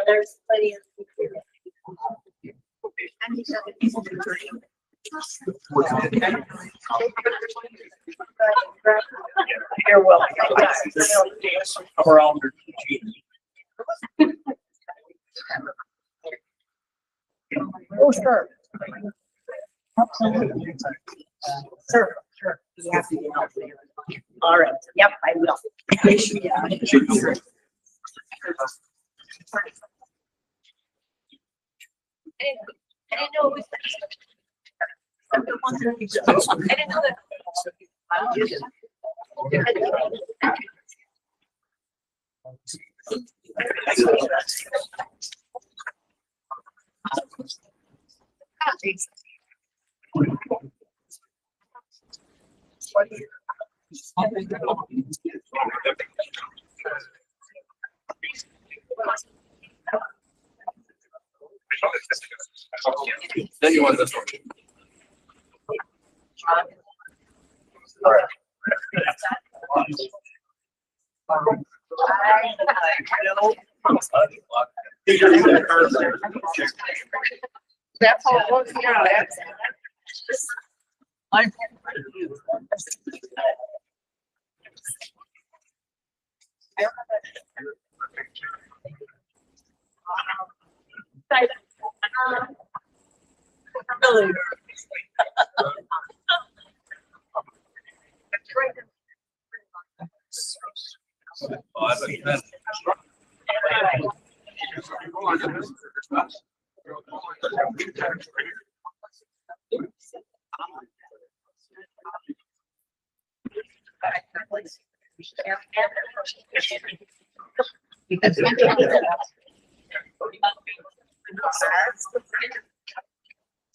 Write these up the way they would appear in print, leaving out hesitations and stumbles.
There's plenty of. You're welcome. We're all under. Oh, sure. Sure, sure. You have to be healthy. All right. Yep, I will. Yeah. I didn't know it was. I didn't know that. Then you want this one. All right. That's all it was, yeah, that's. I'm. Really?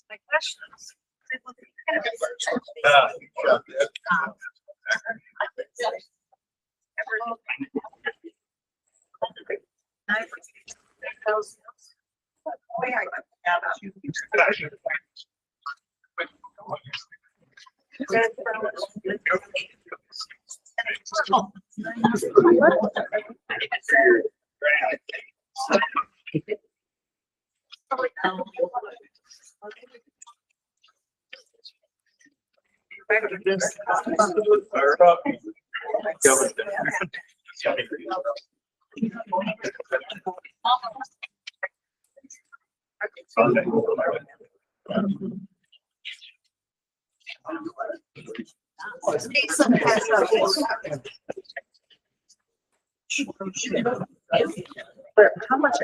My questions. How much?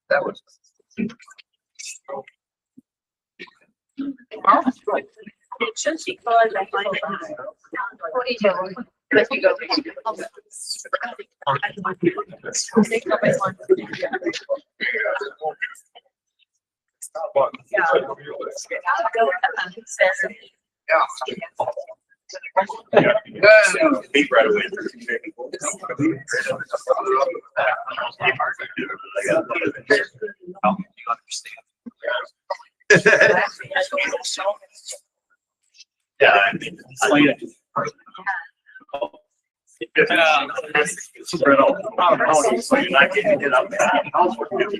That was. Since she called, I find it. What do you do? Let me go. Beat right away. Yeah, I mean, spread out a lot of houses, so you're not getting it up. House for 50.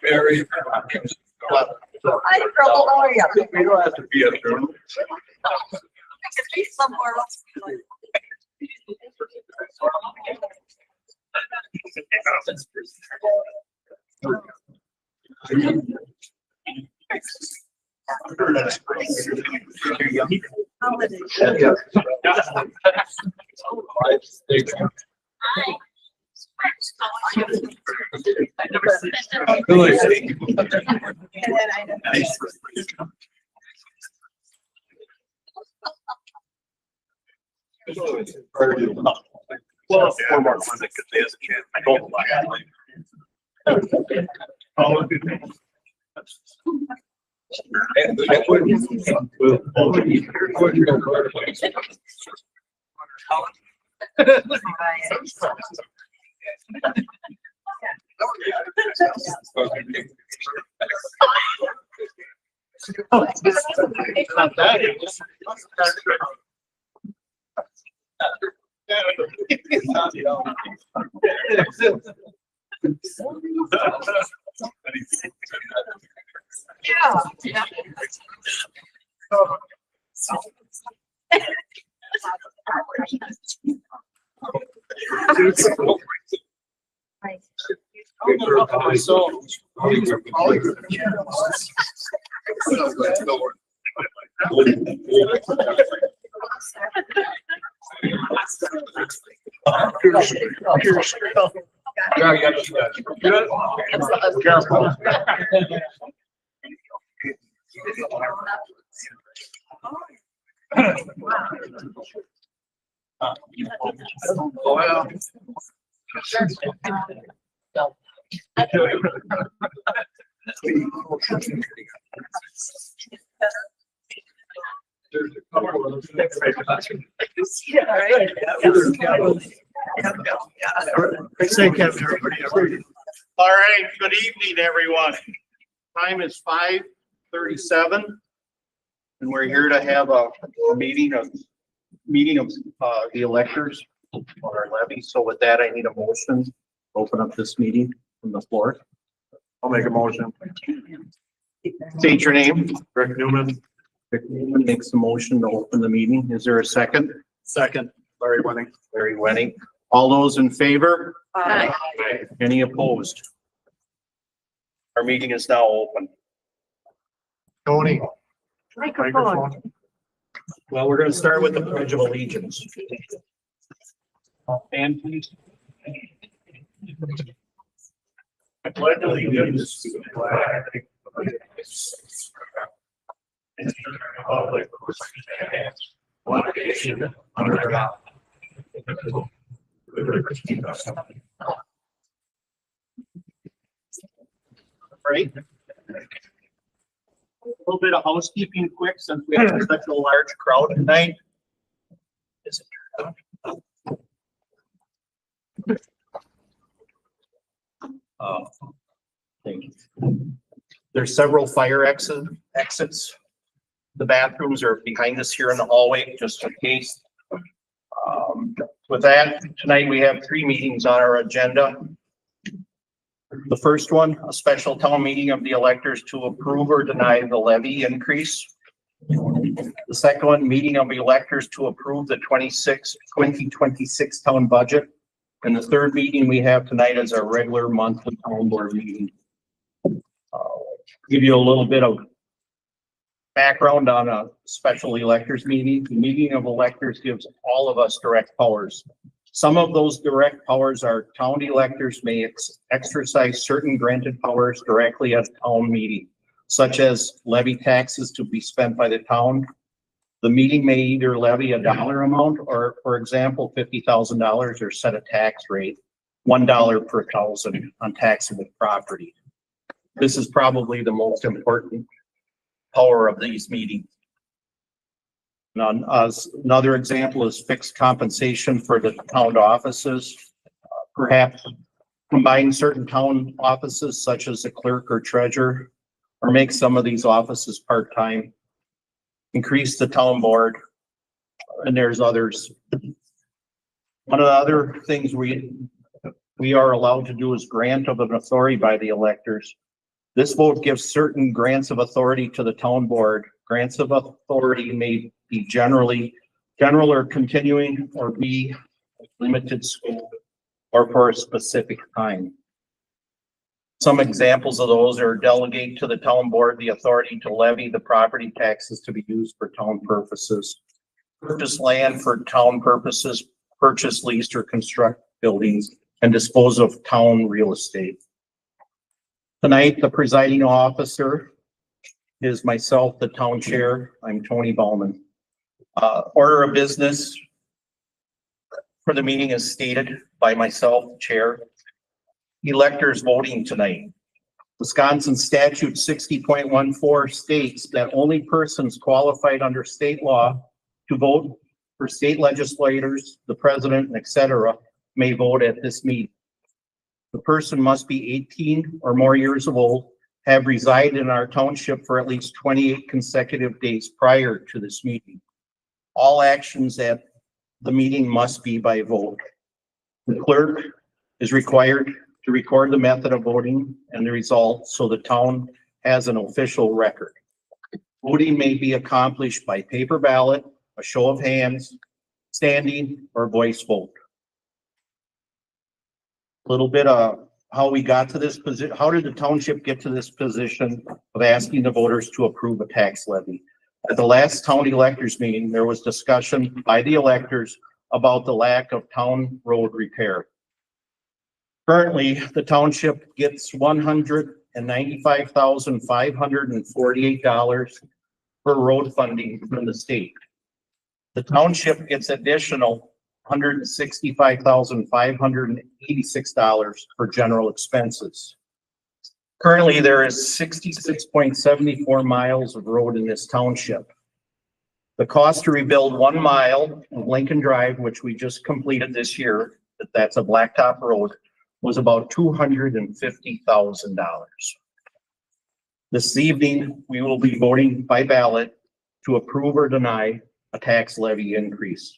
Very. Hi, Trouble, how are you? We don't have to be a journal. Somewhere else. Well, it's 4 more months because there's a chance. I told them it's not that. Yeah. All right, good evening, everyone. Time is 5:37. And we're here to have a meeting of the electors on our levy. So with that, I need a motion to open up this meeting from the floor. I'll make a motion. State your name. Rick Newman. Rick Newman makes a motion to open the meeting. Is there a second? Second. Larry Wenning. Larry Wenning. All those in favor? Aye. Any opposed? Our meeting is now open. Tony. Microphone. Well, we're going to start with the Pledge of Allegiance. And please. I pledge allegiance to the flag of the United States and to the republic for which it stands, one nation under God. Right. A little bit of housekeeping quick since we have such a large crowd tonight. Is it thank you. There's several fire exits. The bathrooms are behind us here in the hallway, just in case. With that, tonight we have 3 meetings on our agenda. The first one, a special town meeting of the electors to approve or deny the levy increase. The second one, meeting of the electors to approve the 2026 town budget. And the third meeting we have tonight is our regular monthly town board meeting. Give you a little bit of background on a special electors meeting. The meeting of electors gives all of us direct powers. Some of those direct powers are town electors may exercise certain granted powers directly at town meeting, such as levy taxes to be spent by the town. The meeting may either levy a dollar amount or, for example, $50,000 or set a tax rate, $1 per thousand on taxable property. This is probably the most important power of these meetings. Another example is fixed compensation for the town offices. Perhaps combine certain town offices such as the clerk or treasurer, or make some of these offices part-time. Increase the town board, and there's others. One of the other things we are allowed to do is grant of an authority by the electors. This vote gives certain grants of authority to the town board. Grants of authority may be general or continuing, or be limited scope, or for a specific time. Some examples of those are delegate to the town board the authority to levy the property taxes to be used for town purposes, purchase land for town purposes, purchase, lease, or construct buildings, and dispose of town real estate. Tonight, the presiding officer is myself, the town chair. I'm Tony Bauman. Order of business for the meeting is stated by myself, chair. Electors voting tonight. Wisconsin statute 60.14 states that only persons qualified under state law to vote for state legislators, the president, etc., may vote at this meeting. The person must be 18 or more years old, have resided in our township for at least 28 consecutive days prior to this meeting. All actions at the meeting must be by vote. The clerk is required to record the method of voting and the results so the town has an official record. Voting may be accomplished by paper ballot, a show of hands, standing, or voice vote. A little bit of how we got to this position. How did the township get to this position of asking the voters to approve a tax levy? At the last town electors meeting, there was discussion by the electors about the lack of town road repair. Currently, the township gets $195,548 for road funding from the state. The township gets additional $165,586 for general expenses. Currently, there is 66.74 miles of road in this township. The cost to rebuild 1 mile of Lincoln Drive, which we just completed this year, that's a blacktop road, was about $250,000. This evening, we will be voting by ballot to approve or deny a tax levy increase.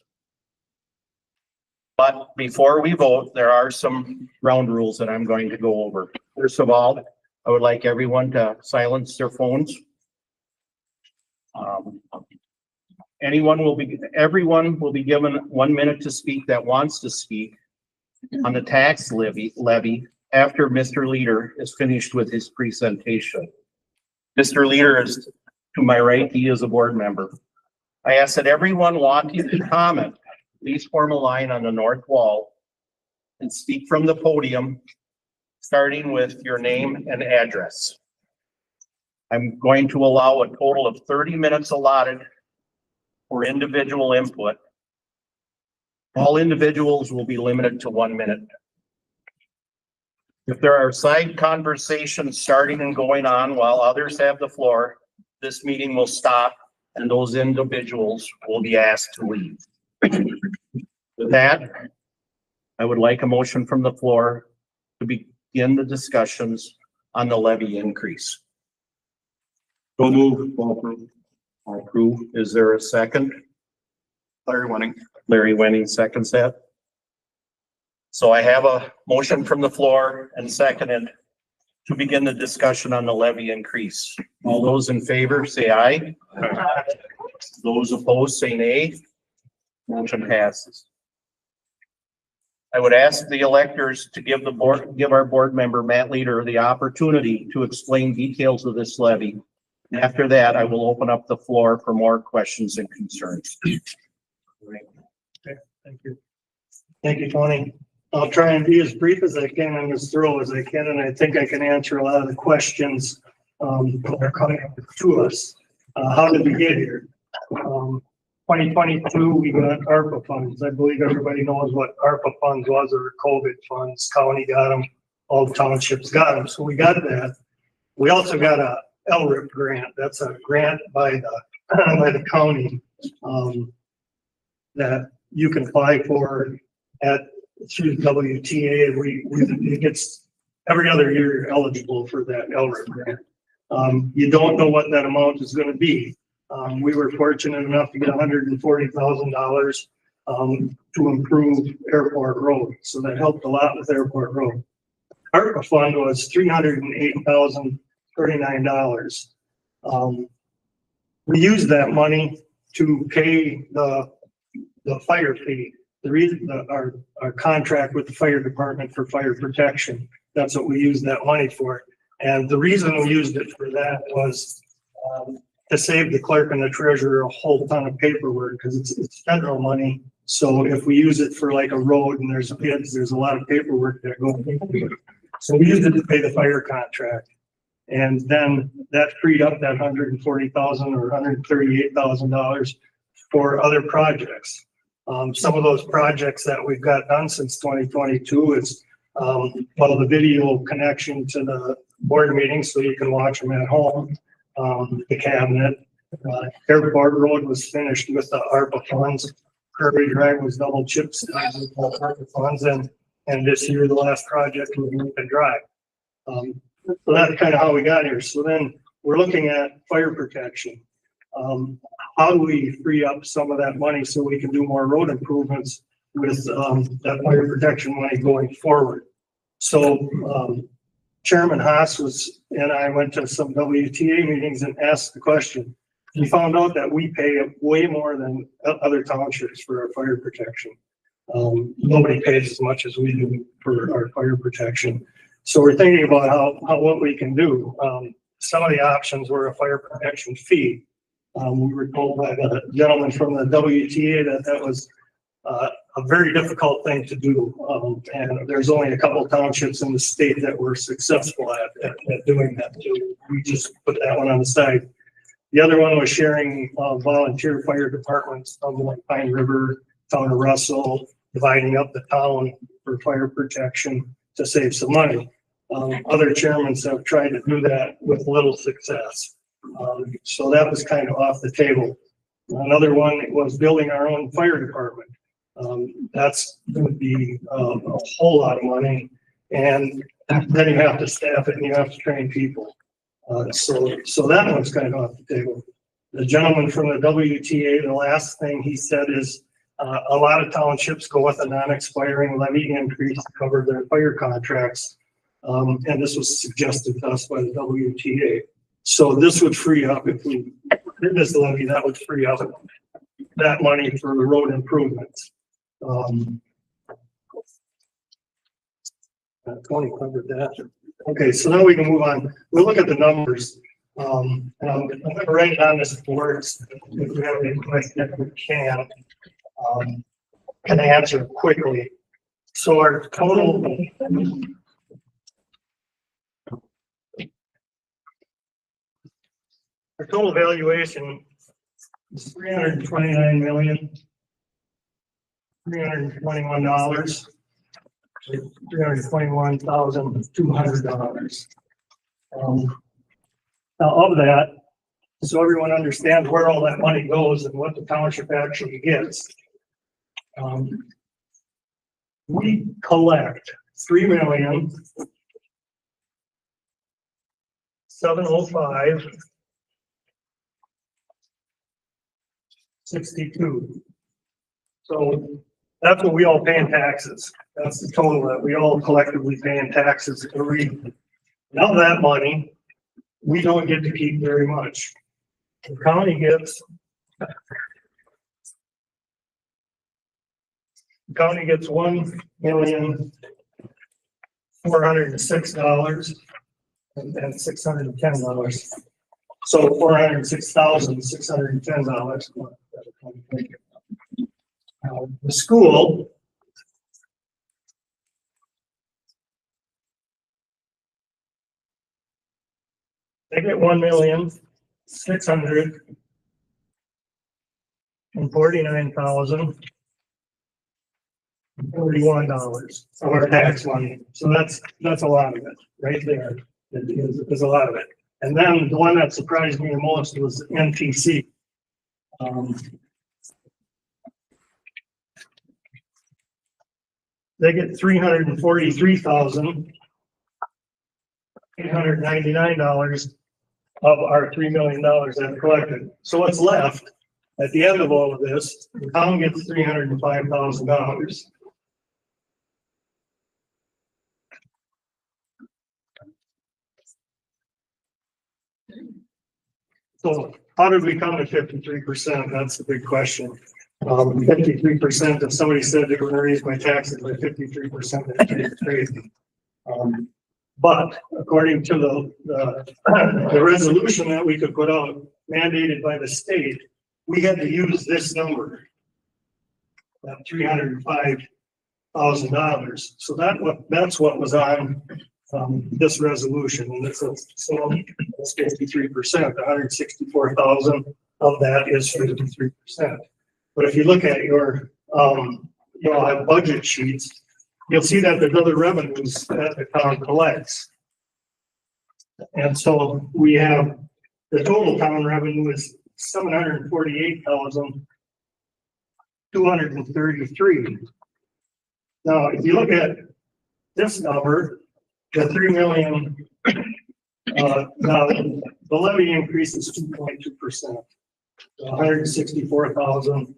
But before we vote, there are some ground rules that I'm going to go over. First of all, I would like everyone to silence their phones. Everyone will be given 1 minute to speak that wants to speak on the tax levy after Mr. Leader is finished with his presentation. Mr. Leader is to my right. He is a board member. I ask that everyone wanting to comment, please form a line on the north wall and speak from the podium, starting with your name and address. I'm going to allow a total of 30 minutes allotted for individual input. All individuals will be limited to 1 minute. If there are side conversations starting and going on while others have the floor, this meeting will stop and those individuals will be asked to leave. With that, I would like a motion from the floor to begin the discussions on the levy increase. So move. All approved. All approved. Is there a second? Larry Winning. Larry Winning seconds that. So I have a motion from the floor and seconded to begin the discussion on the levy increase. All those in favor say aye. Aye. Those opposed say nay. Motion passes. I would ask the electors to give our board member, Matt Leader, the opportunity to explain details of this levy. After that, I will open up the floor for more questions and concerns. Thank you. Thank you, Tony. I'll try and be as brief as I can and as thorough as I can, and I think I can answer a lot of the questions that are coming up to us. How did we get here? 2022, we got ARPA funds. I believe everybody knows what ARPA funds was, or COVID funds. County got them, all the townships got them, so we got that. We also got a LRIP grant. That's a grant by the county that you can apply for through WTA. It gets every other year you're eligible for that LRIP grant. You don't know what that amount is going to be. We were fortunate enough to get $140,000 to improve Airport Road, so that helped a lot with Airport Road. ARPA fund was $308,039. We used that money to pay the fire fee. The reason our contract with the fire department for fire protection, that's what we used that money for. And the reason we used it for that was to save the clerk and the treasurer a whole ton of paperwork, because it's federal money. So if we use it for like a road and there's bids, there's a lot of paperwork that goes into it. So we used it to pay the fire contract. And then that freed up that $140,000 or $138,000 for other projects. Some of those projects that we've got done since 2022 is the video connection to the board meetings, so you can watch them at home. The cabinet, Airport Road was finished with the ARPA funds. Kirby Drive was double chip sealed with the ARPA funds, and this year the last project was Lincoln Drive. So that's kind of how we got here. So then we're looking at fire protection. How do we free up some of that money so we can do more road improvements with that fire protection money going forward? So Chairman Haas and I went to some WTA meetings and asked the question. We found out that we pay way more than other townships for our fire protection. Nobody pays as much as we do for our fire protection. So we're thinking about what we can do. Some of the options were a fire protection fee. We were told by the gentleman from the WTA that was a very difficult thing to do. And there's only a couple of townships in the state that were successful at doing that. So we just put that one on the side. The other one was sharing volunteer fire departments from like Pine River, town of Russell, dividing up the town for fire protection to save some money. Other chairmen have tried to do that with little success. So that was kind of off the table. Another one was building our own fire department. That's going to be a whole lot of money, and then you have to staff it and you have to train people. So that one's kind of off the table. The gentleman from the WTA, the last thing he said is a lot of townships go with a non-expiring levy increase to cover their fire contracts. And this was suggested to us by the WTA. So this would free up, if we did this levy, that would free up that money for the road improvements. Tony covered that. Okay, so now we can move on. We'll look at the numbers. And I'm going to write it on this board. If we have any questions, we can answer quickly. So our total valuation is $329,321,200. Now of that, so everyone understands where all that money goes and what the township actually gets. We collect $3,705,62. So that's what we all pay in taxes. That's the total that we all collectively pay in taxes every year. Now that money, we don't get to keep very much. The county gets $1,406,610. So $406,610. The school. They get $1,649,041 of our tax money. So that's a lot of it right there. There's a lot of it. And then the one that surprised me the most was NTC. They get $343,899 of our $3 million that collected. So what's left at the end of all of this, the town gets $305,000. So how did we come to 53%? That's the big question. 53%, if somebody said they were going to raise my taxes by 53%, that's crazy. But according to the resolution that we could put out, mandated by the state, we had to use this number, that $305,000. So that's what was on this resolution, and it's 53%. 164,000 of that is 53%. But if you look at your budget sheets, you'll see that there's other revenues that the town collects. And so we have the total town revenue is $748,233. Now, if you look at this number, the 3 million, now the levy increase is 2.2%. 164,000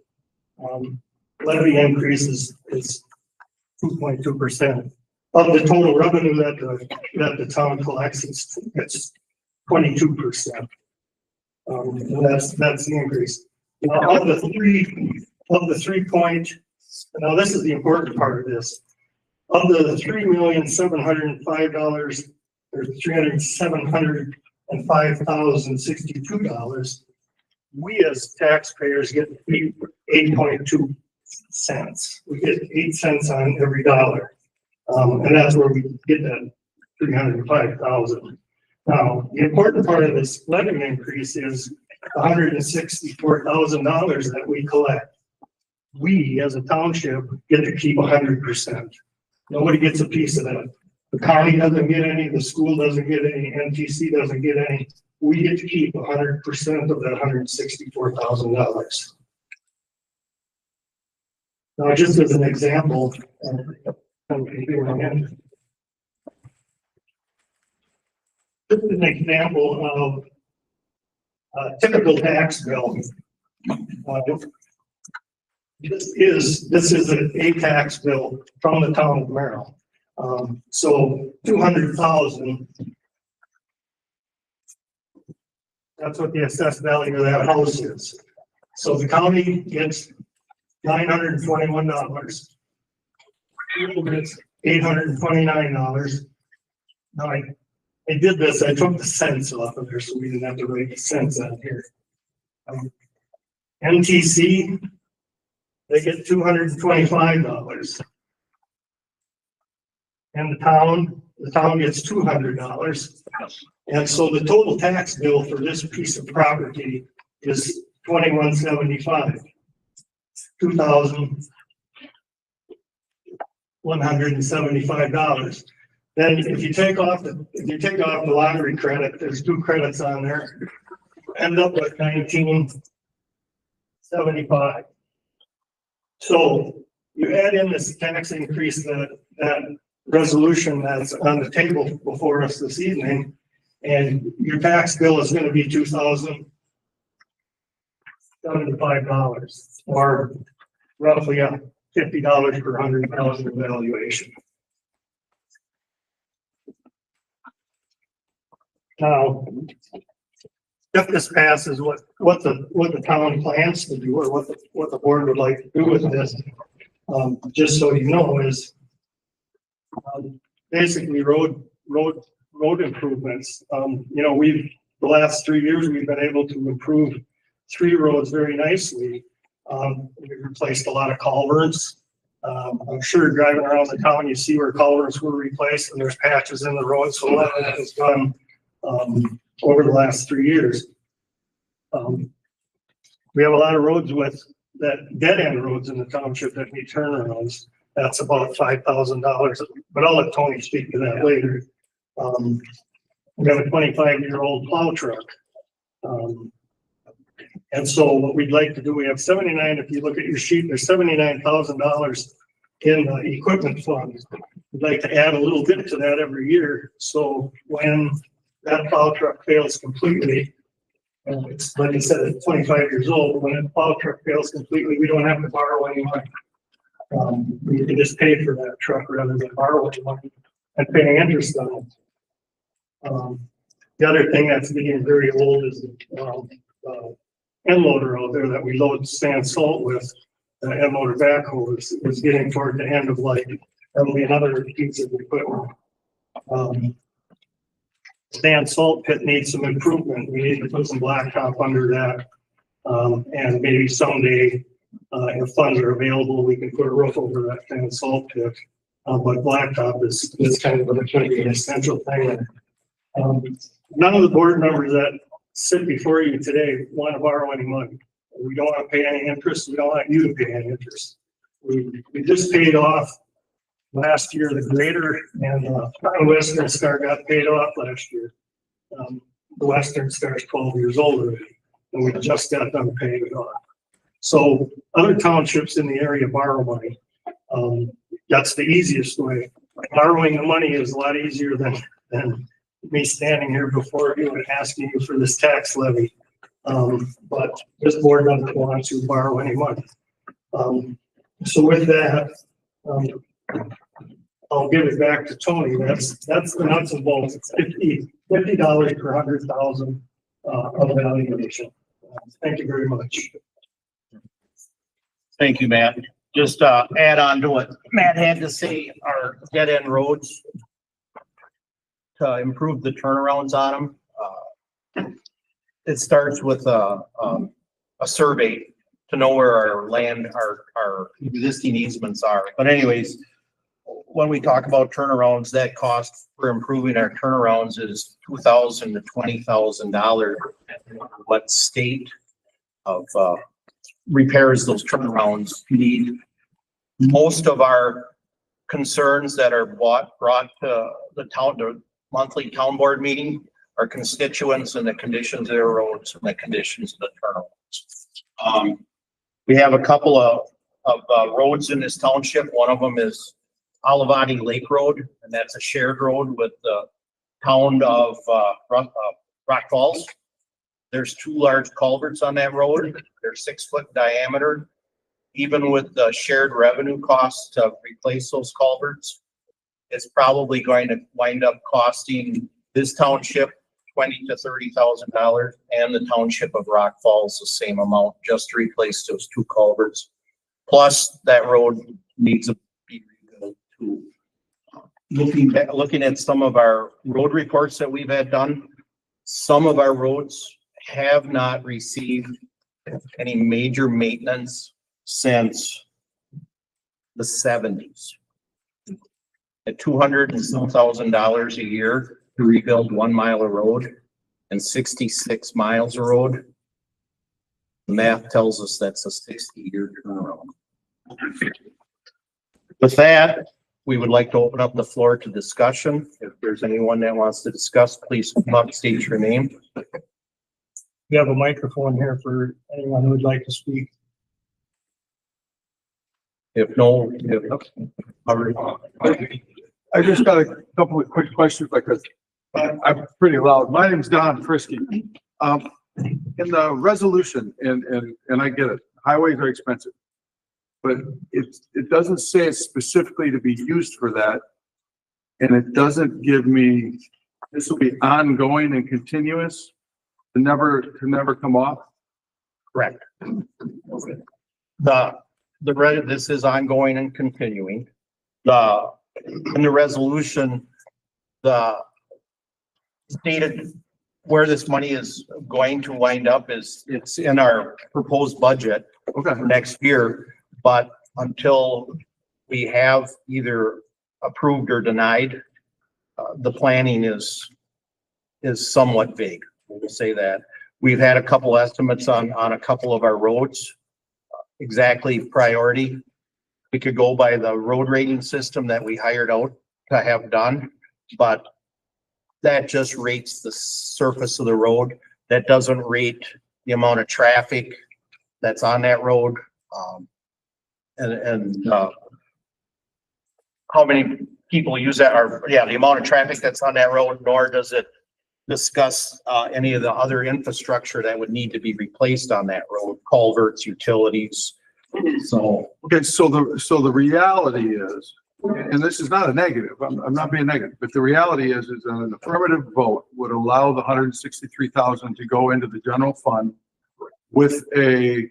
levy increase is 2.2% of the total revenue that the town collects. It's 22%. And that's the increase. Now, of the 3 point, now this is the important part of this. Of the $3,705,000 or $705,062, we as taxpayers get 8.2 cents. We get 8 cents on every dollar. And that's where we get that 305,000. Now, the important part of this levy increase is $164,000 that we collect. We, as a township, get to keep 100%. Nobody gets a piece of that. The county doesn't get any, the school doesn't get any, NTC doesn't get any. We get to keep 100% of that $164,000. Now, just as an example, this is an example of a typical tax bill. This is a tax bill from the town of Merrill. So 200,000. That's what the assessed value of that house is. So the county gets $921. School gets $829. Now I did this. I took the cents off of there, so we didn't have to write the cents on here. NTC, they get $225. And the town gets $200. And so the total tax bill for this piece of property is $2,175. $2,175. Then if you take off the lottery credit, there's 2 credits on there, end up with $1,975. So you add in this tax increase, that resolution that's on the table before us this evening, and your tax bill is going to be $2,075, or roughly $50 per 100,000 valuation. Now, if this passes, what the town plans to do, or what the board would like to do with this, just so you know, is basically road improvements. the last 3 years, we've been able to improve 3 roads very nicely. We replaced a lot of culverts. I'm sure driving around the town, you see where culverts were replaced and there's patches in the road. So a lot of that was done over the last 3 years. We have a lot of roads with that dead end roads in the township that need turnarounds. That's about $5,000, but I'll let Tony speak to that later. We have a 25-year-old plow truck. And so what we'd like to do, we have 79, if you look at your sheet, there's $79,000 in the equipment fund. We'd like to add a little bit to that every year. So when that plow truck fails completely, it's like I said, it's 25 years old. When that plow truck fails completely, we don't have to borrow any money. We can just pay for that truck rather than borrow any money and paying interest on it. The other thing that's getting very old is the end loader out there that we load sand salt with. The end loader backhoe is getting toward the end of life. That'll be another piece of equipment. Sand salt pit needs some improvement. We need to put some blacktop under that. And maybe someday, if funds are available, we can put a roof over that sand salt pit. But blacktop is kind of going to be an essential thing. None of the board members that sit before you today want to borrow any money. We don't want to pay any interest. We don't want you to pay any interest. We just paid off last year the grader and the Western Star got paid off last year. The Western Star is 12 years old already, and we just got done paying it off. So other townships in the area borrow money. That's the easiest way. Borrowing the money is a lot easier than me standing here before you and asking you for this tax levy. But this board doesn't want to borrow any money. So with that, I'll give it back to Tony. That's the nuts and bolts. It's $50 per 100,000 of valuation. Thank you very much. Thank you, Matt. Just add on to what Matt had to say, our dead end roads, to improve the turnarounds on them. It starts with a survey to know where our land, our existing easements are. But anyways, when we talk about turnarounds, that cost for improving our turnarounds is $2,000 to $20,000. What state of repairs those turnarounds need? Most of our concerns that are brought to the monthly town board meeting are constituents and the conditions of the roads and the conditions of the turnarounds. We have a couple of roads in this township. One of them is Olivati Lake Road, and that's a shared road with the town of Rock Falls. There's 2 large culverts on that road. They're 6 foot diameter. Even with the shared revenue costs to replace those culverts, it's probably going to wind up costing this township $20,000 to $30,000 and the township of Rock Falls the same amount just to replace those 2 culverts. Plus, that road needs to be rebuilt too. Looking at some of our road reports that we've had done, some of our roads have not received any major maintenance since the 70s. At $200,000 a year to rebuild 1 mile of road and 66 miles of road. The math tells us that's a 60-year turnaround. With that, we would like to open up the floor to discussion. If there's anyone that wants to discuss, please come up, state your name. We have a microphone here for anyone who would like to speak. If no, I just got a couple of quick questions because I'm pretty loud. My name's Don Frisky. In the resolution, and I get it, highways are expensive, but it doesn't say it's specifically to be used for that. And it doesn't give me, this will be ongoing and continuous to never come off. correct. This is ongoing and continuing. In the resolution, the stated where this money is going to wind up is it's in our proposed budget Okay, for next year. But until we have either approved or denied, the planning is somewhat vague. We'll say that. We've had a couple estimates on a couple of our roads, exactly priority. We could go by the road rating system that we hired out to have done, but that just rates the surface of the road. That doesn't rate the amount of traffic that's on that road. How many people use that, or the amount of traffic that's on that road, nor does it discuss any of the other infrastructure that would need to be replaced on that road, culverts, utilities. So, okay, so the reality is, and this is not a negative, I'm not being negative, but the reality is an affirmative vote would allow the 163,000 to go into the general fund with a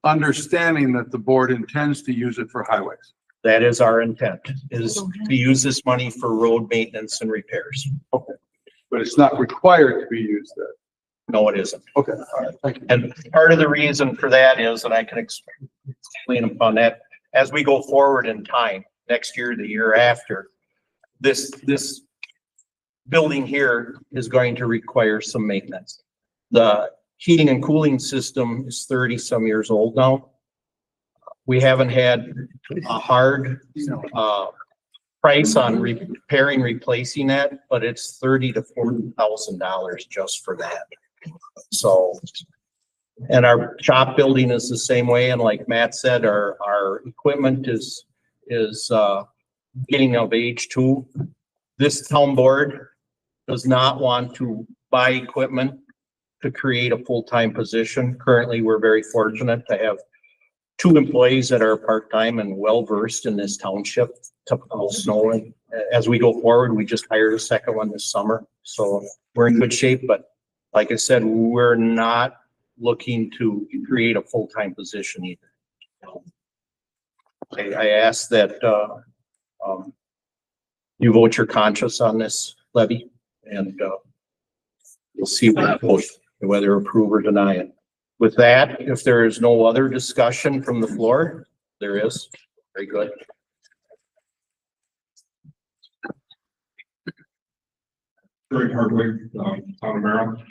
understanding that the board intends to use it for highways. that is our intent, is to use this money for road maintenance and repairs. Okay. But it's not required to be used there. No, it isn't. Okay, all right, thank you. And part of the reason for that is, and I can explain upon that, as we go forward in time, next year, the year after, this building here is going to require some maintenance. The heating and cooling system is 30 some years old now. We haven't had a hard price on repairing, replacing that, but it's $30,000 to $40,000 just for that. So, and our shop building is the same way. And like Matt said, our equipment is getting of age too. This town board does not want to buy equipment to create a full-time position. Currently, we're very fortunate to have 2 employees that are part-time and well-versed in this township, typical snow. And as we go forward, we just hired a second one this summer. So we're in good shape, but like I said, we're not looking to create a full-time position either. I ask that, you vote your conscience on this levy, and, we'll see whether approve or deny it. With that, if there is no other discussion from the floor, there is. Very good. Greg Hardwick, Town of Merrill.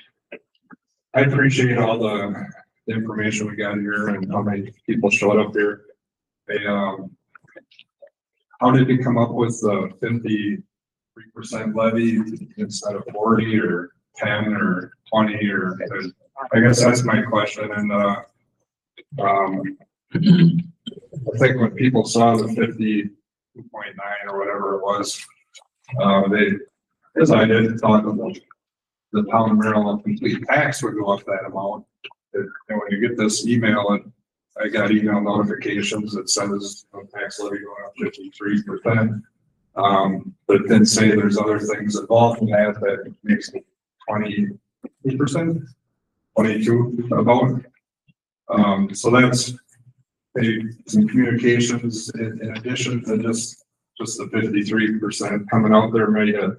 I appreciate all the information we got here and how many people showed up here. How did you come up with the 53% levy instead of 40 or 10 or 20 or? I guess that's my question. And I think when people saw the 52.9 or whatever it was, they, as I did, thought the town of Maryland complete tax would go up that amount. And when you get this email, and I got email notifications that says tax levy going up 53%. But it didn't say there's other things involved in that makes it 20%. 22 about. So that's some communications in addition to just the 53% coming out there might have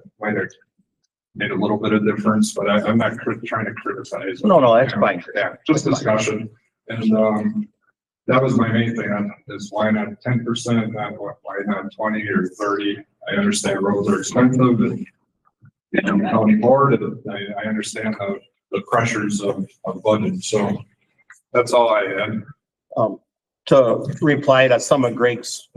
made a little bit of difference, but I'm not trying to criticize. No, that's fine. Yeah, just discussion. And that was my main thing is why not 10%, why not 20 or 30? I understand roads are expensive and county board, and I understand the pressures of budget. So that's all I had. To reply to some of Greg's,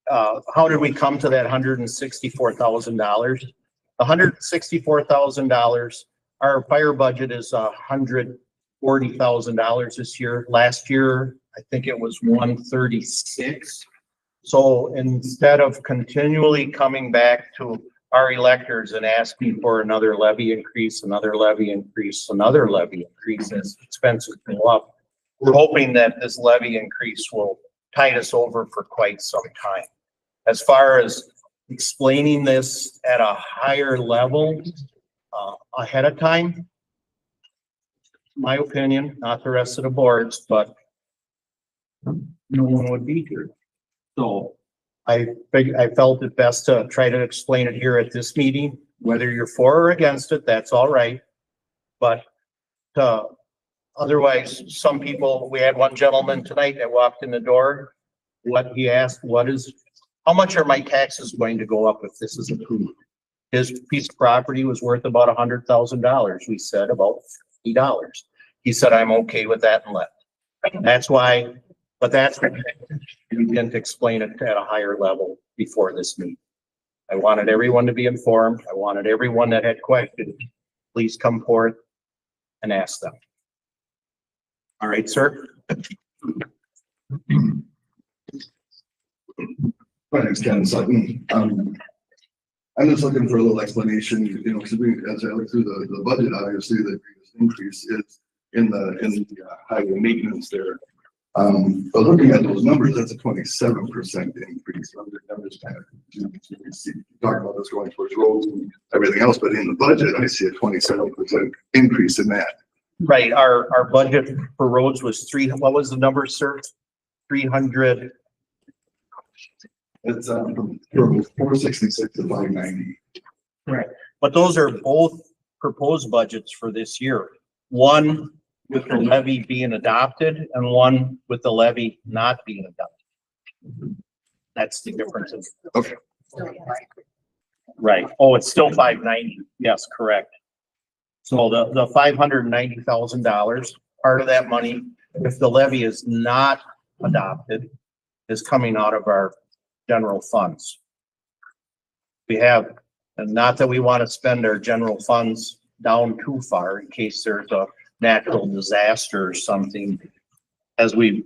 how did we come to that $164,000? $164,000. Our fire budget is $140,000 this year. Last year, I think it was 136. So instead of continually coming back to our electors and asking for another levy increase, another levy increase, another levy increase as expenses go up, we're hoping that this levy increase will tide us over for quite some time. As far as explaining this at a higher level ahead of time, my opinion, not the rest of the boards, but no one would be here. So I felt it best to try to explain it here at this meeting. Whether you're for or against it, that's all right. but, otherwise, some people, we had one gentleman tonight that walked in the door. What he asked, how much are my taxes going to go up if this is approved? His piece of property was worth about $100,000. We said about $50. He said, I'm okay with that and left. That's why, but that's, we didn't explain it at a higher level before this meeting. I wanted everyone to be informed. I wanted everyone that had questions, please come forth and ask them. All right, sir. My name's Ken Sutton. I'm just looking for a little explanation, you know, because as I look through the budget, obviously the biggest increase is in the highway maintenance there. But looking at those numbers, that's a 27% increase. I'm just kind of, you talk about this going towards roads and everything else, but in the budget, I see a 27% increase in that. Right, our budget for roads was what was the number, sir? 300. It's from 466 to 590. Right. But those are both proposed budgets for this year. One with the levy being adopted and one with the levy not being adopted. That's the difference. Okay. Right. Oh, it's still 590. Yes, correct. So the $590,000, part of that money, if the levy is not adopted, is coming out of our general funds. We have, and not that we want to spend our general funds down too far in case there's a natural disaster or something, as we're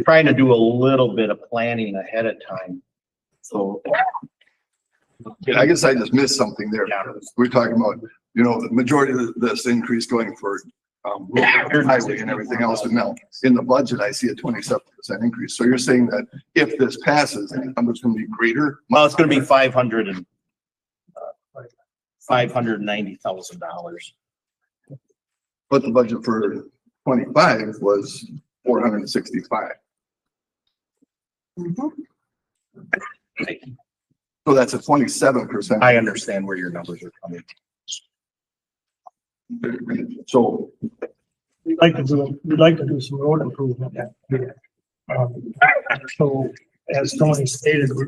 trying to do a little bit of planning ahead of time. So Yeah, I guess I just missed something there. Yeah. We're talking about, you know, the majority of this increase going for road, highway and everything else. And now in the budget, I see a 27% increase. So you're saying that if this passes, the number's going to be greater? well, it's going to be $590,000. But the budget for 25 was 465. So that's a 27%. I understand where your numbers are coming. So We'd like to do some road improvement. So as Tony stated, we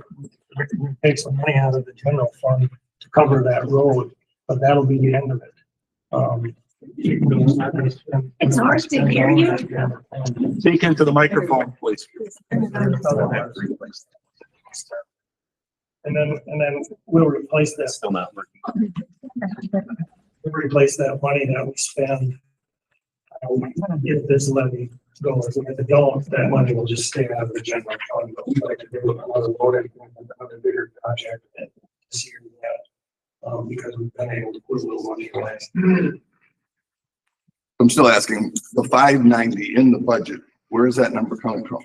take some money out of the general fund to cover that road, but that'll be the end of it. It's hard to hear you. Speak into the microphone, please. And then we'll replace that. Still not working. We'll replace that money that we spend. If this levy goes, if it don't, that money will just stay out of the general fund. But we'd like to do another road improvement, another bigger project this year yet, because we've been able to put a little money away. I'm still asking, the 590 in the budget, where is that number coming from?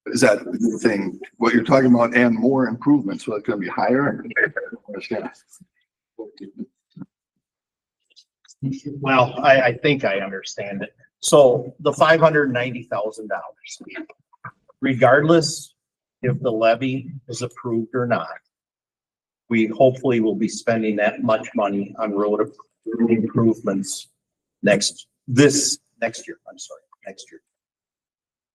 Is that the thing, what you're talking about and more improvements, so it's gonna be higher? Well, I think I understand it. So the $590,000, regardless if the levy is approved or not, we hopefully will be spending that much money on road improvements next year.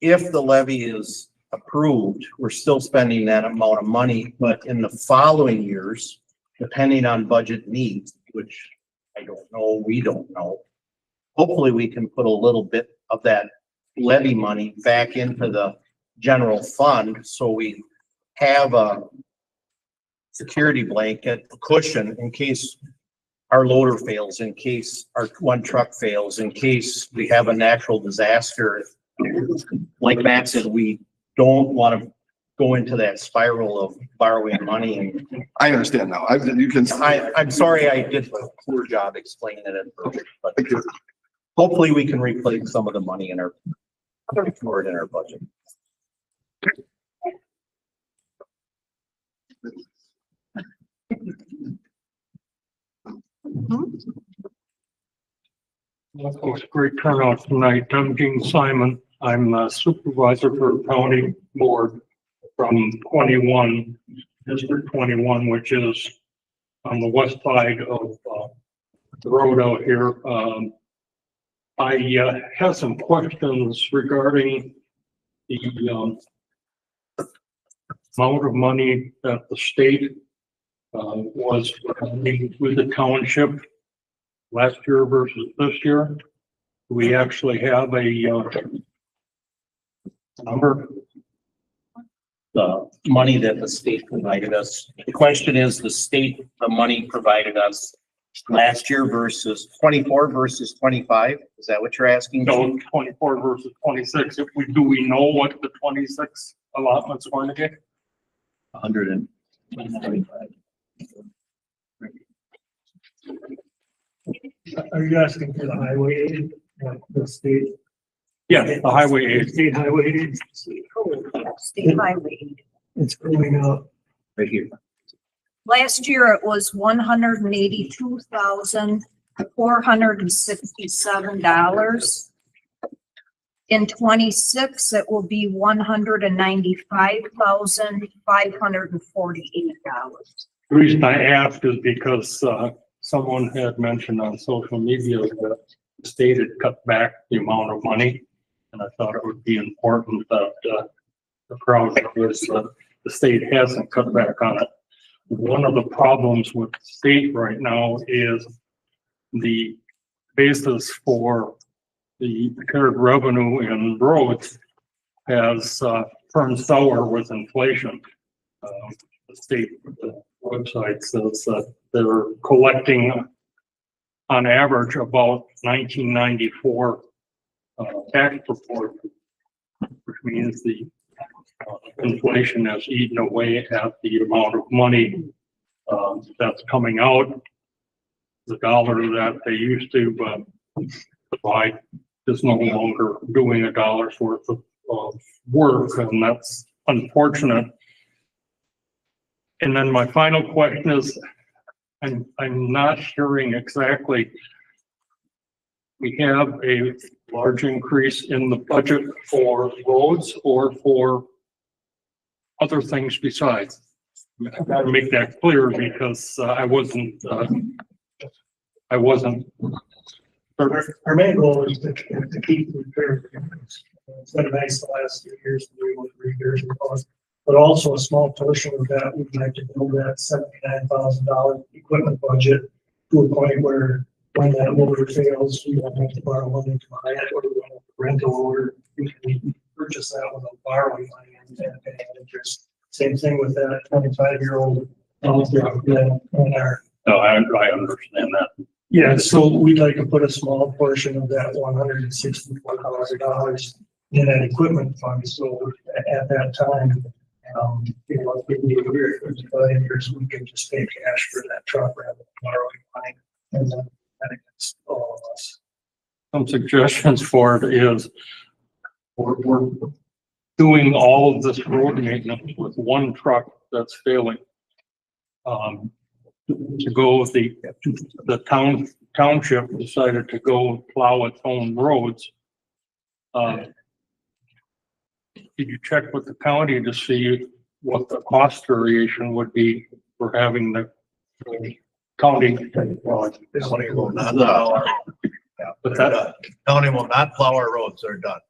If the levy is approved, we're still spending that amount of money, but in the following years, depending on budget needs, which I don't know, we don't know, hopefully we can put a little bit of that levy money back into the general fund, so we have a security blanket, a cushion in case our loader fails, in case our one truck fails, in case we have a natural disaster. Like Matt said, we don't want to go into that spiral of borrowing money. And I understand now. I'm sorry I did a poor job explaining it at first, but hopefully we can replace some of the money in our budget. That was a great turnout tonight. I'm Gene Simon. I'm a supervisor for county board from 21, District 21, which is on the west side of the road out here. I have some questions regarding the, amount of money that the state, was funding with the township last year versus this year. Do we actually have a, number? The money that the state provided us. The question is the money provided us last year versus 24 versus 25? Is that what you're asking? No, 24 versus 26. If we, do we know what the 26 allotment's going to get? 125. Are you asking for the highway aid, like the state? Yeah, the highway aid. State highway aid. State highway. It's going up. Right here. Last year it was $182,467. In 26, it will be $195,548. The reason I asked is because, someone had mentioned on social media that the state had cut back the amount of money. And I thought it would be important that, the crowd knows that the state hasn't cut back on it. One of the problems with the state right now is the basis for the shared revenue in roads has, turned sour with inflation. The state website says that they're collecting on average about 1994 tax proportion, which means the inflation has eaten away at the amount of money that's coming out. The dollar that they used to provide is no longer doing a dollar's worth of work, and that's unfortunate. And then my final question is, I'm not hearing exactly. We have a large increase in the budget for roads or for other things besides. I gotta make that clear because I wasn't. Our main goal is to keep the repair. It's been nice the last few years, 3 years, but also a small portion of that, we'd like to build that $79,000 equipment budget to a point where when that loader fails, we don't have to borrow money to buy it, or we don't have to rent a loader. We can purchase that without borrowing money and paying interest. Same thing with that 25-year-old. No, I understand that. Yeah, so we'd like to put a small portion of that $164,000 in that equipment fund. So at that time, you know, if we need to hear 55 years, we can just pay cash for that truck rather than borrowing money. And then that gets all of us. Some suggestions for it is we're doing all of this road maintenance with one truck that's failing. To go, the township decided to go plow its own roads. Did you check with the county to see what the cost variation would be for having the county? County will not plow. But that, County will not plow our roads, they're done.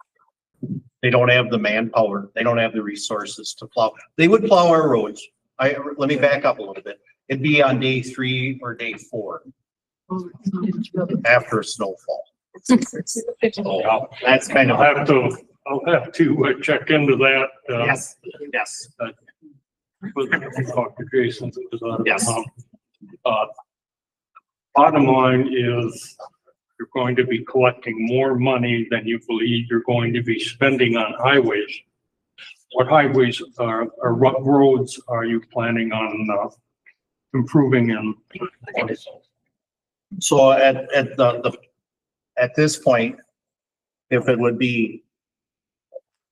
They don't have the manpower. They don't have the resources to plow. They would plow our roads. Let me back up a little bit. It'd be on day 3 or day 4 after a snowfall. So that's kind of. I'll have to check into that. Yes. Talk to Jason. Yes. Bottom line is you're going to be collecting more money than you believe you're going to be spending on highways. What highways or what roads are you planning on improving in? So at this point, if it would be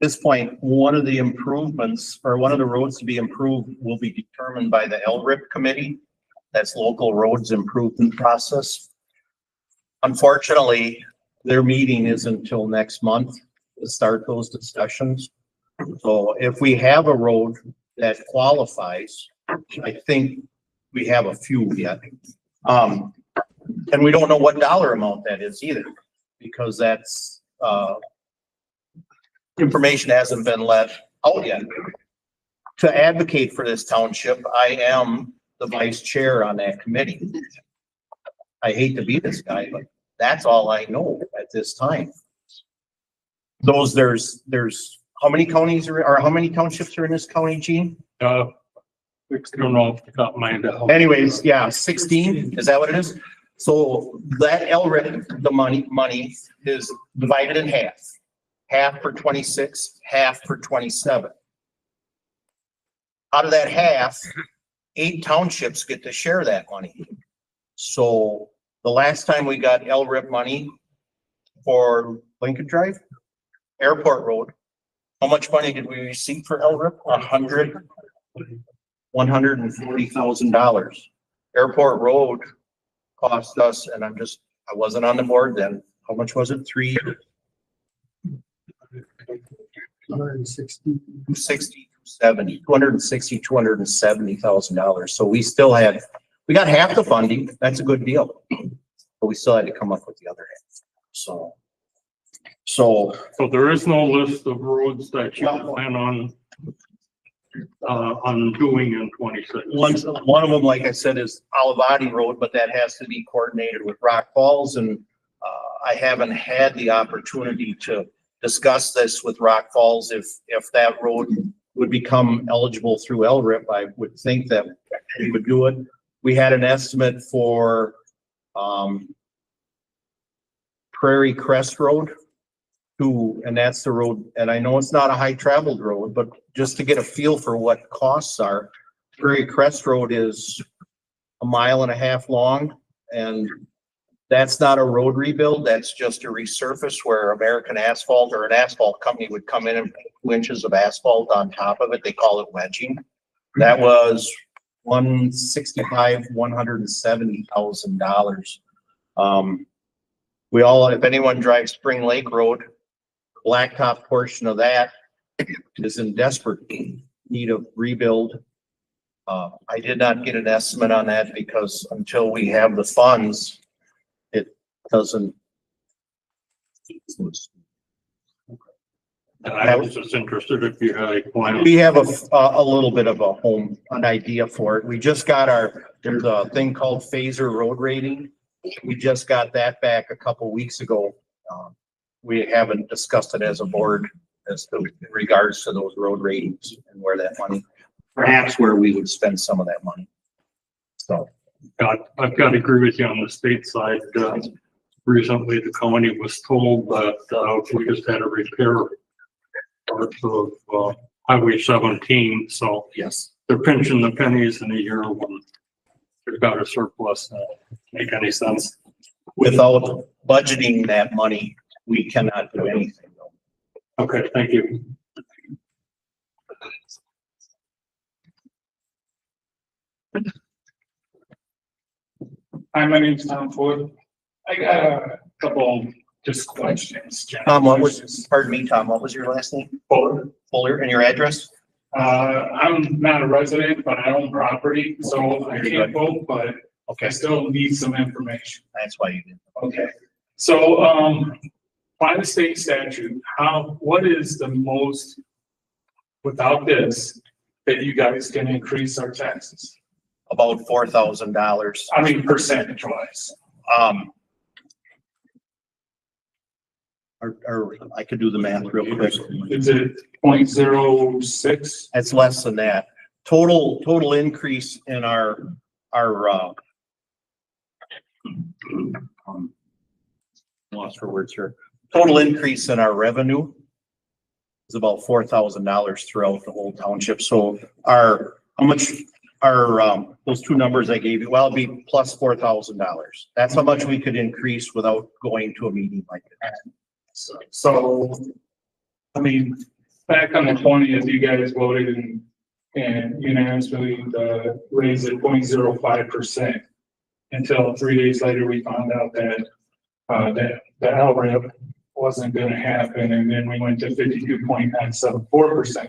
this point, one of the improvements or one of the roads to be improved will be determined by the LRIP committee. That's local roads improvement process. Unfortunately, their meeting is until next month to start those discussions. So if we have a road that qualifies, I think we have a few yet. And we don't know what dollar amount that is either, because that's, information hasn't been let out yet. To advocate for this township, I am the vice chair on that committee. I hate to be this guy, but that's all I know at this time. There's, how many counties or how many townships are in this county, Gene? I don't know off the top of my head. Anyways, yeah, 16, is that what it is? So that LRIP, the money is divided in half. Half for 26, half for 27. Out of that half, 8 townships get to share that money. So the last time we got LRIP money for Lincoln Drive, Airport Road, how much money did we receive for LRIP? $140,000. Airport Road cost us, and I wasn't on the board then. How much was it? 270,000. So we got half the funding. That's a good deal. But we still had to come up with the other half. So there is no list of roads that you plan on doing in 26. one of them, like I said, is Olivati Road, but that has to be coordinated with Rock Falls, and I haven't had the opportunity to discuss this with Rock Falls. If that road would become eligible through LRIP, I would think that we would do it. We had an estimate for Prairie Crest Road and that's the road, and I know it's not a high traveled road, but just to get a feel for what costs are, Prairie Crest Road is 1.5 miles long, and that's not a road rebuild. That's just a resurface where American Asphalt or an asphalt company would come in and put 2 inches of asphalt on top of it. They call it wedging. That was $170,000. If anyone drives Spring Lake Road, blacktop portion of that is in desperate need of rebuild. I did not get an estimate on that because until we have the funds, it doesn't. I was just interested if you had a plan. We have a little bit of an idea for it. We just got there's a thing called phaser road rating. We just got that back a couple weeks ago. We haven't discussed it as a board as to in regards to those road ratings and where that money, perhaps where we would spend some of that money. So. I've got to agree with you on the state side. Recently, the county was told that we just had to repair parts of Highway 17. So yes, they're pinching the pennies in a year when they've got a surplus. Make any sense? Without budgeting that money, we cannot do anything. Okay, thank you. Hi, my name's Tom Ford. I got a couple just questions. Tom, pardon me, Tom, what was your last name? Fuller, and your address? I'm not a resident, but I own property, so I can't vote, but I still need some information. That's why you did. Okay. So, by the state statute, what is the most, without this, that you guys can increase our taxes? About $4,000. I mean, percentage wise. Or I could do the math real quick. Is it 0.06? It's less than that. Total increase in our lost for words here. Total increase in our revenue is about $4,000 throughout the whole township. So those two numbers I gave you, well, it'd be plus $4,000. That's how much we could increase without going to a meeting like that. So, I mean, back on the 20th, you guys voted and unanimously raise it 0.05%. Until 3 days later, we found out that the LRIP wasn't going to happen, and then we went to 52.974%.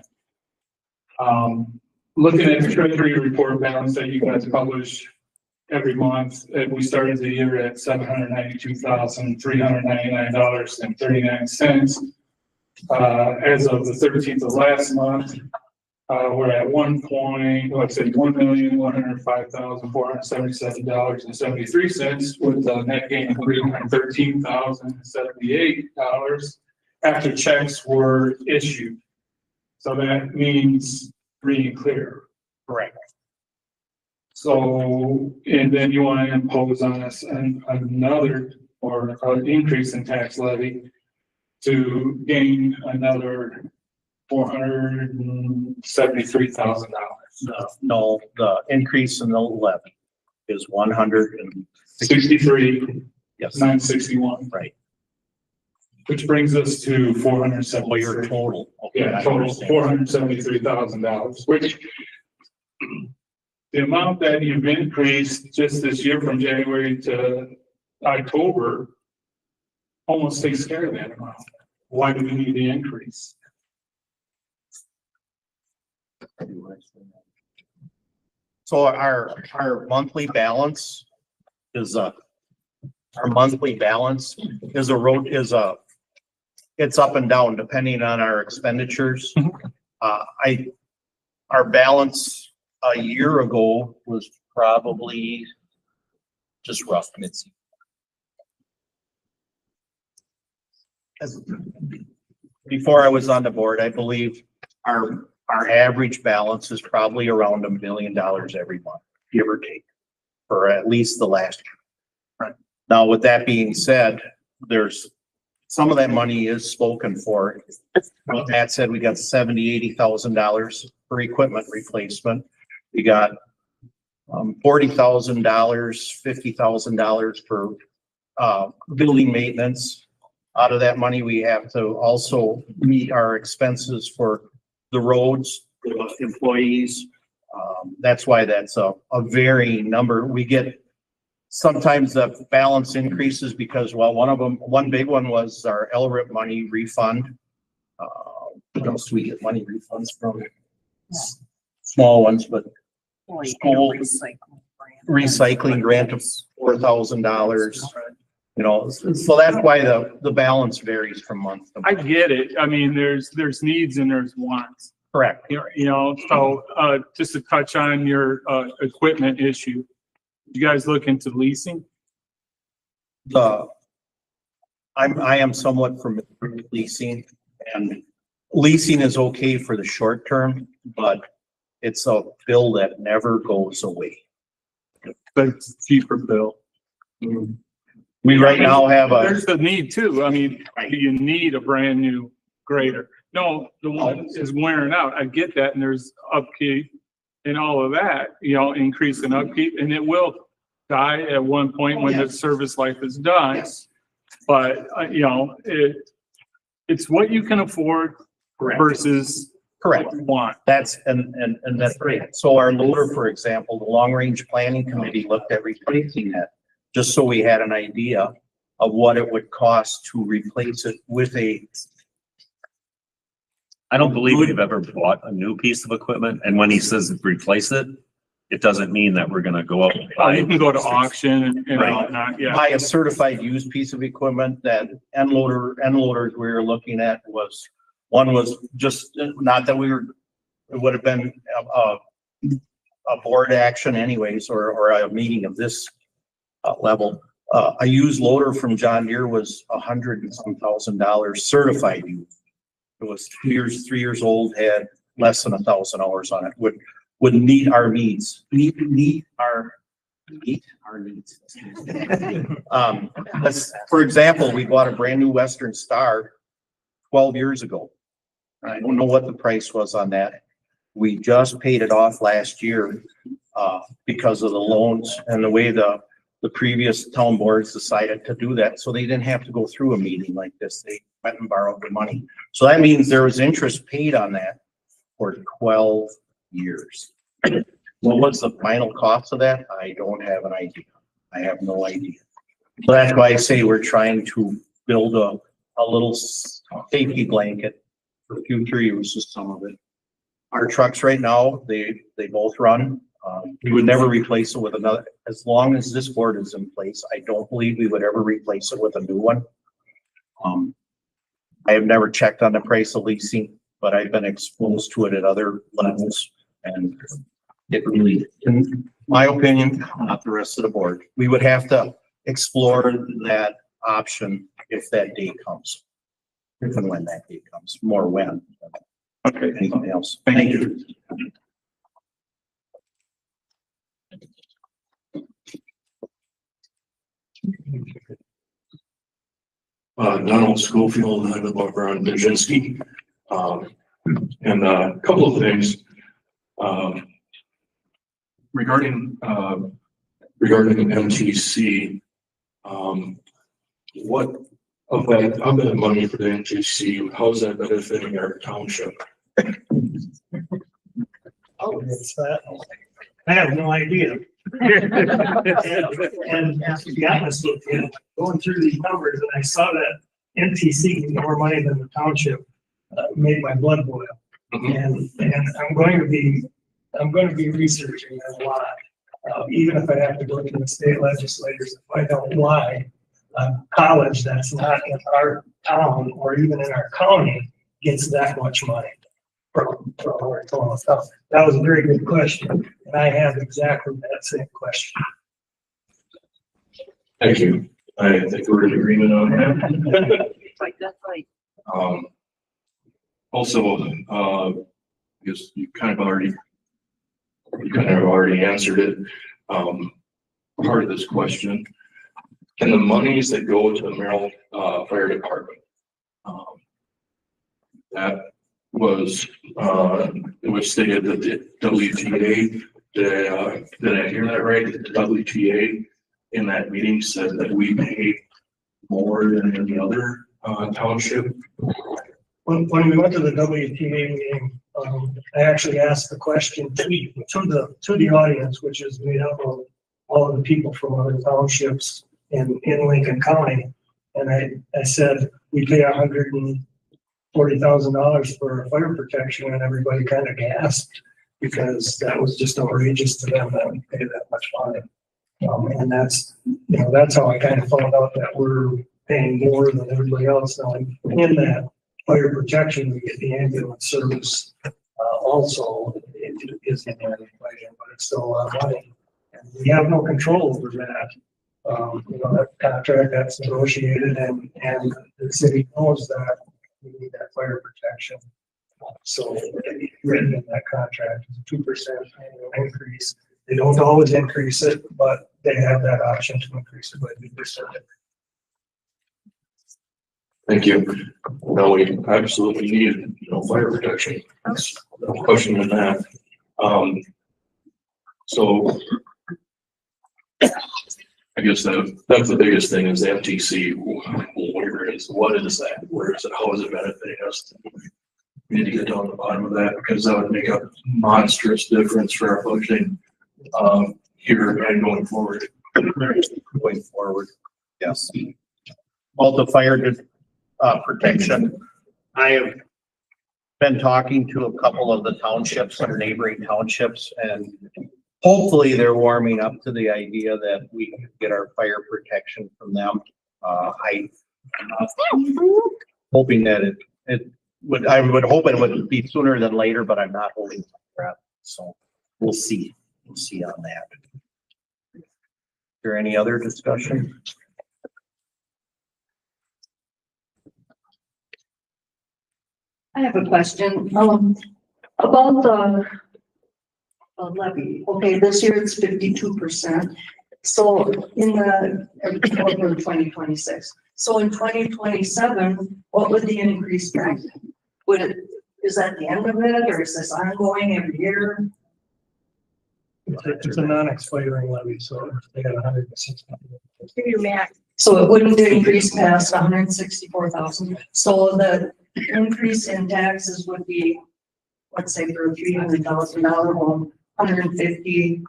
Looking at the treasury report balance that you guys publish every month. And we started the year at $792,399.39. As of the 13th of last month, we're at $1,105,477.73 with a net gain of $313,078 after checks were issued. So that means free and clear. Correct. So, and then you want to impose on us another or an increase in tax levy to gain another $473,000. No, the increase in the levy is 63, Yes, 961, right. which brings us to So your 473. total. Okay, Yeah, I total understand. $473,000, which the amount that you've increased just this year from January to October almost takes care of that amount. Why do we need the increase? So our monthly balance is our monthly balance is it's up and down depending on our expenditures. Our balance a year ago was probably just rough. Before I was on the board, I believe our average balance is probably around $1 million every month, give or take, for at least the last year. Right. Now, with that being said, there's some of that money is spoken for. With that said, we got $80,000 for equipment replacement. We got $40,000, $50,000 for building maintenance. Out of that money, we have to also meet our expenses for the roads, the employees. That's why that's a varying number. We get, sometimes the balance increases because, well, one big one was our LRIP money refund. What else do we get money refunds from? Small ones, but school recycling grant of $4,000. You know, so that's why the balance varies from month to I month. get it. I mean, there's needs and there's wants. Correct. You know, so just to touch on your equipment issue, you guys look into leasing? I am somewhat familiar with leasing, and leasing is okay for the short term, but it's a bill that never goes away. But it's cheaper bill. We right now have There's the need too. I mean, do you need a brand new grader? No, the one is wearing out. I get that, and there's upkeep and all of that, you know, increase in upkeep, and it will die at one point when the service life is done. Yes. But, you know, it's what you can afford Correct. versus Correct. what you want. That's, and that's great. So our loader, for example, the long range planning committee looked at replacing that, just so we had an idea of what it would cost to replace it with a. I don't believe we've ever bought a new piece of equipment, and when he says replace it, it doesn't mean that we're gonna go out and Oh, buy. you can go to auction and Right. whatnot, yeah. Buy a certified used piece of equipment. That end loaders we were looking at was, one was just, not that it would have been a board action anyways, or a meeting of this level. A used loader from John Deere was $100 and some $1,000 certified used. It was 3 years old, had less than 1,000 hours on it, would meet our needs, meet our needs. For example, we bought a brand new Western Star 12 years ago. I don't know what the price was on that. We just paid it off last year because of the loans and the way the previous town boards decided to do that. So they didn't have to go through a meeting like this. They went and borrowed the money. So that means there was interest paid on that for 12 years. What was the final cost of that? I don't have an idea. I have no idea. So that's why I say we're trying to build a little safety blanket for future use of some of it. Our trucks right now, they both run. We would never replace it with another, as long as this board is in place, I don't believe we would ever replace it with a new one. I have never checked on the price of leasing, but I've been exposed to it at other levels, and it really, in my opinion, not the rest of the board. We would have to explore that option if that day comes. If and when that day comes, more when. Okay, anything else? Thank you. Donald Schofield, I live over on Nijinsky. And a couple of things. Regarding MTC, what of that money for the MTC, how is that benefiting our township? Oh, it's that. I have no idea. And to be honest with you, going through these numbers, and I saw that MTC more money than the township, made my blood boil. And I'm going to be researching that a lot. Even if I have to go to the state legislators to find out why college that's not in our town or even in our county gets that much money from our total stuff. That was a very good question, and I have exactly that same question. Thank you. I think we're in agreement on that. Also, I guess you kind of already answered it. Part of this question, can the monies that go to the Merrill Fire Department, that was it was stated that the WTA, did I hear that right? The WTA in that meeting said that we paid more than any other township. When we went to the WTA meeting, I actually asked the question to the audience, which is made up of all of the people from other townships in Lincoln County. And I said, we pay $140,000 for fire protection, and everybody kind of gasped because that was just outrageous to them that we pay that much money. And that's how I kind of found out that we're paying more than everybody else. Now, in that fire protection, we get the ambulance service also. It is in that equation, but it's still a lot of money. And we have no control over that. That contract that's negotiated, and the city knows that we need that fire protection. So written in that contract is a 2% annual increase. They don't always increase it, but they have that option to increase it by 2%. Thank you. No, we absolutely need, fire protection. That's no question in that. So I guess that's the biggest thing is the MTC. What is that? Where is it? How is it benefiting us? We need to get down to the bottom of that because that would make a monstrous difference for our budgeting here and going forward. Going forward, yes. Well, the fire protection, I have been talking to a couple of the townships or neighboring townships, and hopefully they're warming up to the idea that we can get our fire protection from them. I'm hoping that I would hope it would be sooner than later, but I'm not holding my breath. So we'll see. We'll see on that. Is there any other discussion? I have a question, about the levy. Okay, this year it's 52%. So in the, 2026. So in 2027, what would the increase be? Is that the end of it, or is this ongoing every year? It's a non-expiring levy, so they got 160. Give your max. So it wouldn't increase past 164,000. So the increase in taxes would be, let's say for a $300,000 home, 150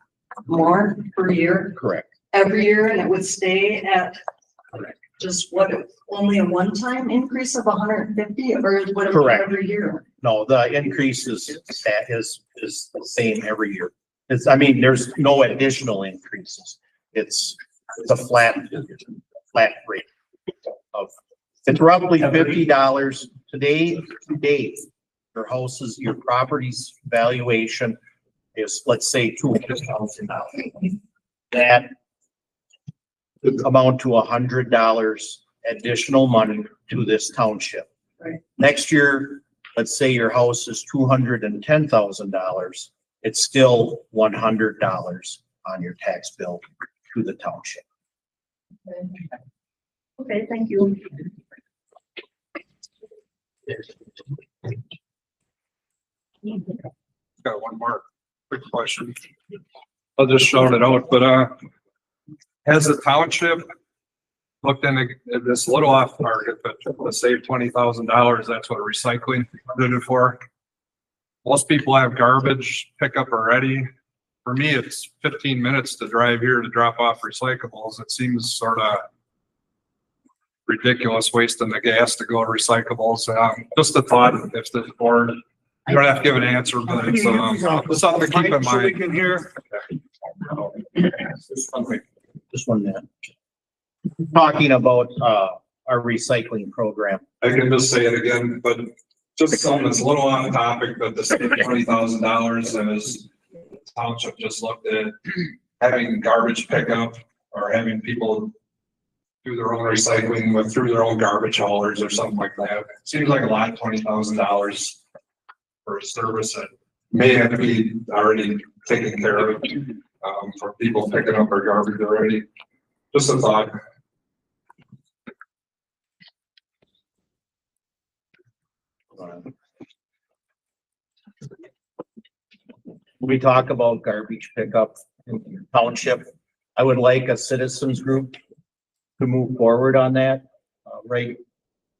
more per year. Correct. Every year, and it would stay at just only a one-time increase of 150, or would it be Correct. every year? No, the increase is the same every year. It's, I mean, there's no additional increases. It's a flat rate of, it's roughly $50 today, your houses, your property's valuation is, let's say, $200,000. That would amount to $100 additional money to this township. Right. Next year, let's say your house is $210,000, it's still $100 on your tax bill to the township. Okay, thank you. Got one more quick question. I'll just shout it out, but, has the township looked into this, a little off target, but to save $20,000, that's what recycling did it for? Most people have garbage pickup already. For me, it's 15 minutes to drive here to drop off recyclables. It seems sort of ridiculous wasting the gas to go to recyclables. Just a thought, if the board, you don't have to give an answer, but it's something to keep in So we mind. can hear. Just 1 minute. Talking about, our recycling program. I can just say it again, but just something that's a little off topic, but the state $20,000 and his township just looked at having garbage pickup or having people do their own recycling through their own garbage haulers or something like that. Seems like a lot, $20,000 for a service that may have to be already taken care of, for people picking up their garbage already. Just a thought. We talk about garbage pickup in your township. I would like a citizens group to move forward on that. Right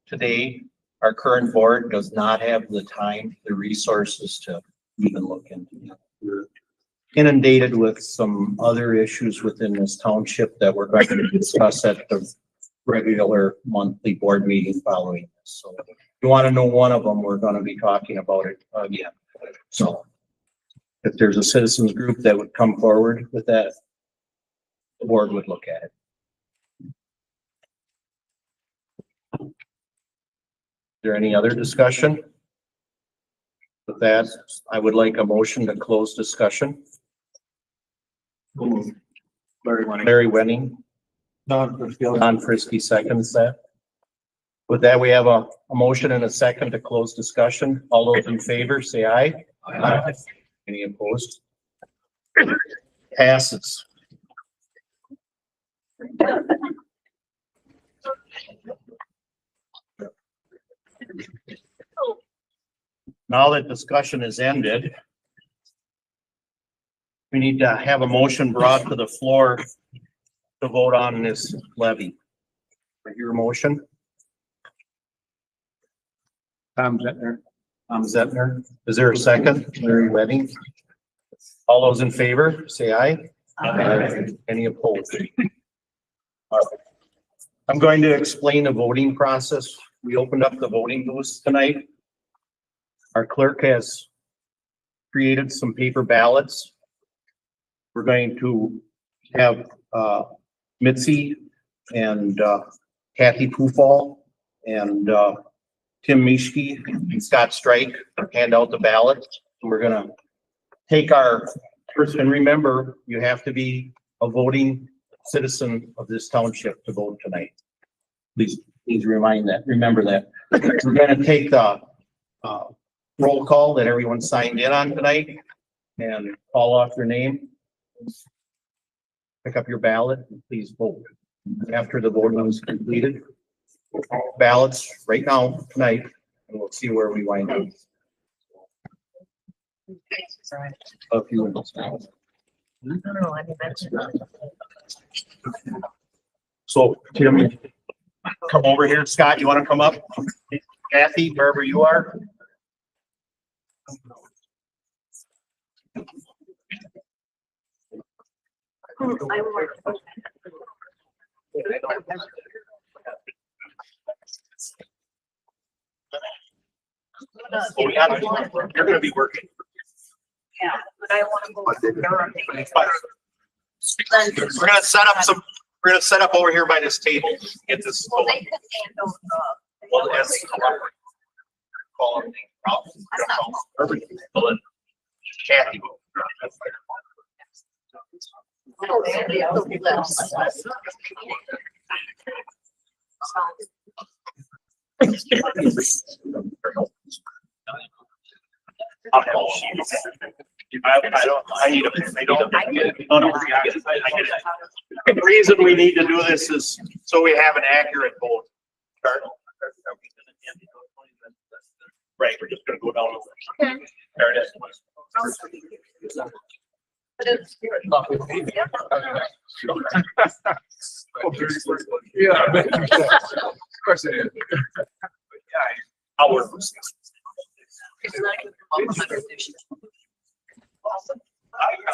today, our current board does not have the time, the resources to even look into it. We're inundated with some other issues within this township that we're going to discuss at the regular monthly board meeting following this. So if you want to know one of them, we're going to be talking about it again. So if there's a citizens group that would come forward with that, the board would look at it. Is there any other discussion? With that, I would like a motion to close discussion. Larry Wenning. Don Frisky seconds that. With that, we have a motion and a second to close discussion. All those in favor, say aye. Aye. Any opposed? Passes. Now that discussion is ended, we need to have a motion brought to the floor to vote on this levy. Your motion? Tom Zettner. Tom Zettner. Is there a second? Larry Wedding. All those in favor, say aye. Aye. Any opposed? All right. I'm going to explain the voting process. We opened up the voting booths tonight. Our clerk has created some paper ballots. We're going to have Mitzi and Kathy Pufall and Tim Mischke and Scott Strike hand out the ballots. We're gonna take our first, and remember, you have to be a voting citizen of this township to vote tonight. Please remember that. We're gonna take the roll call that everyone signed in on tonight and call off your name. Pick up your ballot and please vote. After the voting is completed, we'll call ballots right now tonight and we'll see where we wind up. A few of those ballots. So Tim, come over here. Scott, you want to come up? Kathy, wherever you are. Oh, yeah, you're gonna be working. Yeah, but I want to go with the We're gonna set up over here by this table. Get this. Well, they can handle Well, that's. Call them. Kathy. I need a, they don't. Oh, no, I get it. The reason we need to do this is so we have an accurate vote. Chart. Right, we're just gonna go down. There it is. Yeah. Of course it is. I'll work with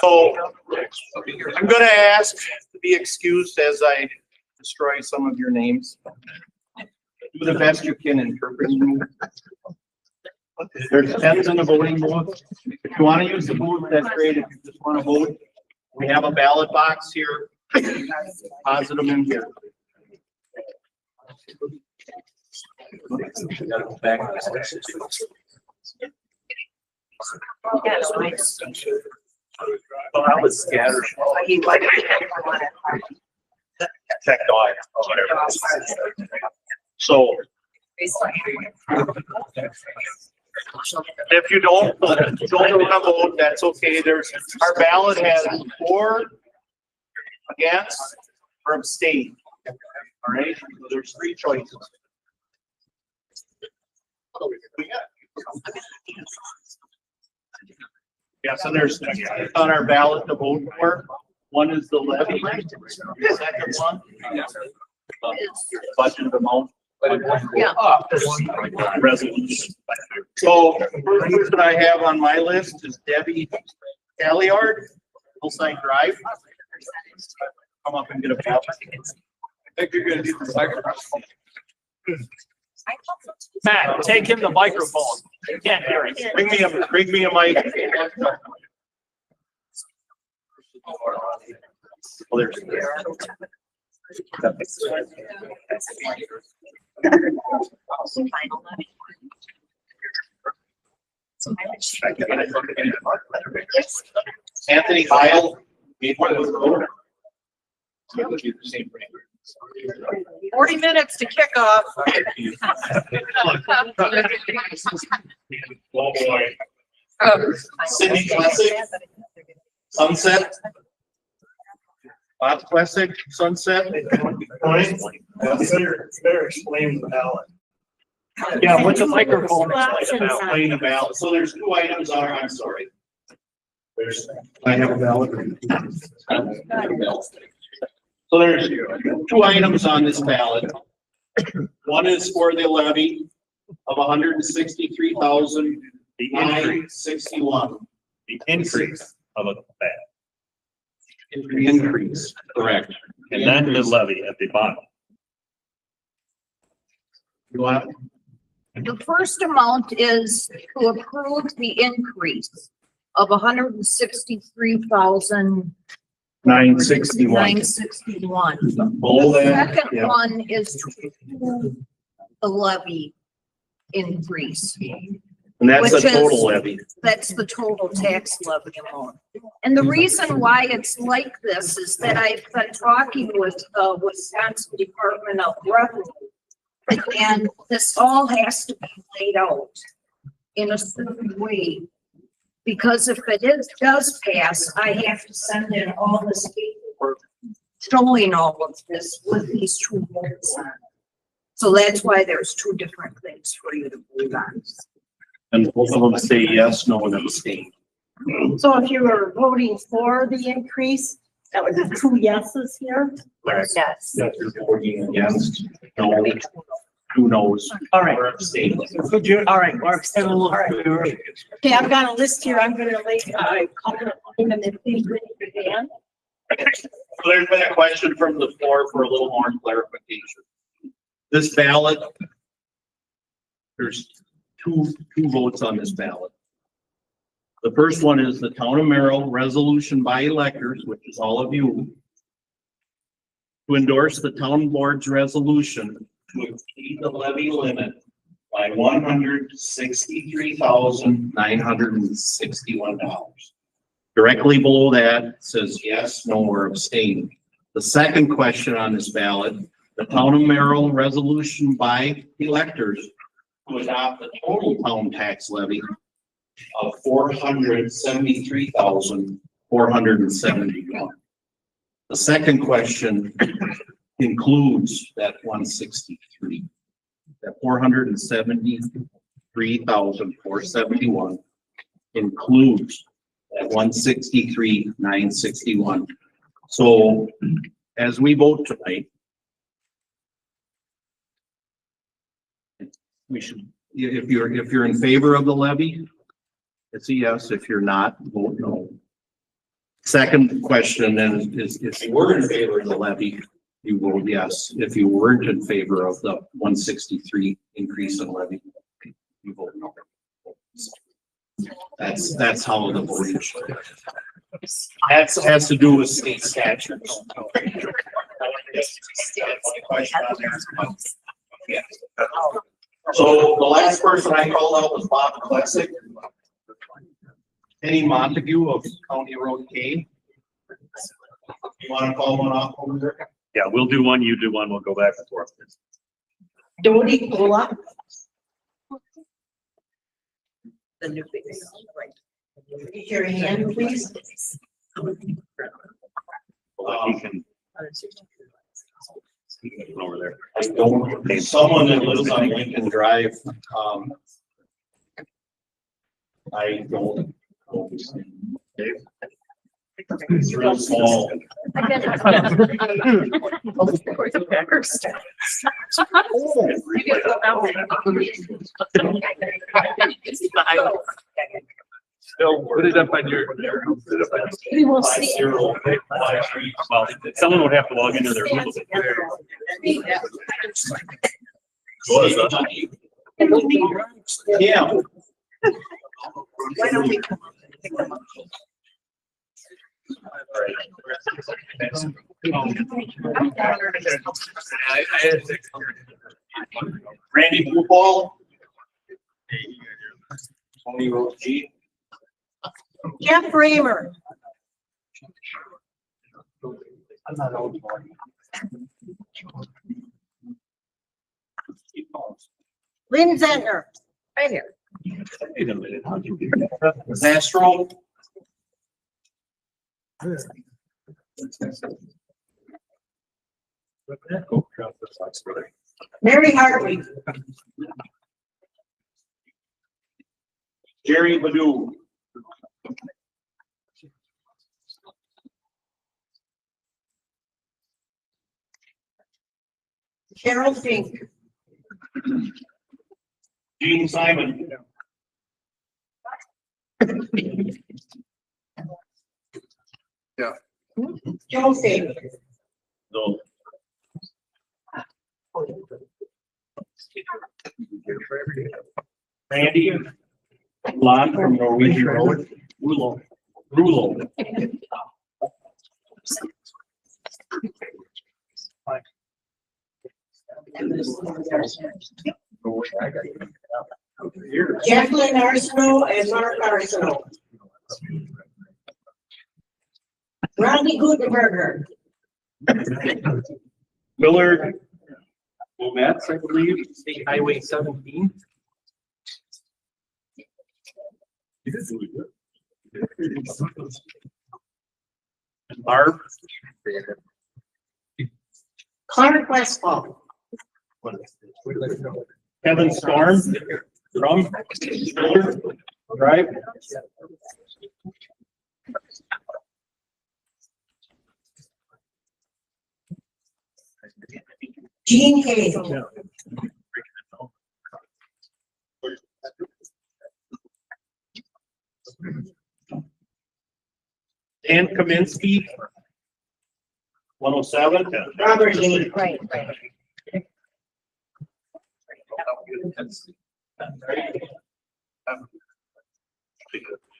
So I'm gonna ask to be excused as I destroy some of your names. Do the best you can interpreting me. There's pens in the voting booth. If you want to use the booth, that's great. If you just want to vote, we have a ballot box here. Deposit them in here. Well, I was scattered. Checked off. So. If you don't want to vote, that's okay. Our ballot has for, against, or abstain. All right, so there's 3 choices. Yeah, so there's on our ballot to vote for. One is the levy. The second one. Budget amount. Yeah. Resolution. So the first person I have on my list is Debbie Galliard, Hillside Drive. Come up and get a ballot. I think you're gonna need the microphone. Matt, take him the microphone. You can't hear it. Bring me a mic. Well, there's. Anthony Heil. 40 minutes to kick off. Oh, boy. Sydney Classic. Sunset. Bob Classic, Sunset. Better explain the ballot. Yeah, with the microphone. Explain the ballot. So there's 2 items on, I'm sorry. I have a ballot. So there's 2 items on this ballot. One is for the levy of 163,961. The increase of a bad, Increase, correct. and not the levy at the bottom. You want? The first amount is to approve the increase of 163,961. 961. Below The that, second yeah. one is the levy increase. And that's the Which is- total levy. That's the total tax levy amount. And the reason why it's like this is that I've been talking with the Wisconsin Department of Revenue. And this all has to be laid out in a certain way. Because if does pass, I have to send in all this paperwork showing all of this with these 2 votes on. So that's why there's 2 different things for you to vote on. And both of them say yes, no one abstain. So if you were voting for the increase, that would be 2 yeses here? Correct. Yes. Yes, you're voting against, no, 2 no's. All right. Or abstain. Could you, all right, Mark, have a look. Okay, I've got a list here. I'm gonna make a couple of them and then please raise your hand. So there's been a question from the floor for a little more clarification. This ballot, there's two votes on this ballot. The first one is the Town of Merrill resolution by electors, which is all of you, to endorse the town board's resolution to exceed the levy limit by $163,961. Directly below that says yes, no, or abstain. The second question on this ballot, the Town of Merrill resolution by electors to adopt the total town tax levy of $473,471. The second question includes that 163, that 473,471 includes that 163,961. So as we vote tonight, we should, if you're in favor of the levy, it's a yes. If you're not, vote no. Second question is if you were in favor of the levy, you vote yes. If you weren't in favor of the 163 increase in levy, you vote no. That's how the voting should be. That has to do with state statutes. So the last person I called out was Bob Klesick. Kenny Montague of County Road K. You want to call one off over there? Yeah, we'll do one, you do one, we'll go back and forth. Dodie Cola. The new business. Raise your hand, please. He can over there. Someone that lives on Lincoln Drive, I don't. It's real small. Put it up on your. We will see. Well, someone would have to log into their Google. Yeah. Why don't we? Randy Football. Tony Rose G. Jeff Raymer. Lynn Zentner. Right here. Wait a minute, how'd you do Zastro. Mary Hartley. Jerry Badoo. Carol Fink. Gene Simon. Yeah. Joe Fink. No. Randy Lon from Norwegian Road. Rulo. Jacqueline Arsenault and Mark Arsenault. Rodney Gutenberger. Millard Lometz, I believe, State Highway 17. And Barb. Clark Westfall. Kevin Storm from Drive. Gene Hayes. Dan Kaminsky. 107. Robert Lee. Right.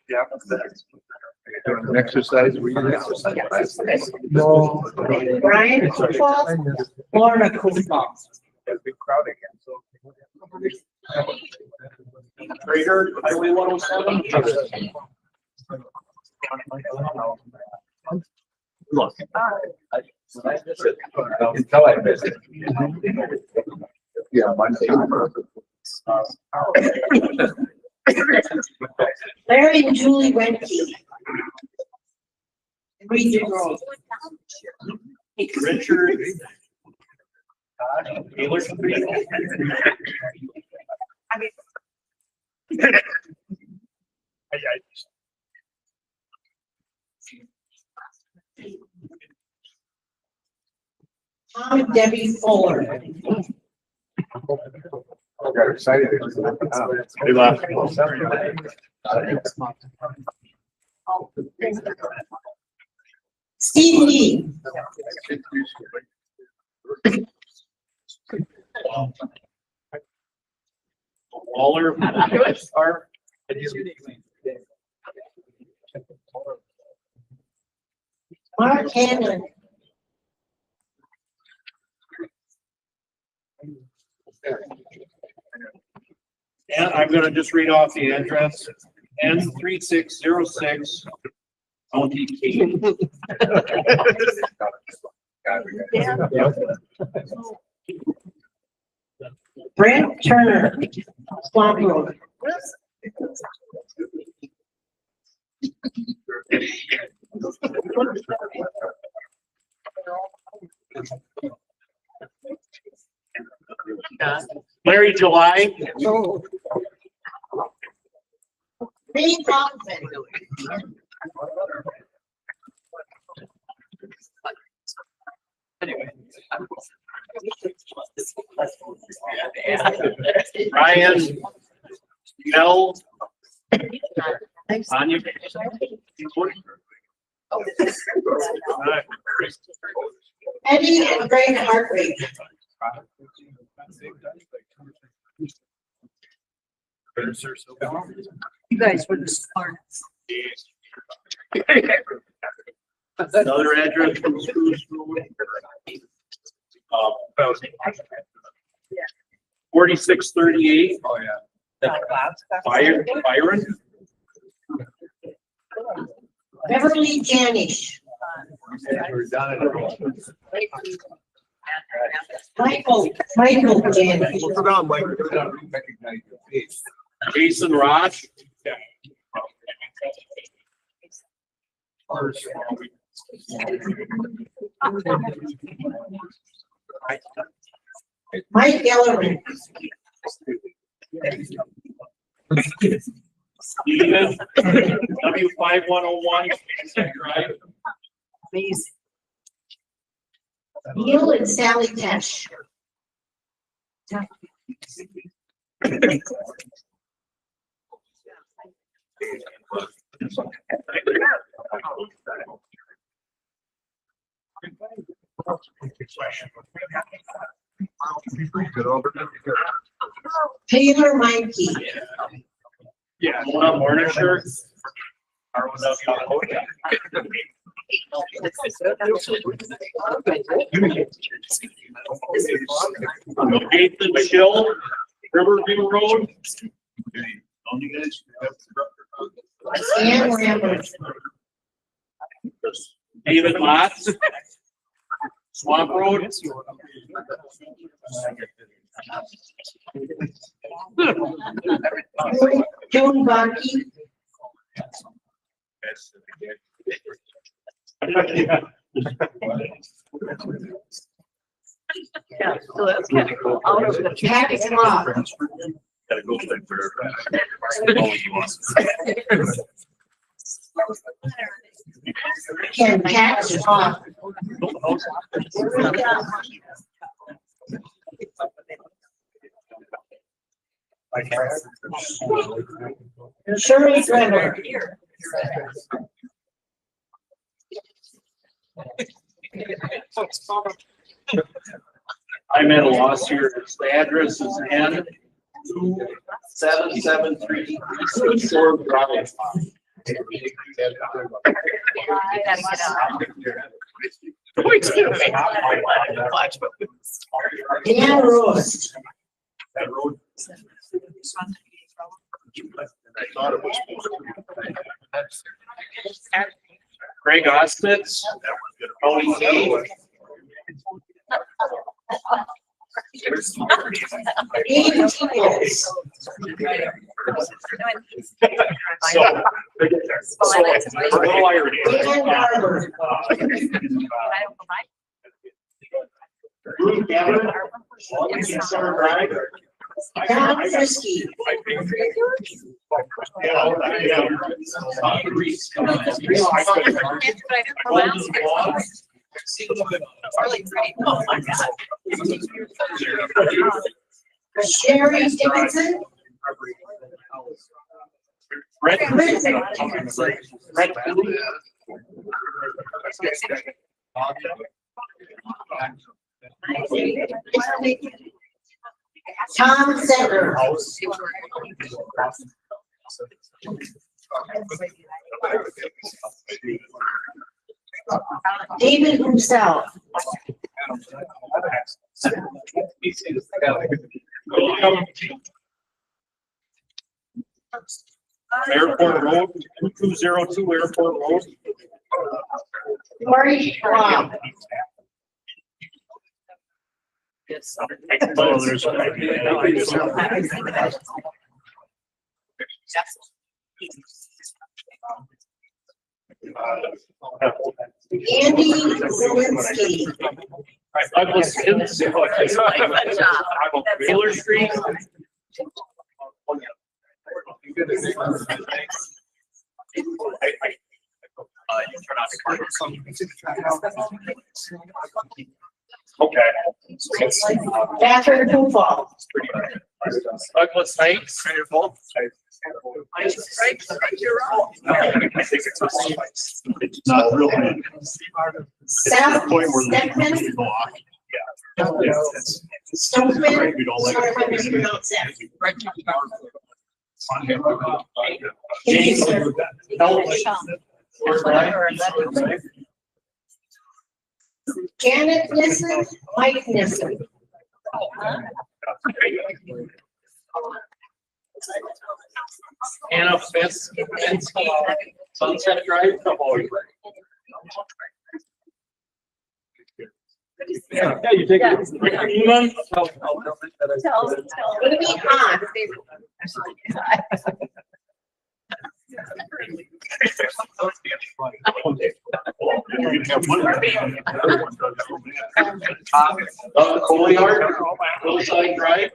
Yeah. Doing an exercise, we can exercise. No. Brian, Florida Cool. Big crowd again, so. Trader, Highway 107. Look. Until I miss it. Yeah, Monday. Larry and Julie Wenke. Region Road. Richard. Taylor. Tom and Debbie Fuller. Got excited. Hey, left. Steve Lee. Waller. Our. Mark Hanlon. And I'm gonna just read off the address, N3606. County Key. Brent Turner. Swamp Road. Larry July. Lee Hoffman. Ryan. Mel. Anya. Eddie and Greg Hartley. You guys were the smartest. Another address from school. 4638. Oh, yeah. Byron. Beverly Janish. Michael Janish. Jason Rosh. Mike Ellery. Steven, W5101, Drive. Amazing. Neil and Sally Tesh. Taylor Mikey. Yeah. Warnisher. Nathan Schill, Riverview Road. Ann Lambert. David Lots. Swamp Road. Joan Bonke. Yeah, so that's kind of cool. Out of the. Patty Rock. Gotta go there for. Ken Patch Rock. Shirley Trevor. I'm at a loss here. The address is N2773 Shore Drive. Dan Rose. That road. I thought it was. Greg Ostitz. Tony Kane. Ian Tibbetts. Dan Barber. Bruce Gabbard. Don Frisky. Sherry Dickinson. Brett. Tom Setter. David himself. Airport Road, 2202 Airport Road. Marty Schwab. Oh, there's. Andy Zelinski. Douglas Hill. Taylor Street. Okay. Catherine Kufal. Douglas Heights. It's not real. Seth Steckman. Stoneman. We don't like Sorry if I mispronounced that. Thank you, sir. Janet Nissen, Mike Nissen. Anna Finsky, Sunset Drive. Yeah, you take it. Amy Hahn. Colliard, Hillside Drive.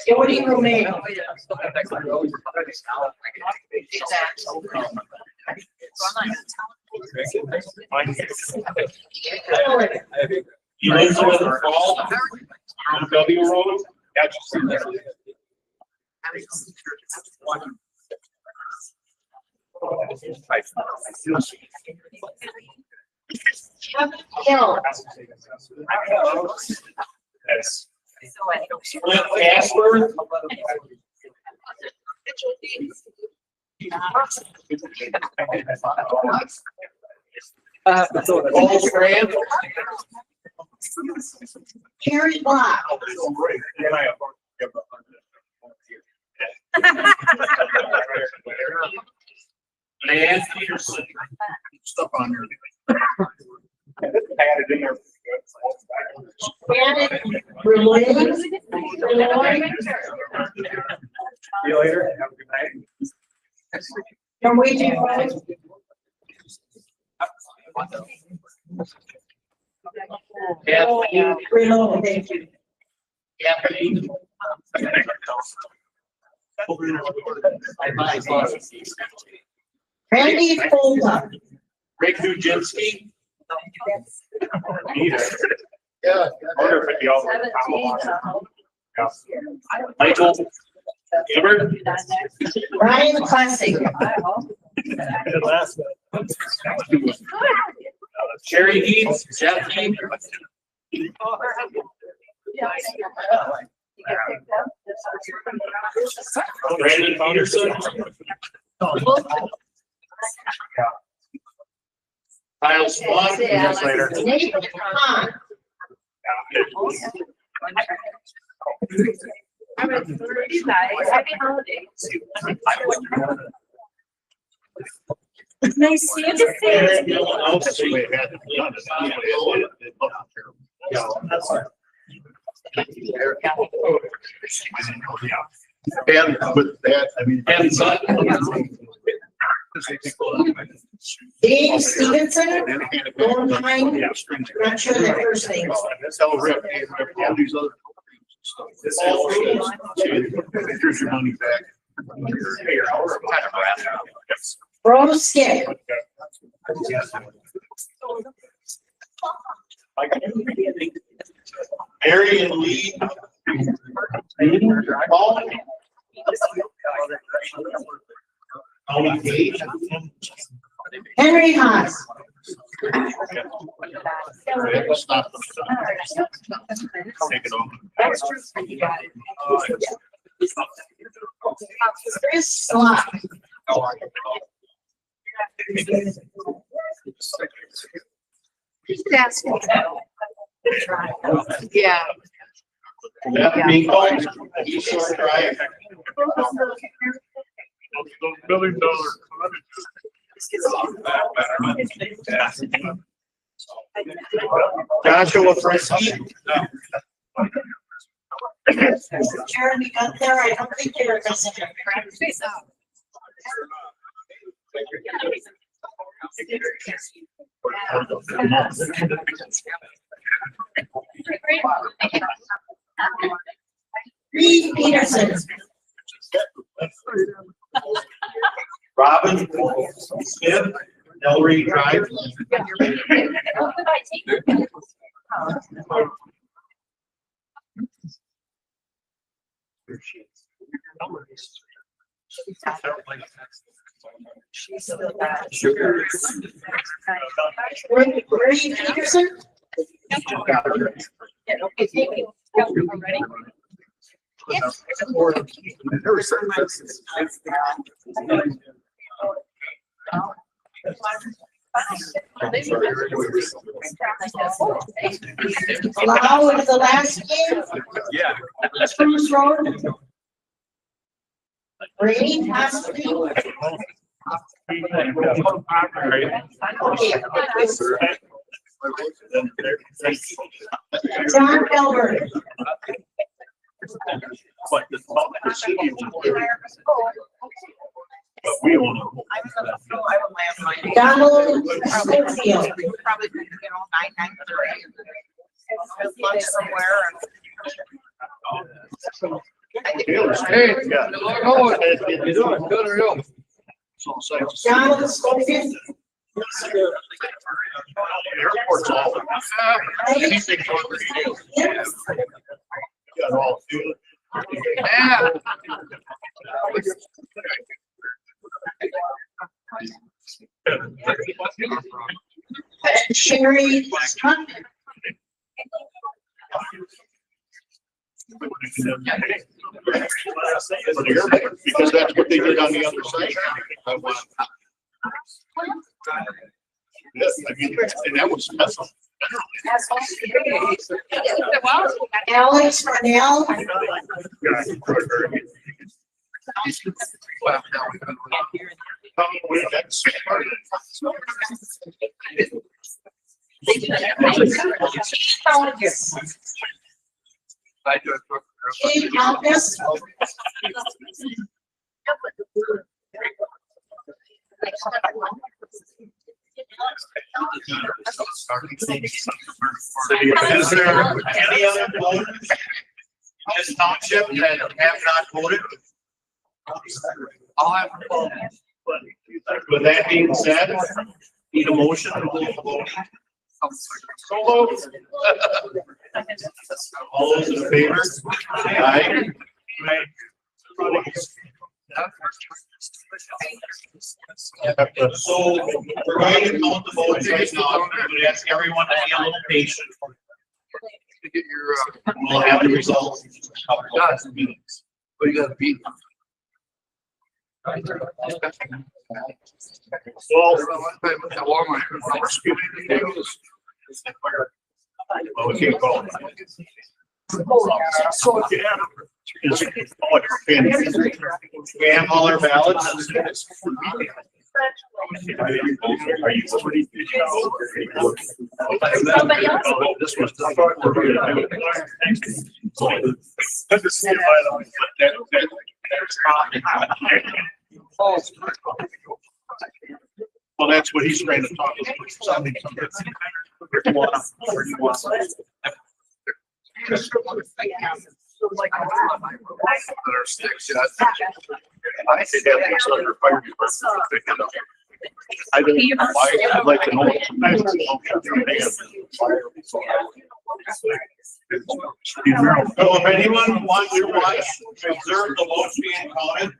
Jody Romeo. Elizabeth Hall, W Road. Hill. Yes. Clint Casper. Paul Grant. Harry Block. Dan Peterson. Stuff on there. Added in there. Janet Berlin. See you later. Have a good night. Norwegian Five. Kathleen. Renault, thank you. Kathleen. Randy Folda. Rick Nugensky. Yeah. Wonder if it'd be all the Michael Gibbard. Ryan Classic. Sherry Heath. Jeff Heath. Brandon Peterson. Kyle Swan. Nathan Hahn. I'm at 30 guys. Happy holidays. Nice seeing you. And with that, I mean. And Sutton. Dave Stevenson, Golden Pine, not sure their first names. That's how Rip, all these other. Here's your money back. Bro Skip. Mary and Lee. Henry Haas. Stop. Take it over. Chris Slot. That's yeah. That being called, you should try. $1 billion. Joshua Fresky. Jeremy got there. I don't think they were missing him. Reed Peterson. Robin Smith, Ellery Drive. Reed Peterson. Lau is the last game. Yeah. Spruce Road. Brady has to be. John Elbert. Donald Smithfield. Probably, you know, 9:30. Lunch somewhere. Hey, yeah. Oh, you doing? Good or you? Donald Schofield. Airport's all. Anything over here. Got all. Yeah. Sherry Scott. Because that's what they did on the other side. Yes, I mean, and that was special. Alex Cornell. Chief Alpes. Is there any other voters in this township that have not voted? I'll have to vote. With that being said, need a motion to vote. So moved. All those in favor? Aye. So we're going to count the votes right now. I'm going to ask everyone to be a little patient. We'll have the results. We got beat. Well, we can't call it. We have all our ballots. Are you somebody? This was. Well, that's what he's trying to talk about. I'd like to know. So if anyone wants to watch, observe the votes being counted,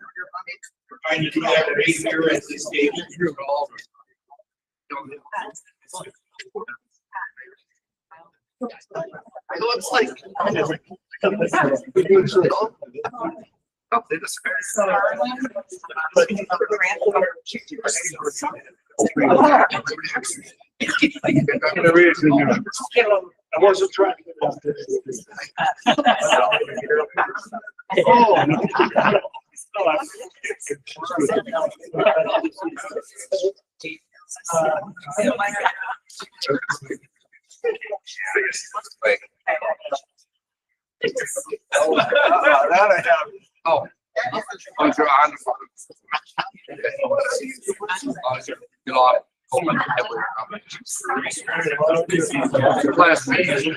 we're trying to do that right here at this stage. It looks like. I wasn't trying to. That I have. Oh. On your on. You know, last meeting.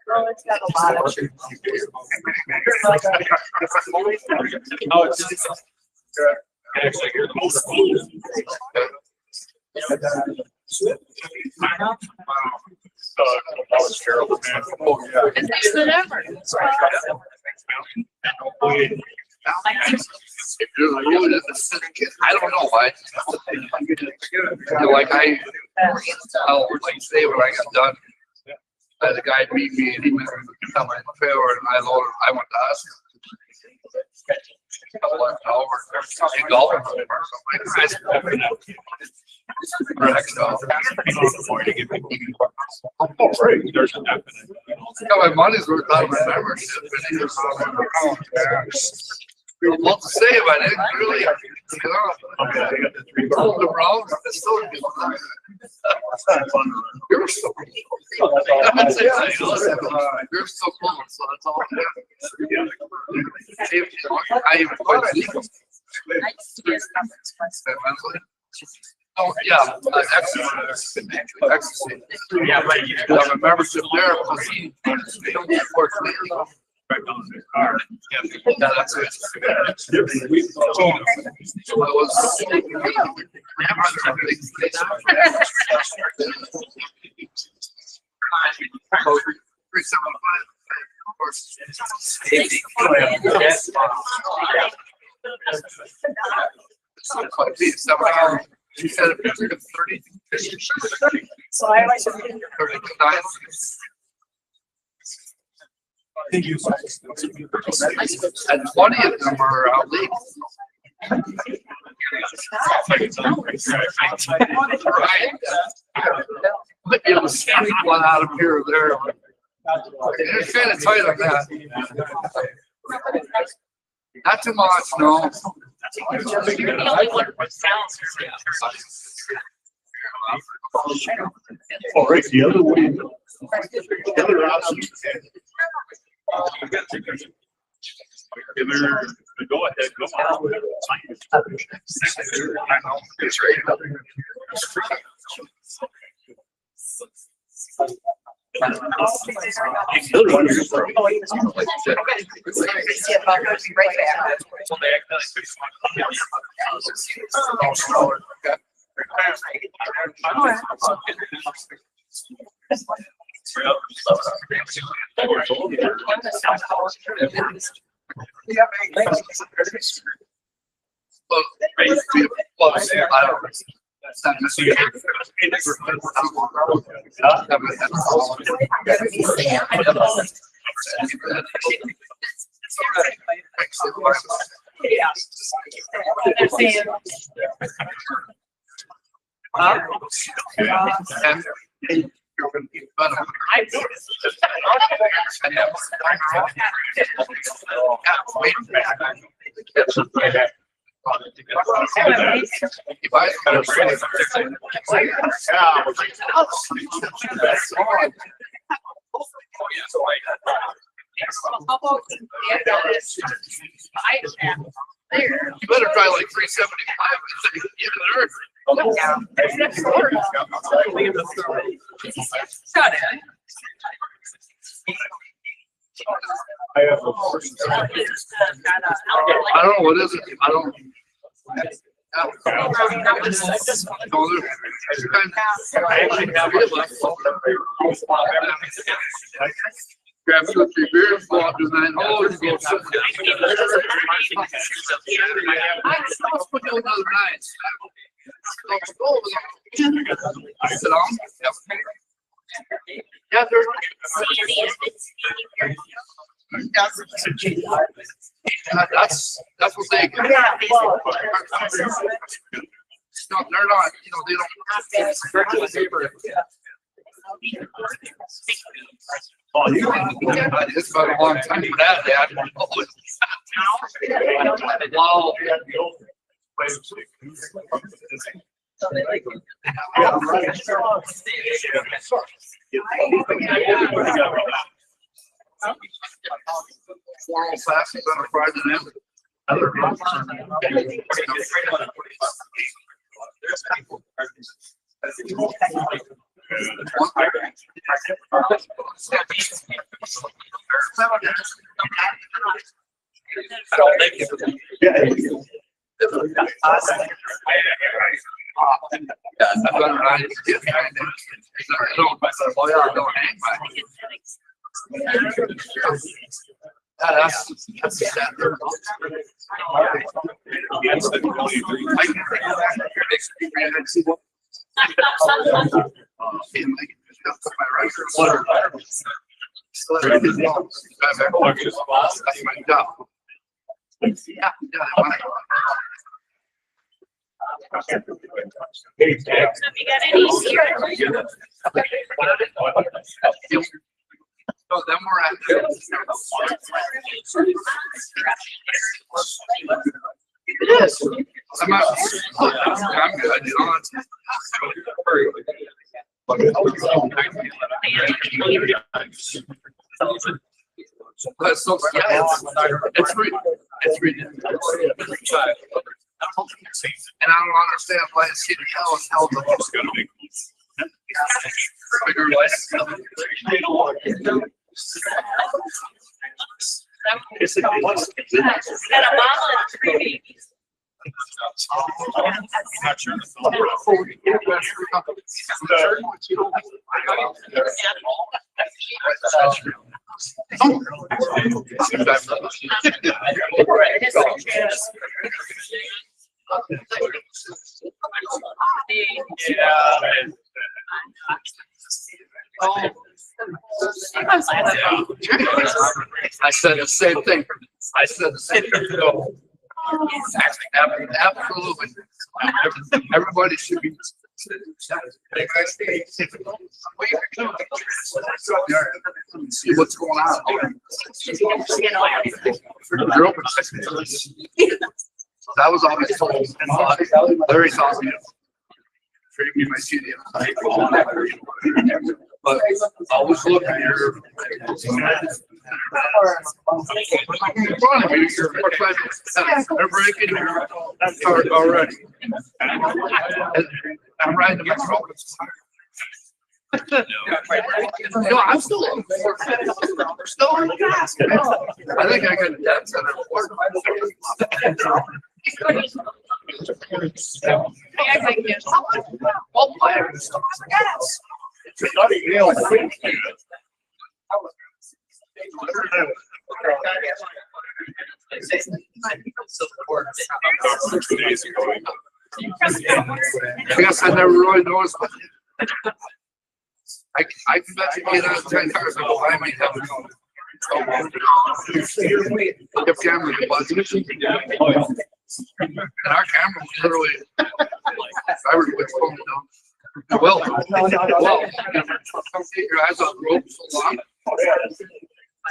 Well, it's got a lot of. Oh, it's. Actually, you're the most. That was terrible, man. Oh, yeah. It's nicer than ever. I don't know why. Like I'll like say when I got done. The guy beat me and he went on my trailer and I loaded. I went to ask him. My money's worth out of my membership. Well, to say if I didn't really, the wrong, it's still a good time. You're so cool. You're so cool, so that's all I even quite legal. Oh, yeah, ecstasy. Yeah, but you have a membership there, plus he, of course, yeah, that's it. So it was. She said it was 30. So I always. 39. Thank you. And 20 of them are legal. Right. But you was one out of here or there. It's kind of tight on that. Not too much, no. You're the only one who sounds. All right, the other way. The other option. Give her the go ahead, go on. You better try like 375. I don't know what is it. I don't. Grab 2 or 3 beers, go out to 9 holes, go sit. Let's put those other nights. Sit down. Yeah, there's. That's what they. No, they're not, you know, they don't. Oh, it's been a long time for that, Dad. Wow. Formal classes on a Friday night. Other So then we're at it is. I'm good, you know. That's so, yeah, it's and I don't understand why it's getting held I said the same thing. I said the same thing. Absolutely. Everybody should be. See what's going on. That was always told. Larry taught me. Treat me my CD. But I was looking here. They're breaking your card already. I'm riding my truck. No, I'm still on. We're still on the gas. I think I got dead center. All players. I guess I never really noticed, but I can bet you get out of 10 cars, I go, I might have it. If camera was. And our camera was literally, I was pulling it down. Well, keep your eyes on the road so long.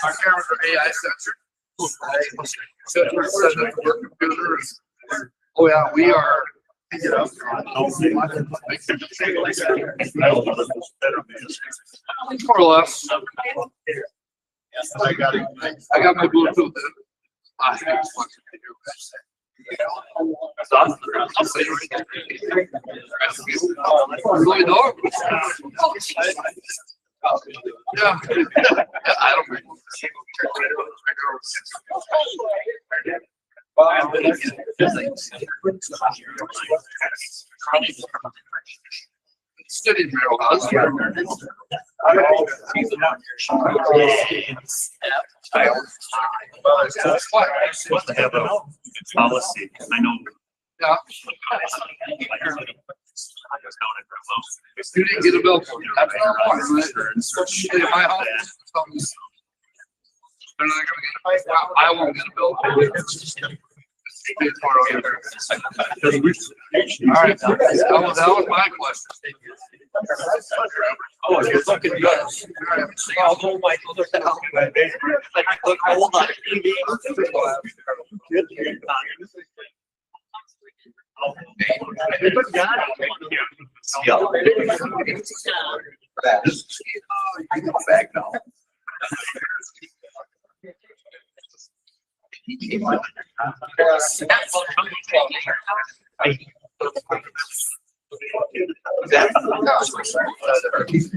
Our cameras are AI censored. Set up the computer. Oh yeah, we are. More or less. I got my Bluetooth. Really dog? Yeah. I don't. Steady barrel house. To have a policy, I know. Yeah. You didn't get a bill. That's not one, right? In my house, they're not gonna get a bill. I won't get a bill. All right, that was my question. Oh, you're looking good. Oh, Michael, look at how. Look, hold on. Back now.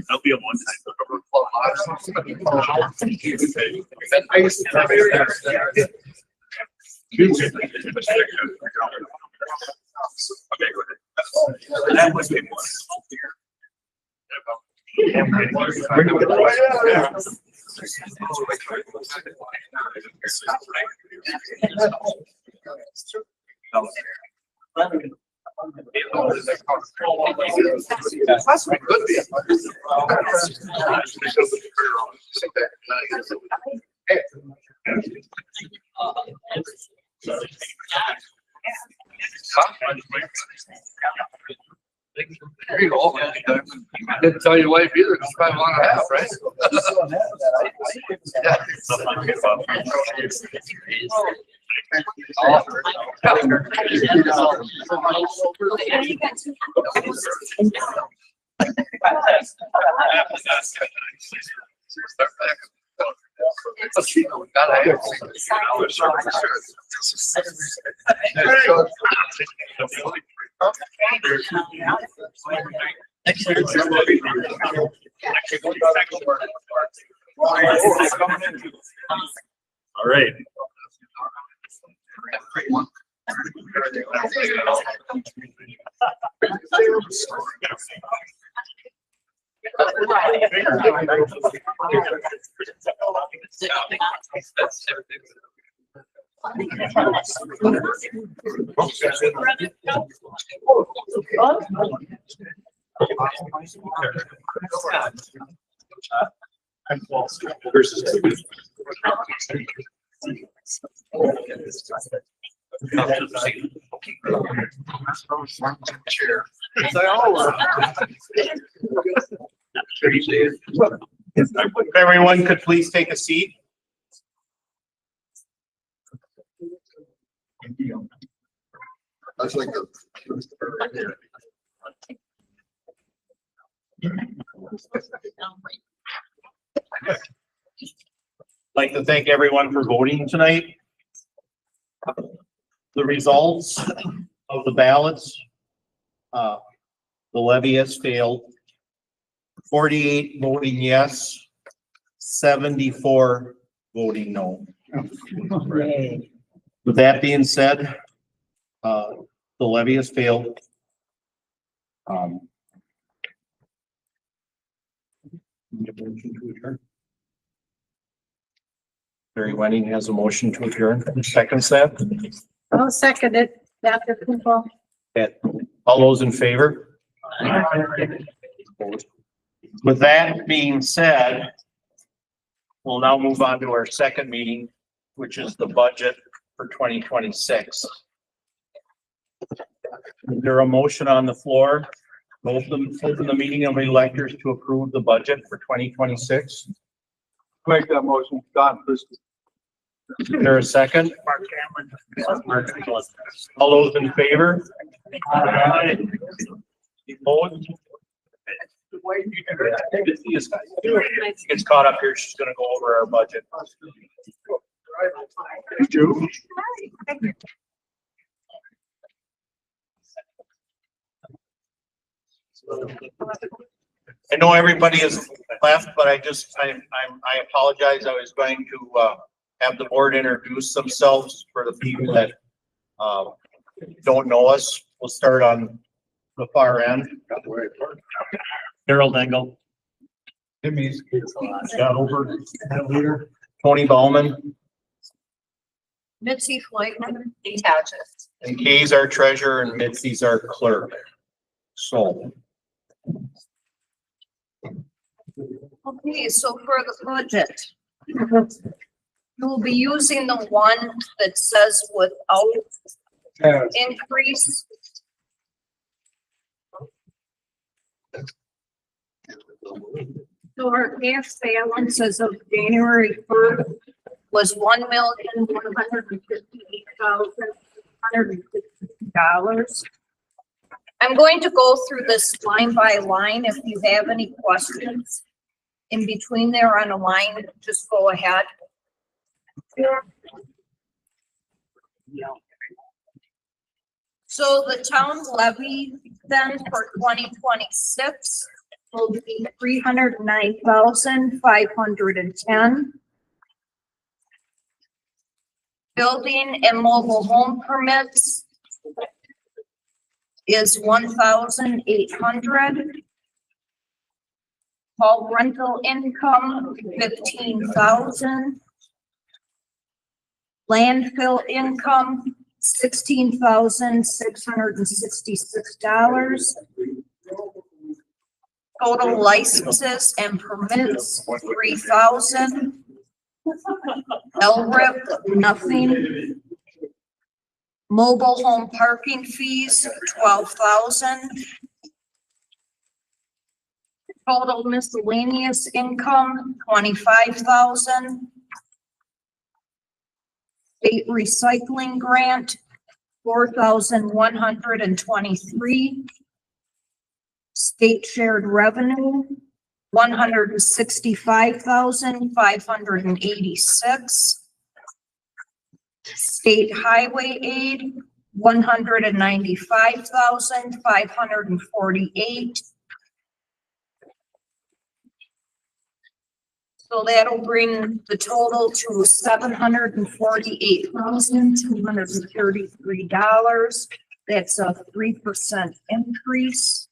That'll be a one There you go. Didn't tell your wife either, it's 5.5, right? All right. Everyone could please take a seat. That's like the. Like to thank everyone for voting tonight. The results of the ballots, the levy has failed. 48 voting yes, 74 voting no. With that being said, the levy has failed. Barry Wenning has a motion to adjourn. Seconds that. I'll second it. Dr. Kumpo. All those in favor? With that being said, we'll now move on to our second meeting, which is the budget for 2026. Is there a motion on the floor? Open the meeting of electors to approve the budget for 2026. Make that motion, Don Frisky. Is there a second? All those in favor? Opposed? Gets caught up here. She's gonna go over our budget. I know everybody has left, but I apologize. I was going to have the board introduce themselves for the people that don't know us. We'll start on the far end. Harold Engel. Scott Over. Tony Bauman. Mitzi Fleitman. Detaches. And Kay's our treasurer and Mitzi's our clerk. So. Okay, so for the budget, you'll be using the one that says without increase. So our cash balance as of January 1st was $1,158,150. I'm going to go through this line by line. If you have any questions in between there on a line, just go ahead. So the town levy then for 2026 will be 309,510. Building and mobile home permits is 1,800. Hall rental income, 15,000. Landfill income, $16,666. Total licenses and permits, 3,000. LRIP, nothing. Mobile home parking fees, 12,000. Total miscellaneous income, 25,000. State recycling grant, 4,123. State shared revenue, 165,586. State highway aid, 195,548. So that'll bring the total to $748,233. That's a 3% increase.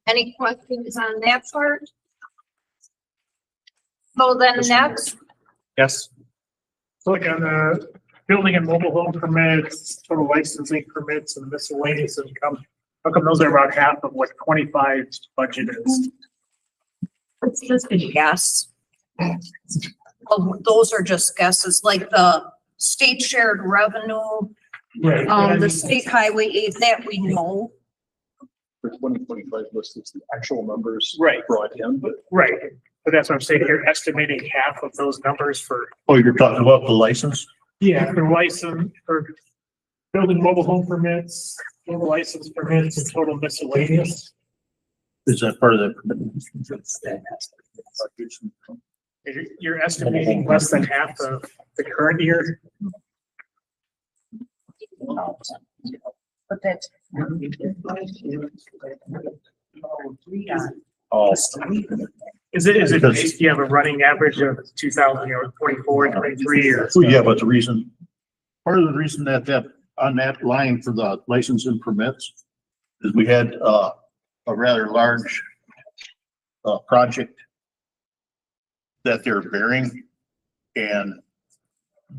Any questions on that part? So then next, Yes. So like on the building and mobile home permits, total licensing permits and miscellaneous income, how come those are about half of what 25's budget is? it's just a guess. Oh, those are just guesses, like the state shared revenue, the state highway aid that we know. For 2025 list is the actual numbers. Right. Brought in, but. Right, but that's what I'm saying, you're estimating half of those numbers for. Oh, you're talking about the license? Yeah, for license, for building mobile home permits, total license permits and total miscellaneous. Is that part of the? You're estimating less than half of the current year. But that's. Oh, Is it, based, you have a running average of 2024, 23 or? Yeah, but the reason, part of the reason that on that line for the license and permits is we had, a rather large project that they're bearing, and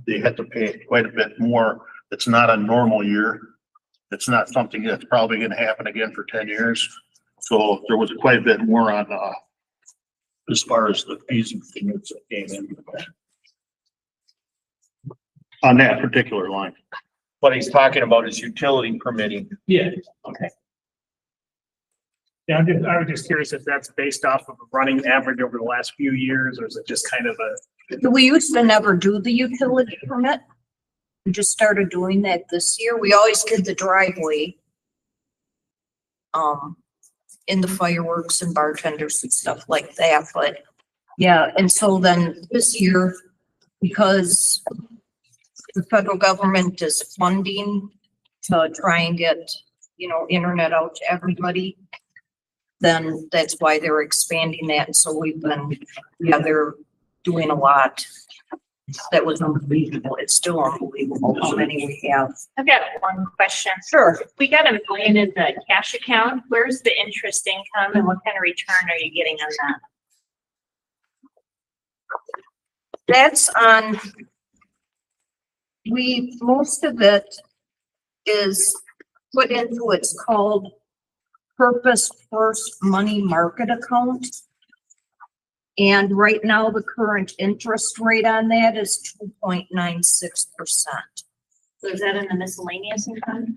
they had to pay quite a bit more. It's not a normal year. It's not something that's probably gonna happen again for 10 years. So there was quite a bit more on, as far as the fees and payments that came in. On that particular line. What he's talking about is utility permitting. Yeah. Okay. Yeah, I was just curious if that's based off of a running average over the last few years, or is it just kind of a? We used to never do the utility permit. We just started doing that this year. We always did the driveway. In the fireworks and bartenders and stuff like that, but yeah, and so then this year, because the federal government is funding to try and get, internet out to everybody, then that's why they're expanding that. And so they're doing a lot. That was unbelievable. It's still unbelievable how many we have. I've got one question. Sure. We got $1 million in the cash account. Where's the interest income and what kind of return are you getting on that? That's on, most of it is put into, it's called Purpose First Money Market Account. And right now, the current interest rate on that is 2.96%. So is that in the miscellaneous income?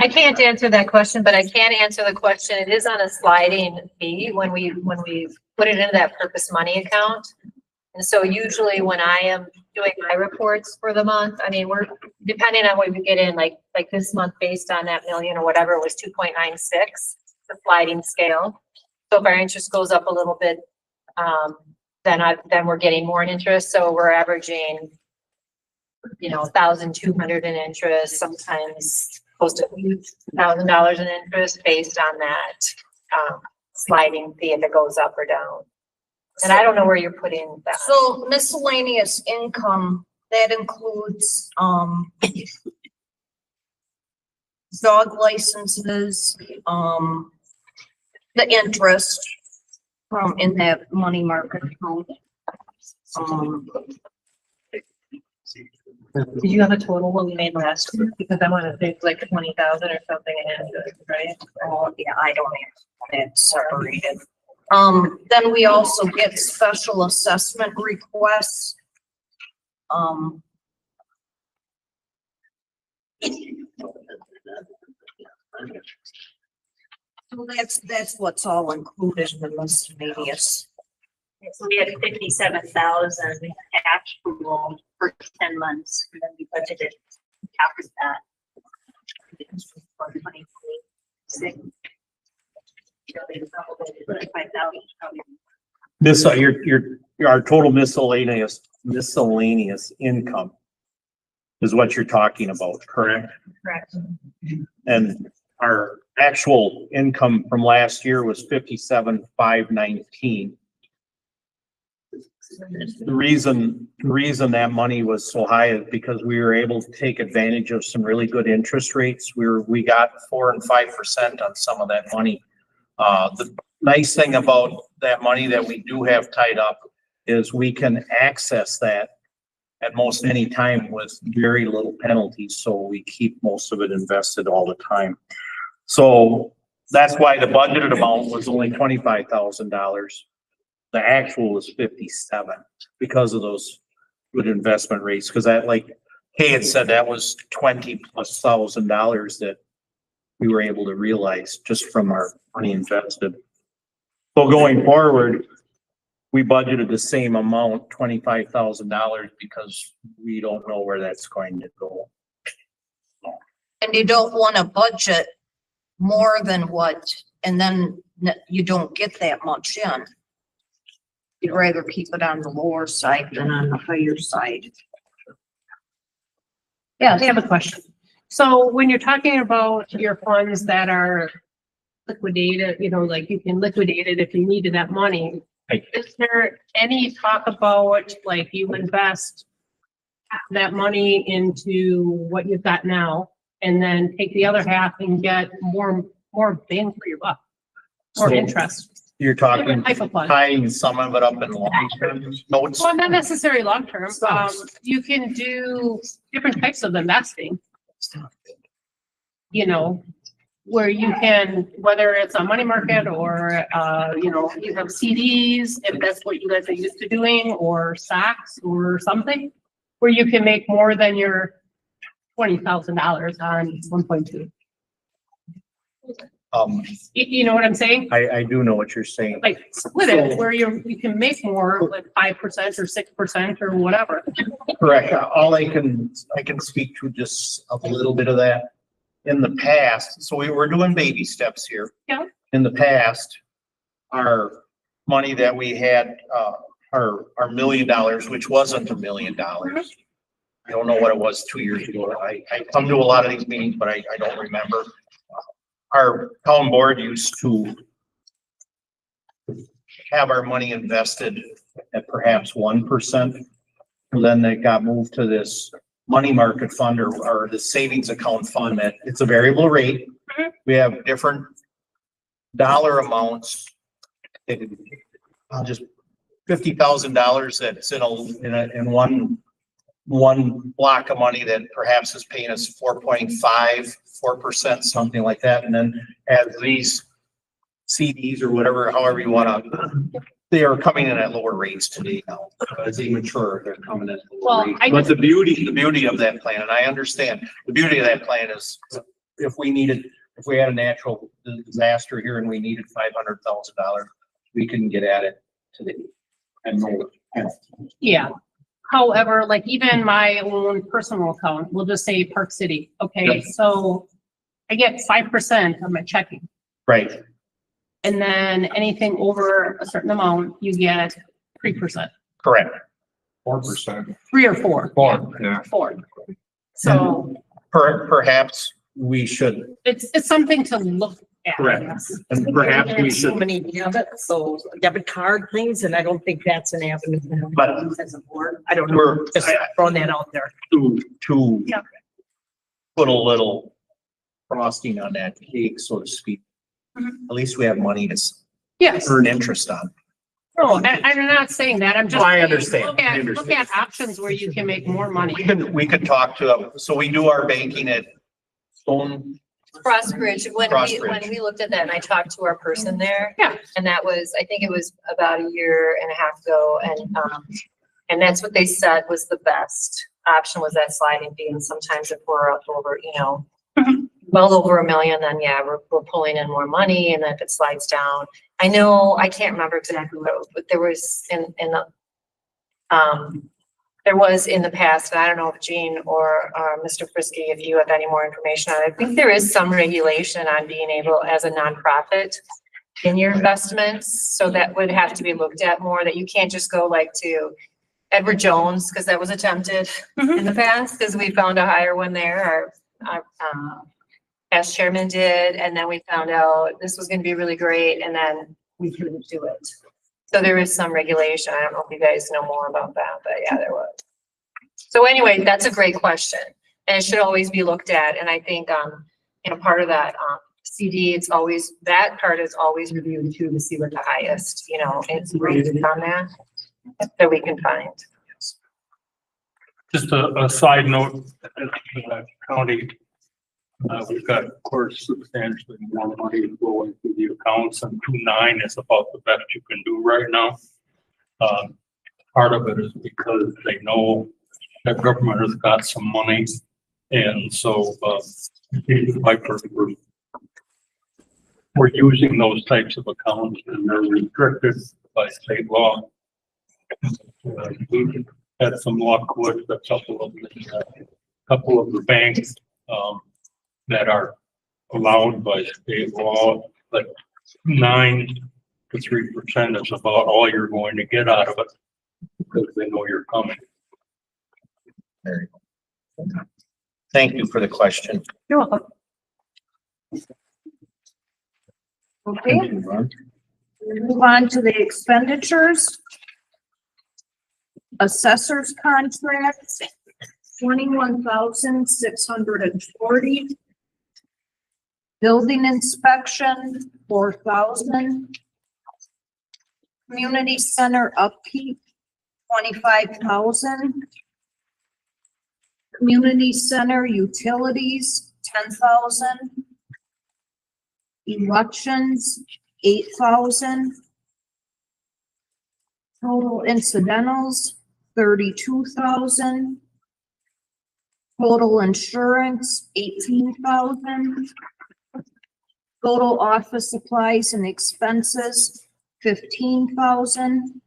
I can't answer that question, but I can answer the question. It is on a sliding fee when we put it into that purpose money account. And so usually when I am doing my reports for the month, I mean, we're depending on what we get in, like this month based on that million or whatever, it was 2.96, the sliding scale. So if our interest goes up a little bit, then we're getting more in interest. So we're averaging, $1,200 in interest, sometimes close to $1,000 in interest based on that sliding fee if it goes up or down. And I don't know where you're putting that. So miscellaneous income, that includes, dog licenses, the interest from in that money market account. Did you have a total what we made last year? Because I want to think like 20,000 or something ahead of it, right? Oh, yeah, I don't have that separated. Then we also get special assessment requests. So that's what's all included in the miscellaneous. So we had 57,000 actual for 10 months, and then we budgeted after that. For 2026. This, our total miscellaneous income is what you're talking about, correct? Correct. And our actual income from last year was 57,519. The reason that money was so high is because we were able to take advantage of some really good interest rates. We got 4% and 5% on some of that money. The nice thing about that money that we do have tied up is we can access that at most any time with very little penalties. So we keep most of it invested all the time. So that's why the budgeted amount was only $25,000. The actual was 57 because of those good investment rates. Because that, like Kay had said, that was $20,000+ that we were able to realize just from our money invested. So going forward, we budgeted the same amount, $25,000, because we don't know where that's going to go. And you don't want to budget more than what, and then you don't get that much in. You'd rather keep it on the lower side than on the higher side. Yeah, I have a question. So when you're talking about your funds that are liquidated, like you can liquidate it if you needed that money. Right. Is there any talk about like you invest half that money into what you've got now, and then take the other half and get more bang for your buck, more So- interest. You're talking Type of fund. tying some of it up in long-term notes. Well, not necessarily long-term. You can do different types of investing. You know, where you can, whether it's a money market or, you know, you have CDs, if that's what you guys are used to doing, or stocks or something, where you can make more than your $20,000 on 1.2. You know what I'm saying? I do know what you're saying. Like split it where you can make more, like 5% or 6% or whatever. Correct. All I can speak to just a little bit of that. In the past, so we were doing baby steps here. Yeah. In the past, our money that we had, our $1 million, which wasn't $1 million. I don't know what it was 2 years ago. I come to a lot of these meetings, but I don't remember. Our town board used to have our money invested at perhaps 1%. Then it got moved to this money market fund or the savings account fund that it's a variable rate. We have different dollar amounts. Just $50,000 that's in one block of money that perhaps is paying us 4.5-4%, something like that. And then as these CDs or whatever, however you want to, they are coming in at lower rates today now. As they mature, they're coming in at lower rates. But the beauty of that plan, and I understand, the beauty of that plan is if we had a natural disaster here and we needed $500,000, we can get at it today. And no penalty. Yeah. However, like even my own personal account, we'll just say Park City. Okay, Yep. so I get 5% of my checking. Right. And then anything over a certain amount, you get 3%. Correct. 4%. 3 or 4. 4, yeah. 4. So Perhaps we should. it's something to look at. Correct. And perhaps we So should. many debit card things, and I don't think that's an avenue that we But use as a board. I don't know, we're just throwing that out there. to Yeah. put a little frosting on that cake, so to speak. At least we have money to Yes. earn interest on. No, I'm not saying that. I'm just. No, I saying, understand. Look I at, understand. look at options where you can make more money. We could talk to them. So we do our banking at Stone. Crossbridge, when Crossbridge. we looked at that and I talked to our person there. Yeah. And that was, I think it was about a year and a half ago, and that's what they said was the best option was that sliding fee, and sometimes if we're up over, you know, well over $1 million, then yeah, we're pulling in more money, and then if it slides down. I know, I can't remember exactly what, but there was there was in the past, and I don't know if Gene or Mr. Frisky, if you have any more information on it. I think there is some regulation on being able, as a nonprofit, in your investments. So that would have to be looked at more, that you can't just go like to Edward Jones, because that was attempted in the past, because we found a higher one there. Our past chairman did, and then we found out this was going to be really great, and then we couldn't do it. So there is some regulation. I don't know if you guys know more about that, but yeah, there was. So anyway, that's a great question, and it should always be looked at. And I think, you know, part of that CD, it's always, that part is always reviewed too, to see what the highest, you know, is rated on that we can find. Just a side note, at the county, we've got, of course, substantially more money flowing through the accounts, and 2.9 is about the best you can do right now. Part of it is because they know that government has got some money, and so, we're using those types of accounts, and they're restricted by state law. We had some luck with a couple of the banks, that are allowed by state law, but 9 to 3% is about all you're going to get out of it, because they know you're coming. There you go. Thank you for the question. You're welcome. Okay, move on to the expenditures. Assessors contracts. 21,640. Building inspection, 4,000. Community center upkeep, 25,000. Community center utilities, 10,000. Elections, 8,000. Total incidentals, 32,000. Total insurance, 18,000. Total office supplies and expenses, 15,000.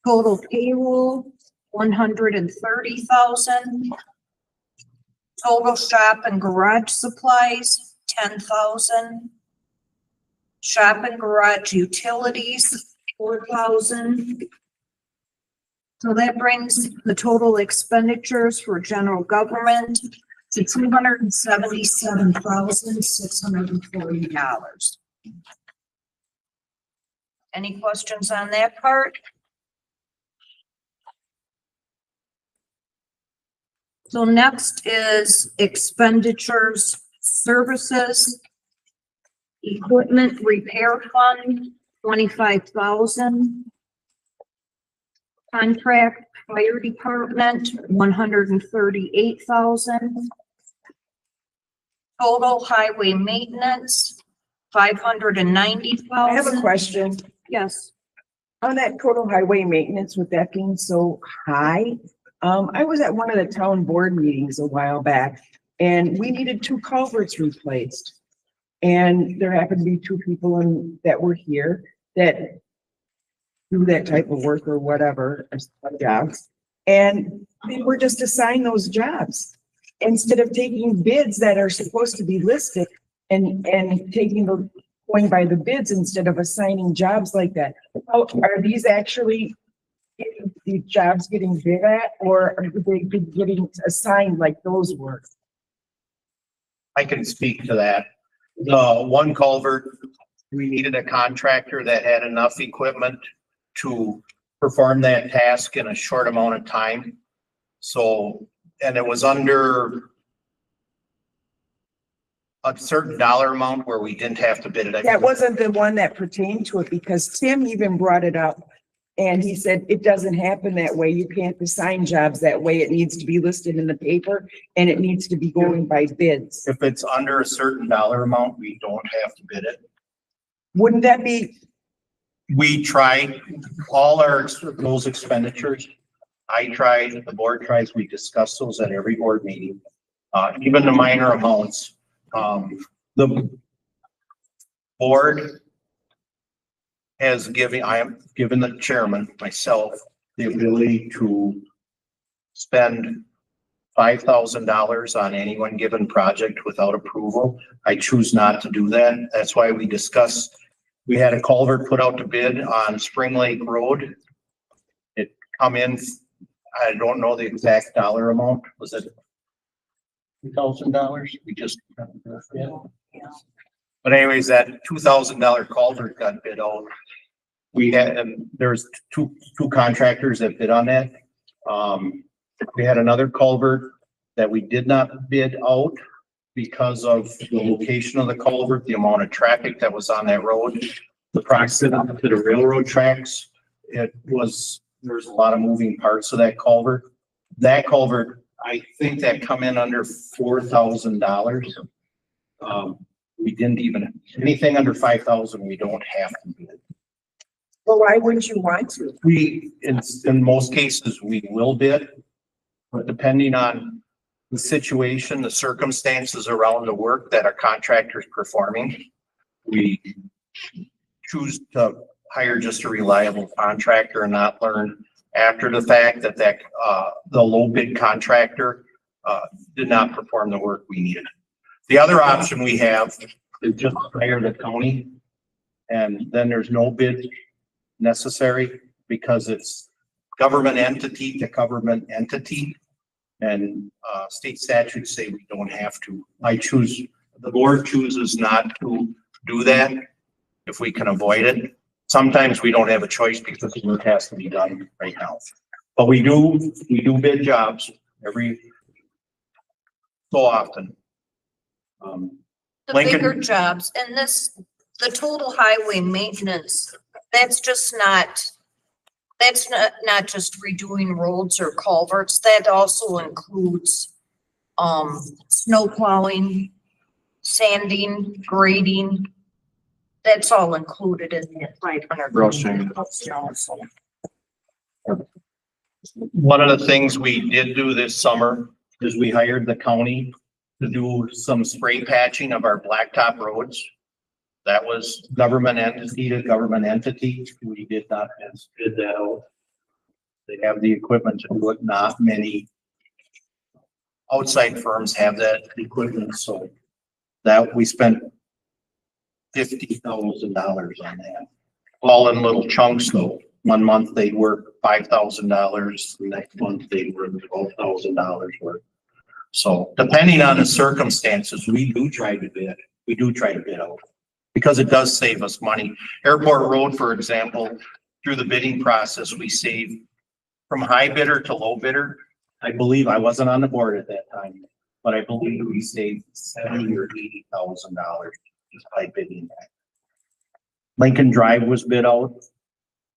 Total payroll, 130,000. Total shop and garage supplies, 10,000. Shop and garage utilities, 4,000. So that brings the total expenditures for general government to $277,640. Any questions on that part? So next is expenditures, services, equipment repair fund, 25,000. Contract fire department, 138,000. Total highway maintenance, 590,000. I have a question. Yes. On that total highway maintenance, with that being so high, I was at one of the town board meetings a while back and we needed 2 culverts replaced. And there happened to be 2 people that were here that do that type of work or whatever, jobs. And they were just assigned those jobs instead of taking bids that are supposed to be listed and going by the bids instead of assigning jobs like that. How, are these actually the jobs getting bid at, or are they getting assigned like those were? I can speak to that. The one culvert, we needed a contractor that had enough equipment to perform that task in a short amount of time. So, and it was under a certain dollar amount where we didn't have to bid it. That wasn't the one that pertained to it, because Tim even brought it up. And he said, it doesn't happen that way. You can't assign jobs that way. It needs to be listed in the paper and it needs to be going by bids. If it's under a certain dollar amount, we don't have to bid it. Wouldn't that be? We try all those expenditures. I tried, the board tries, we discuss those at every board meeting. Even the minor amounts. The board has given, I am given the chairman, myself, the ability to spend $5,000 on any one given project without approval. I choose not to do that. That's why we discussed, we had a culvert put out to bid on Spring Lake Road. It come in, I don't know the exact dollar amount. Was it $2,000? We just, yeah. But anyways, that $2,000 culvert got bid out. We had, and there's two contractors that bid on that. We had another culvert that we did not bid out because of the location of the culvert, the amount of traffic that was on that road, the proximity to the railroad tracks. It was, there's a lot of moving parts of that culvert. That culvert, I think that come in under $4,000. We didn't even, anything under 5,000, we don't have to bid. Well, why wouldn't you want to? We, in most cases, we will bid, but depending on the situation, the circumstances around the work that our contractor's performing, we choose to hire just a reliable contractor and not learn after the fact that the low bid contractor did not perform the work we needed. The other option we have is just hire the county, and then there's no bid necessary because it's government entity to government entity, and state statutes say we don't have to. The board chooses not to do that if we can avoid it. Sometimes we don't have a choice because the work has to be done right now. But we do bid jobs. every so often. The Lincoln- bigger jobs and the total highway maintenance, that's not just redoing roads or culverts. That also includes, snow plowing, sanding, grading. That's all included in that 500. Brushing. One of the things we did do this summer is we hired the county to do some spray patching of our blacktop roads. That was government entity to government entity. We did not bid that out. They have the equipment to do it. Not many outside firms have that equipment, so that we spent $50,000 on that. All in little chunks though. 1 month they'd work $5,000, the next month they'd work $12,000 worth. So depending on the circumstances, we do try to bid out because it does save us money. Airport Road, for example, through the bidding process, we save from high bidder to low bidder. I believe I wasn't on the board at that time, but I believe we saved $70,000 or $80,000 just by bidding that. Lincoln Drive was bid out.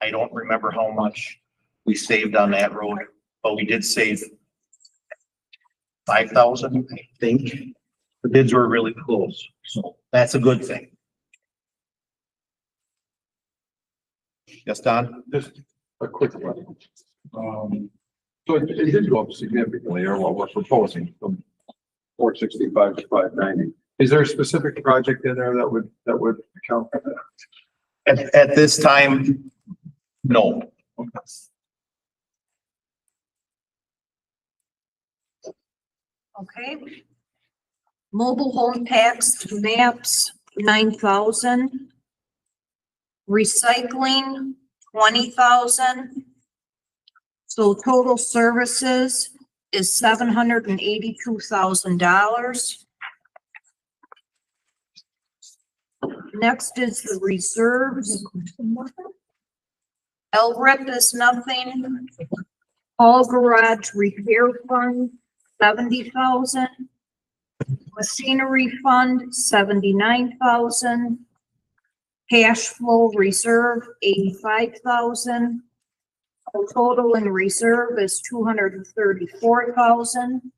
I don't remember how much we saved on that road, but we did save $5,000, I think. The bids were really close, so that's a good thing. Yes, Don? Just a quick one. So it did go up significantly, or what we're proposing from 465 to 590. Is there a specific project in there that would account for that? At this time, no. Okay. Mobile home tax maps, 9,000. Recycling, 20,000. So total services is $782,000. Next is the reserves. LRIP is nothing. All garage repair fund, 70,000. Machinery fund, 79,000. Cash flow reserve, 85,000. The total in reserve is 234,000.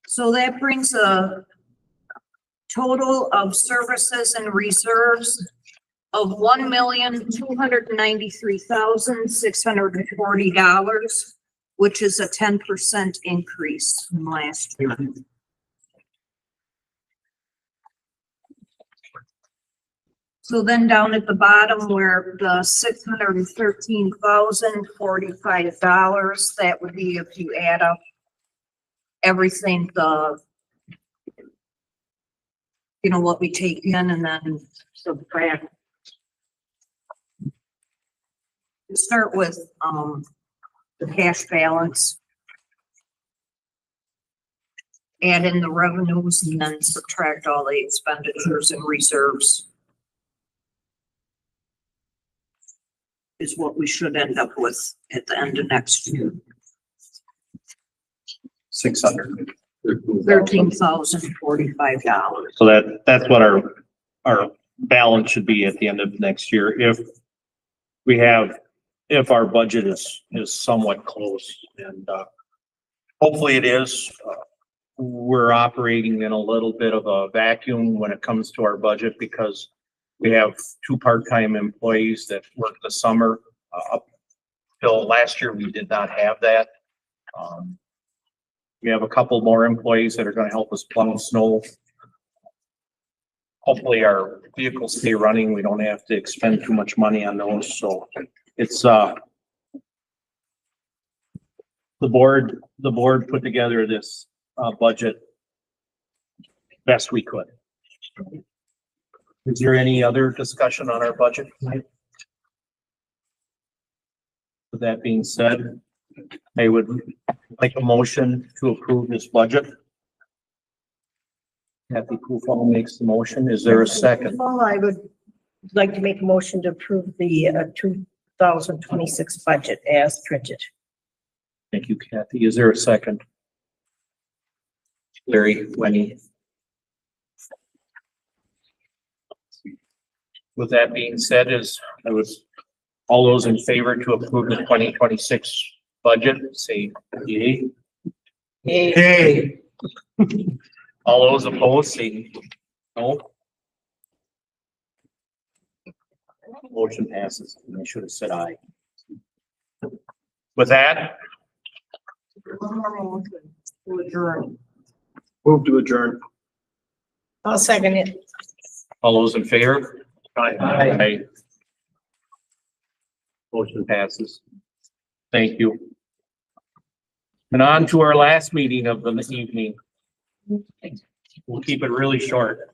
So that brings a total of services and reserves of $1,293,640, which is a 10% increase from last year. So then down at the bottom where the $613,045, that would be if you add up everything, what we take in and then subtract. Start with, the cash balance. Add in the revenues and then subtract all the expenditures and reserves. Is what we should end up with at the end of next year. 600. $13,045. So that's what our balance should be at the end of next year. If our budget is somewhat close, and hopefully it is. We're operating in a little bit of a vacuum when it comes to our budget because we have 2 part-time employees that work the summer. Up till last year, we did not have that. We have a couple more employees that are going to help us plow snow. Hopefully our vehicles stay running. We don't have to expend too much money on those. So it's, the board put together this budget best we could. Is there any other discussion on our budget tonight? With that being said, I would like a motion to approve this budget. Kathy Kufal makes the motion. Is there a second? Well, I would like to make a motion to approve the 2026 budget as printed. Thank you, Kathy. Is there a second? Larry, Wendy. With that being said, all those in favor to approve the 2026 budget, say yay. Yay. All those opposed, say no. Motion passes. I should have said aye. With that, Move to adjourn. I'll second it. all those in favor? Aye. Motion passes. Thank you. And on to our last meeting of the evening. We'll keep it really short.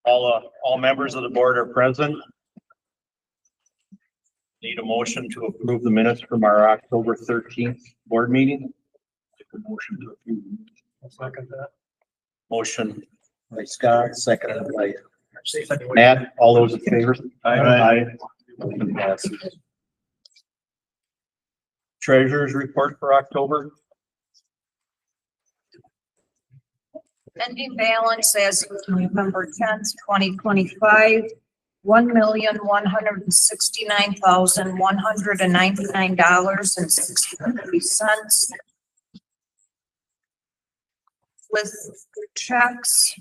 All members of the board are present. Need a motion to approve the minutes from our October 13th board meeting. Motion to approve. Second that. Motion by Scott, seconded by Matt. All those in favor? Aye. Motion passes. Treasurer's report for October. Ending balance as of November 10th, 2025, $1,169,199.63. With checks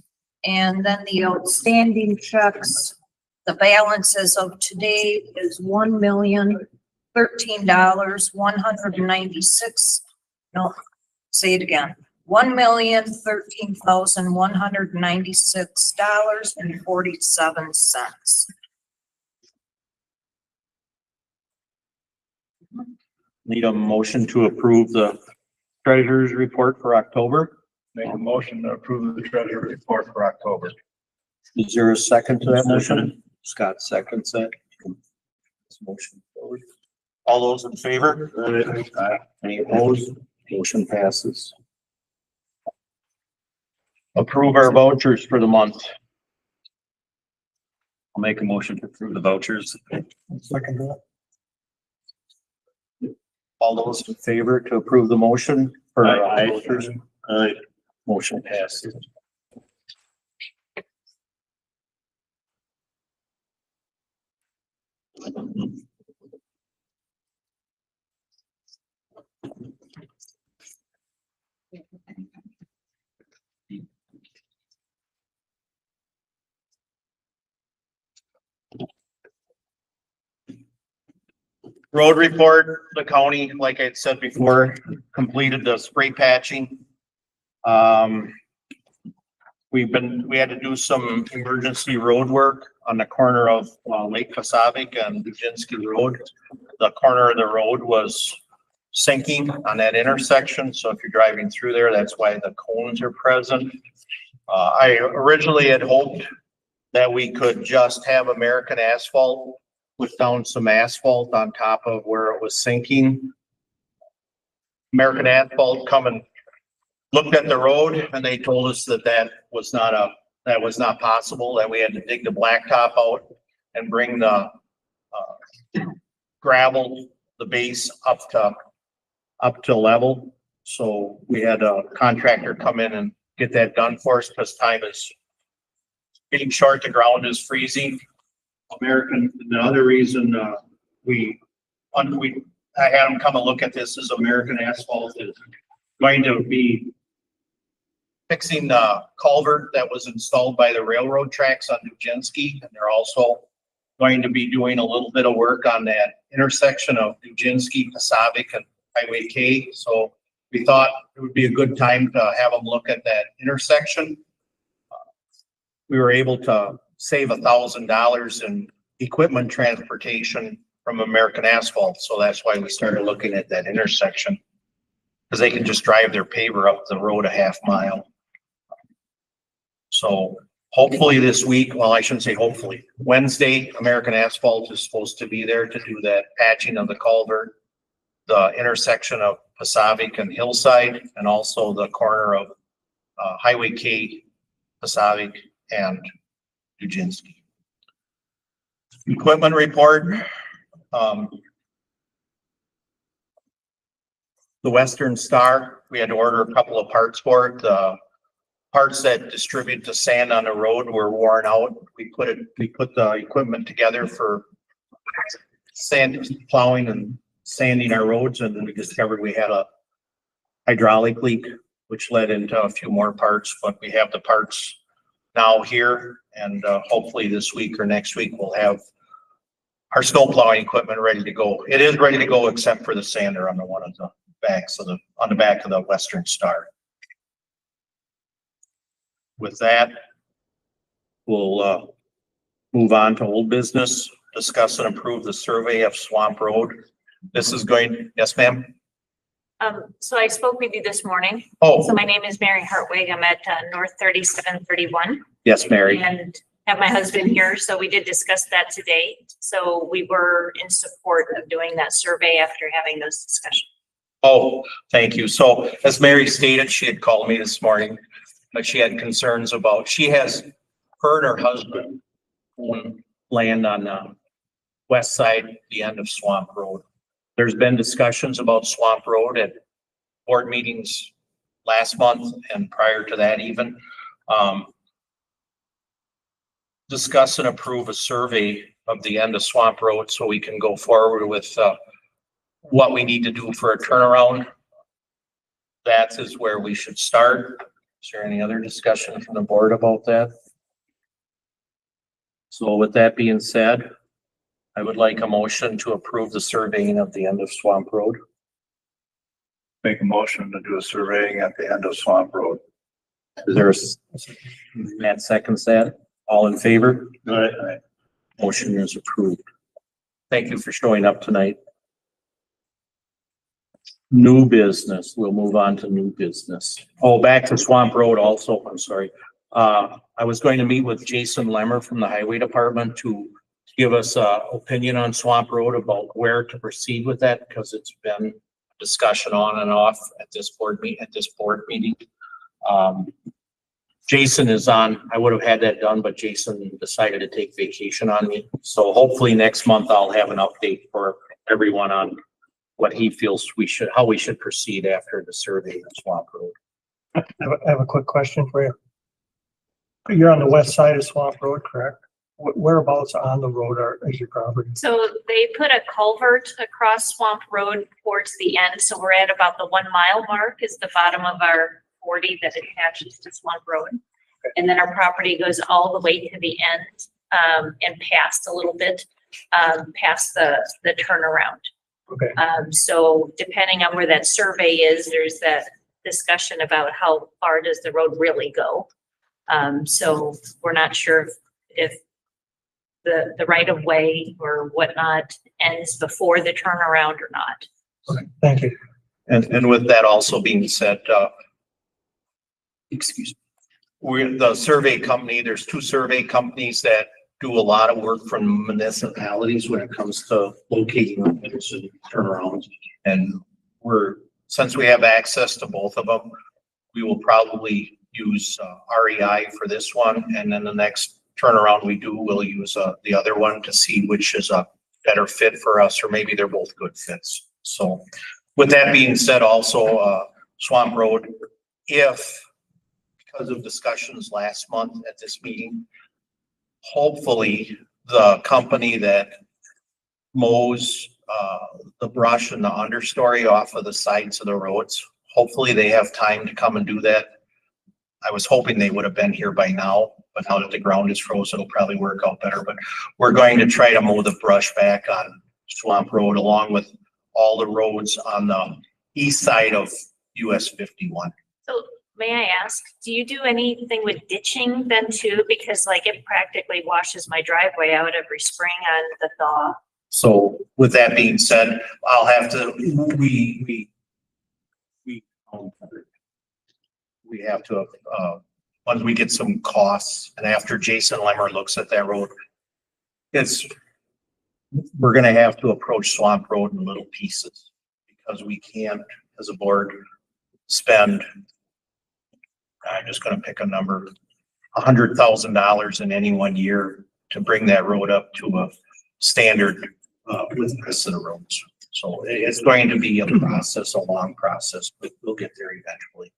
and then the outstanding checks, the balance as of today is $1,013,196. No, say it again. $1,013,196.47. Need a motion to approve the treasurer's report for October. Make a motion to approve the treasurer report for October. Is there a second to that motion? Scott seconds that. Motion forward. All those in favor? Any opposed? Motion passes. Approve our vouchers for the month. I'll make a motion to approve the vouchers. Second that. All those in favor to approve the motion for Aye. vouchers? Aye. Motion passes. Road report, the county, like I said before, completed the spray patching. We had to do some emergency road work on the corner of Lake Pasavic and Dujinsky Road. The corner of the road was sinking on that intersection, so if you're driving through there, that's why the cones are present. I originally had hoped that we could just have American Asphalt put down some asphalt on top of where it was sinking. American Asphalt come and looked at the road and they told us that that was not possible, that we had to dig the blacktop out and bring the gravel, the base up to level. So we had a contractor come in and get that done for us because time is getting short. The ground is freezing. The other reason I had them come and look at this is American Asphalt is going to be fixing the culvert that was installed by the railroad tracks on Dujinsky, and they're also going to be doing a little bit of work on that intersection of Dujinsky, Pasavic, and Highway K. So we thought it would be a good time to have them look at that intersection. We were able to save $1,000 in equipment transportation from American Asphalt. So that's why we started looking at that intersection, because they can just drive their paver up the road a half mile. So hopefully this week, well, I shouldn't say hopefully, Wednesday, American Asphalt is supposed to be there to do that patching of the culvert, the intersection of Pasavic and Hillside, and also the corner of Highway K, Pasavic, and Duginski. Equipment report. The Western Star, we had to order a couple of parts for it. The parts that distribute the sand on the road were worn out. We put the equipment together for sand plowing and sanding our roads, and then we discovered we had a hydraulic leak, which led into a few more parts, but we have the parts now here, and hopefully this week or next week we'll have our snow plowing equipment ready to go. It is ready to go except for the sander on the one of the backs of on the back of the Western Star. With that, we'll move on to old business, discuss and approve the survey of Swamp Road. This is going, yes, ma'am? So I spoke with you this morning. Oh. So my name is Mary Hartwig. I'm at North 3731. Yes, Mary. And have my husband here. So we did discuss that today. So we were in support of doing that survey after having those discussions. Oh, thank you. So as Mary stated, she had called me this morning, but she had concerns about, her and her husband own land on the west side, the end of Swamp Road. There's been discussions about Swamp Road at board meetings last month and prior to that even. Discuss and approve a survey of the end of Swamp Road so we can go forward with what we need to do for a turnaround. That is where we should start. Is there any other discussion from the board about that? So with that being said, I would like a motion to approve the surveying of the end of Swamp Road. Make a motion to do a surveying at the end of Swamp Road. Is there Matt seconds that? All in favor? Aye. Motion is approved. Thank you for showing up tonight. New business. We'll move on to new business. Oh, back to Swamp Road also. I'm sorry. I was going to meet with Jason Lemmer from the Highway Department to give us an opinion on Swamp Road about where to proceed with that, because it's been a discussion on and off at this board meeting. Jason is on. I would have had that done, but Jason decided to take vacation on me. So hopefully next month I'll have an update for everyone on what he feels how we should proceed after the survey of Swamp Road. I have a quick question for you. You're on the west side of Swamp Road, correct? Whereabouts on the road is your property? So they put a culvert across Swamp Road towards the end. So we're at about the 1 mile mark is the bottom of our 40 that attaches to Swamp Road. And then our property goes all the way to the end and past a little bit, past the turnaround. Okay. So depending on where that survey is, there's that discussion about how far does the road really go. So we're not sure if the right of way or whatnot ends before the turnaround or not. Okay, thank you. And with that also being said, excuse me, the survey company, there's 2 survey companies that do a lot of work from municipalities when it comes to locating roads and turnarounds. And since we have access to both of them, we will probably use REI for this one. And then the next turnaround we do, we'll use the other one to see which is a better fit for us, or maybe they're both good fits. So with that being said, also Swamp Road, because of discussions last month at this meeting, hopefully the company that mows the brush and the understory off of the sides of the roads, hopefully they have time to come and do that. I was hoping they would have been here by now, but now that the ground is frozen, it'll probably work out better. But we're going to try to mow the brush back on Swamp Road along with all the roads on the east side of US 51. So may I ask, do you do anything with ditching then too? Because like it practically washes my driveway out every spring on the thaw. So with that being said, I'll have to, we have to, once we get some costs and after Jason Lemmer looks at that road, we're going to have to approach Swamp Road in little pieces because we can't, as a board, spend I'm just gonna pick a number, $100,000 in any one year to bring that road up to a standard, with the rest of the roads. So it's going to be a process, a long process, but we'll get there eventually.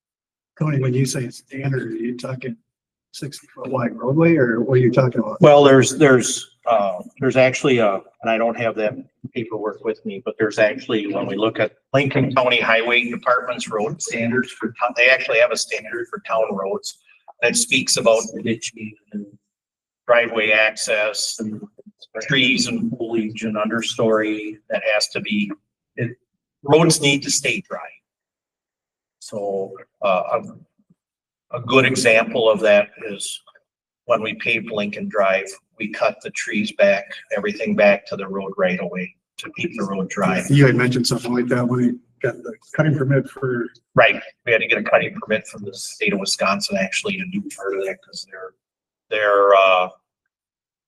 Tony, when you say standard, are you talking 60-foot wide roadway or what are you talking about? Well, there's actually and I don't have that paperwork with me, but there's actually, when we look at Lincoln County Highway Department's road standards they actually have a standard for town roads that speaks about ditching and driveway access and trees and foliage and understory that has to be, roads need to stay dry. So, a good example of that is when we paved Lincoln Drive, we cut the trees back, everything back to the road right away to keep the road dry. You had mentioned something like that when you got the cutting permit for. Right, we had to get a cutting permit from the state of Wisconsin actually to do part of that because their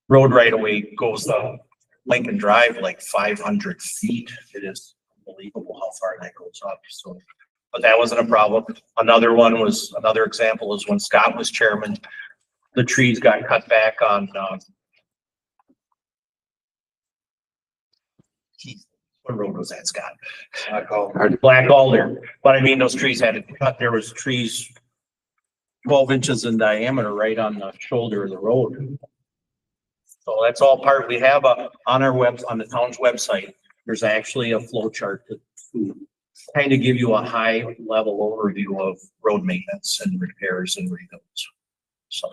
road right away goes down Lincoln Drive like 500 feet. It is unbelievable how far that goes up. So, but that wasn't a problem. Another example is when Scott was chairman, the trees got cut back on, what road was that, Scott? Black Alder. But I mean, those trees had to be cut. There was trees 12 inches in diameter right on the shoulder of the road. So that's all part, we have on the town's website, there's actually a flow chart to kind of give you a high level overview of road maintenance and repairs and rebuilds. So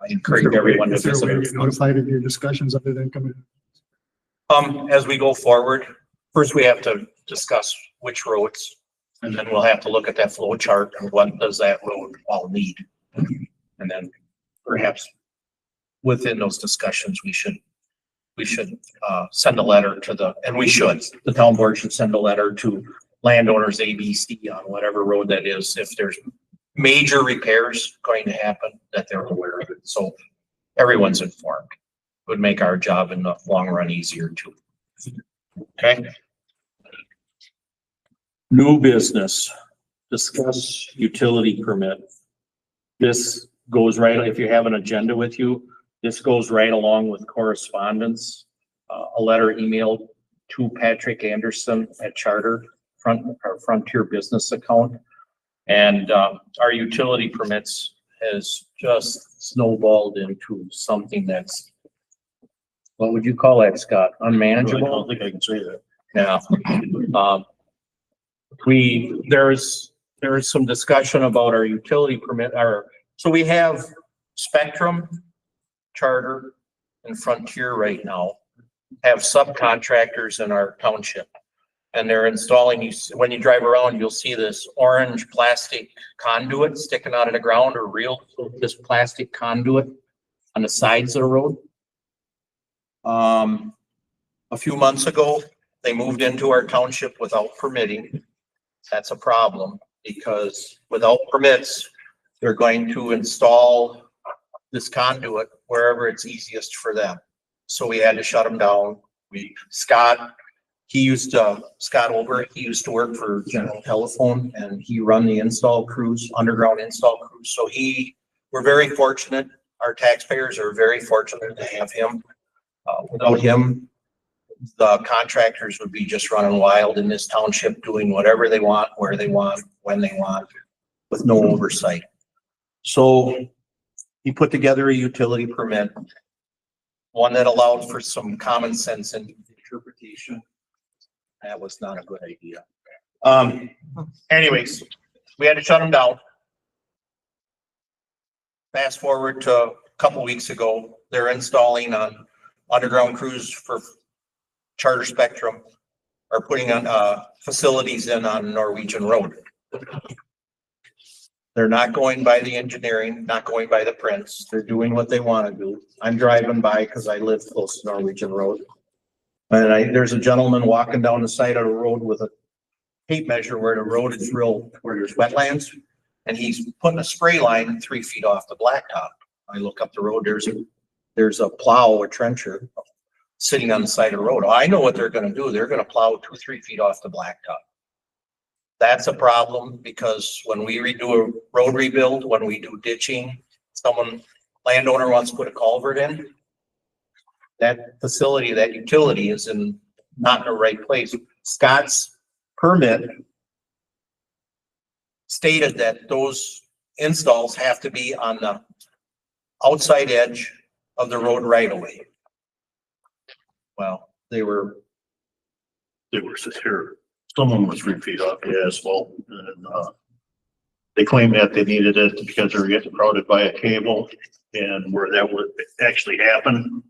I encourage everyone to visit. Are you notified of your discussions other than coming? As we go forward, first we have to discuss which roads, and then we'll have to look at that flow chart and what does that road all need. And then perhaps within those discussions, we should send a letter to the town board should send a letter to landowners ABC on whatever road that is, if there's major repairs going to happen, that they're aware of it. So everyone's informed. Would make our job in the long run easier too. Okay. New business, discuss utility permit. This goes right, if you have an agenda with you, this goes right along with correspondence. A letter emailed to Patrick Anderson at Frontier Business account. And our utility permits has just snowballed into something that's, what would you call that, Scott? Unmanageable? I don't think I can say that. Yeah. There is some discussion about our utility permit, so we have Spectrum, Charter, and Frontier right now have subcontractors in our township. And they're installing, when you drive around, you'll see this orange plastic conduit sticking out of the ground, or this plastic conduit on the sides of the road. A few months ago, they moved into our township without permitting. That's a problem because without permits, they're going to install this conduit wherever it's easiest for them. So we had to shut them down. Scott Ober, he used to work for General Telephone and he run the install crews, underground install crews. So we're very fortunate. Our taxpayers are very fortunate to have him. Without him, the contractors would be just running wild in this township, doing whatever they want, where they want, when they want, with no oversight. So he put together a utility permit, one that allowed for some common sense and interpretation. That was not a good idea. Anyways, we had to shut them down. Fast forward to a couple weeks ago, they're installing on underground crews for Charter Spectrum are putting on facilities in on Norwegian Road. They're not going by the engineering, not going by the prints. They're doing what they want to do. I'm driving by because I live close to Norwegian Road. And there's a gentleman walking down the side of the road with a tape measure where the road is where there's wetlands. And he's putting a spray line 3 feet off the blacktop. I look up the road, there's a plow, a trencher sitting on the side of the road. I know what they're going to do. They're going to plow 2-3 feet off the blacktop. That's a problem because when we redo a road rebuild, when we do ditching, landowner wants to put a culvert in. That facility, that utility is not in the right place. Scott's permit stated that those installs have to be on the outside edge of the road right away. Well, they were here. Someone was 3 feet off the asphalt and, they claimed that they needed it because they were getting crowded by a cable, and where that would actually happen,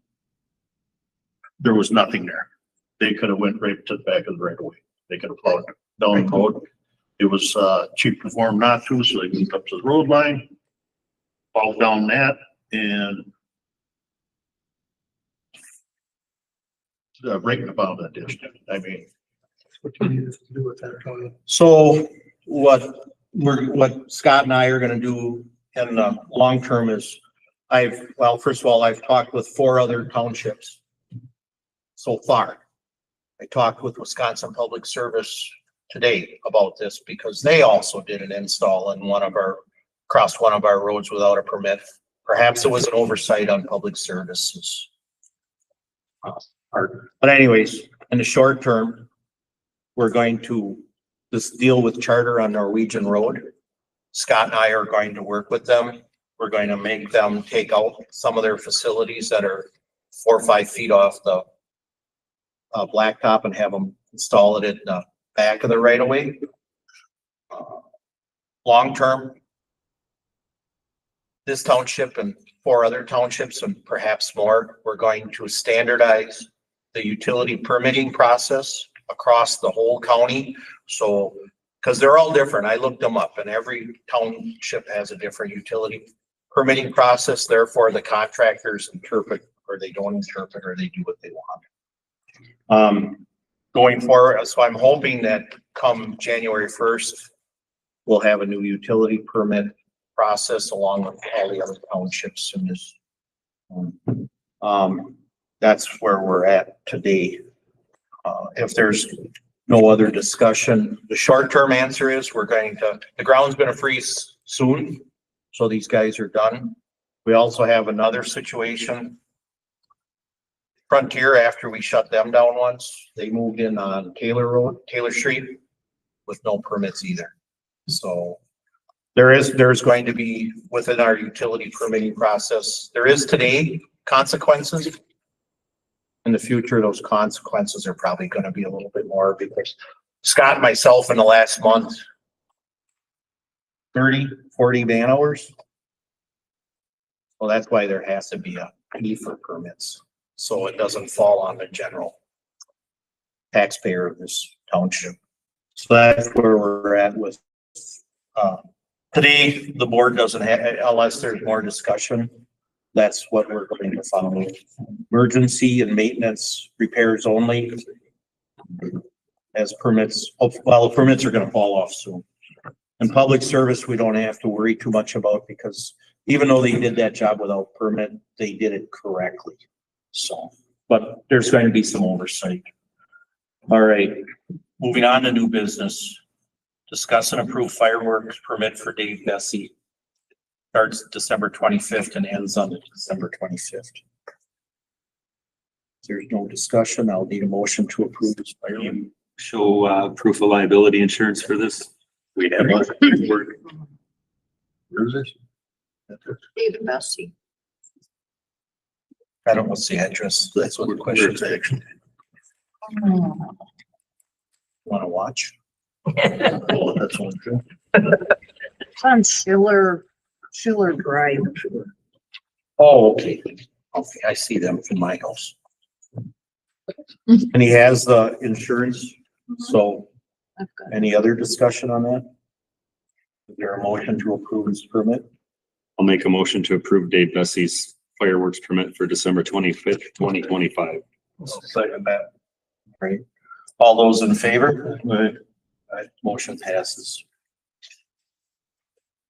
there was nothing there. They could have went right to the back of the right of way. They could have plowed down the road. It was, cheap for them not to, so they moved up to the road line, plowed down that, and right in the bottom of that ditch. I mean, What do you need to do with that, Tony? So what Scott and I are gonna do in the long term is first of all, I've talked with 4 other townships so far. I talked with Wisconsin Public Service today about this because they also did an install in across one of our roads without a permit. Perhaps it was an oversight on public services. But anyways, in the short term, we're going to just deal with Charter on Norwegian Road. Scott and I are going to work with them. We're going to make them take out some of their facilities that are 4 or 5 feet off the blacktop and have them install it in the back of the right of way. Long term, this township and 4 other townships and perhaps more, we're going to standardize the utility permitting process across the whole county. So, because they're all different. I looked them up and every township has a different utility permitting process. Therefore, the contractors interpret or they don't interpret or they do what they want. Going forward, so I'm hoping that come January 1st, we'll have a new utility permit process along with all the other townships in this. That's where we're at today. If there's no other discussion, the short-term answer is the ground's gonna freeze soon. So these guys are done. We also have another situation. Frontier, after we shut them down once, they moved in on Taylor Street with no permits either. So there's going to be within our utility permitting process, there is today consequences. In the future, those consequences are probably going to be a little bit more because Scott and myself in the last month, 30, 40 man hours. Well, that's why there has to be a fee for permits. So it doesn't fall on the general taxpayer of this township. So that's where we're at with, today, the board doesn't have, unless there's more discussion, that's what we're going to follow. Emergency and maintenance repairs only as permits. Well, the permits are going to fall off soon. And public service, we don't have to worry too much about because even though they did that job without permit, they did it correctly. So, but there's going to be some oversight. All right, moving on to new business. Discuss and approve fireworks permit for Dave Bessie. Starts December 25th and ends on December 25th. If there's no discussion, I'll need a motion to approve this. Show proof of liability insurance for this. We have one. Where is this? David Bessie. I don't know what's the address. That's what the question is actually. Want to watch? Oh, that's one too. It's on Schiller Drive. Oh, okay. Okay, I see them from my house. And he has the insurance, so any other discussion on that? Is there a motion to approve his permit? I'll make a motion to approve Dave Bessie's fireworks permit for December 25th, 2025. Second that. Great. All those in favor? Right. Motion passes.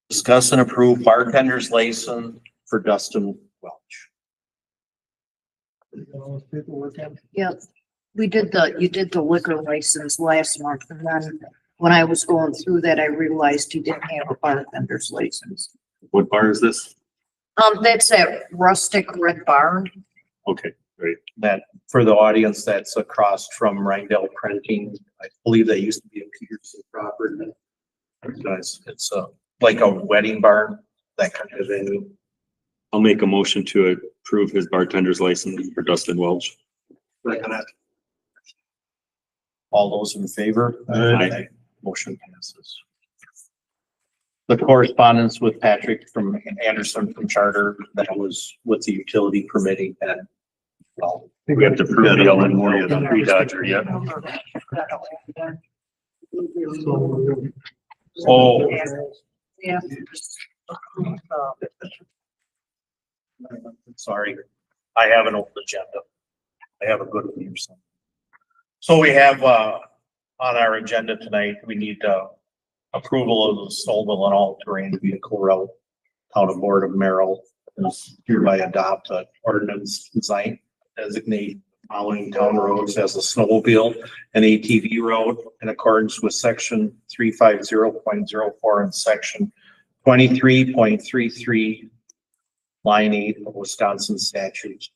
Discuss and approve bartender's license for Dustin Welch. Yeah, you did the liquor license last month and then when I was going through that, I realized he didn't have a bartender's license. What bar is this? That's that rustic red barn. Okay, great. That, for the audience, that's across from Rindell Printing. I believe they used to be a Peterson property. It's like a wedding barn, that kind of venue. I'll make a motion to approve his bartender's license for Dustin Welch. All those in favor? Aye. Motion passes. The correspondence with Patrick from Anderson from Charter, that was with the utility permitting and. Well, We have to prove the Illinois Tree Dodger yet. Oh. Yeah. Sorry, I have an old agenda. I have a good one here. So we have, on our agenda tonight, we need, approval of the snowmobile and all-terrain vehicle route. Town of Board of Merrill is hereby adopt an ordinance design designate following town roads as a snowmobile and ATV road in accordance with section 350.04 and section 23.33 line 8 of Wisconsin statutes.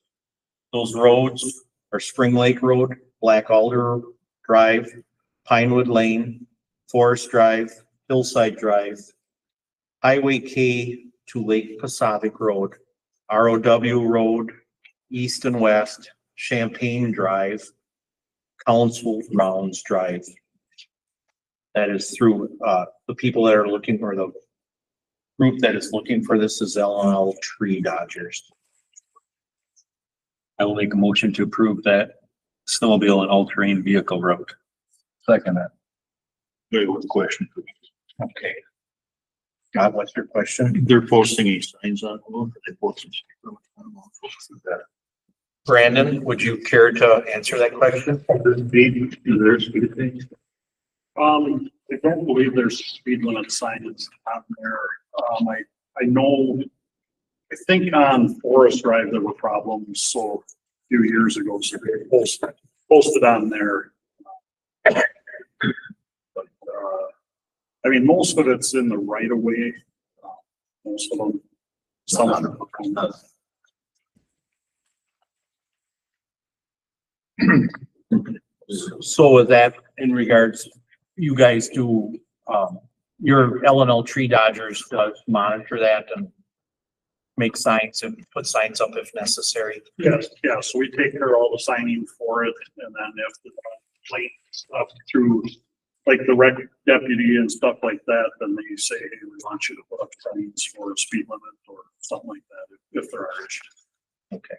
Those roads are Spring Lake Road, Black Alder Drive, Pinewood Lane, Forest Drive, Hillside Drive, Highway K to Lake Pasavic Road, ROW Road, East and West, Champaign Drive, Council Grounds Drive. That is through, the people that are looking for the group that is looking for this is L&L Tree Dodgers. I will make a motion to approve that snowmobile and all-terrain vehicle route. Second that. Very good question. Okay. God, what's your question? They're posting any signs on them. They posting. Brandon, would you care to answer that question? I don't believe there's speed limit signs on there. I know, I think on Forest Drive, there were problems, so a few years ago, so they posted on there. But, I mean, most of it's in the right of way. Most of them. Some of them. So with that, in regards, you guys do, your L&L Tree Dodgers does monitor that and make signs and put signs up if necessary. Yes, yeah, so we take care of all the signing for it, and then if the plate stuff through, like the rec deputy and stuff like that, then they say, hey, we want you to put up signs for a speed limit or something like that, if there are issues. Okay.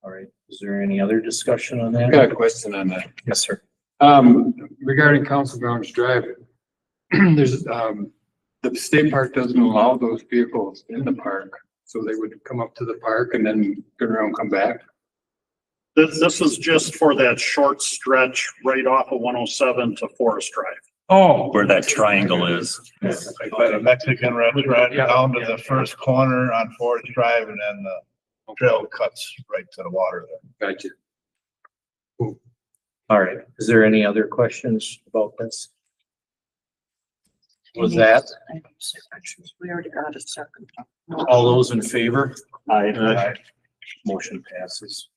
All right, is there any other discussion on I that? got a question on that. Yes, sir. Regarding Council Grounds Drive, there's, the state park doesn't allow those vehicles in the park. So they would come up to the park and then turn around, and come back. This is just for that short stretch right off of 107 to Forest Drive. Oh. Where that triangle is. By the Mexican restaurant down to the first corner on Forest Drive and then the trail cuts right to the water there. Gotcha. All right, is there any other questions about this? Was that? We already got a second. All those in favor? Aye. Motion passes.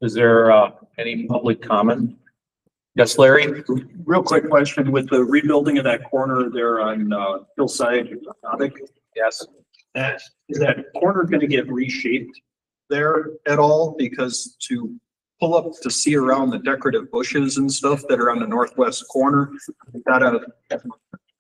Is there any public comment? Yes, Larry? Real quick question, with the rebuilding of that corner there on Hillside, Yes. is that corner gonna get reshaped there at all? Because to pull up to see around the decorative bushes and stuff that are on the northwest corner, you gotta,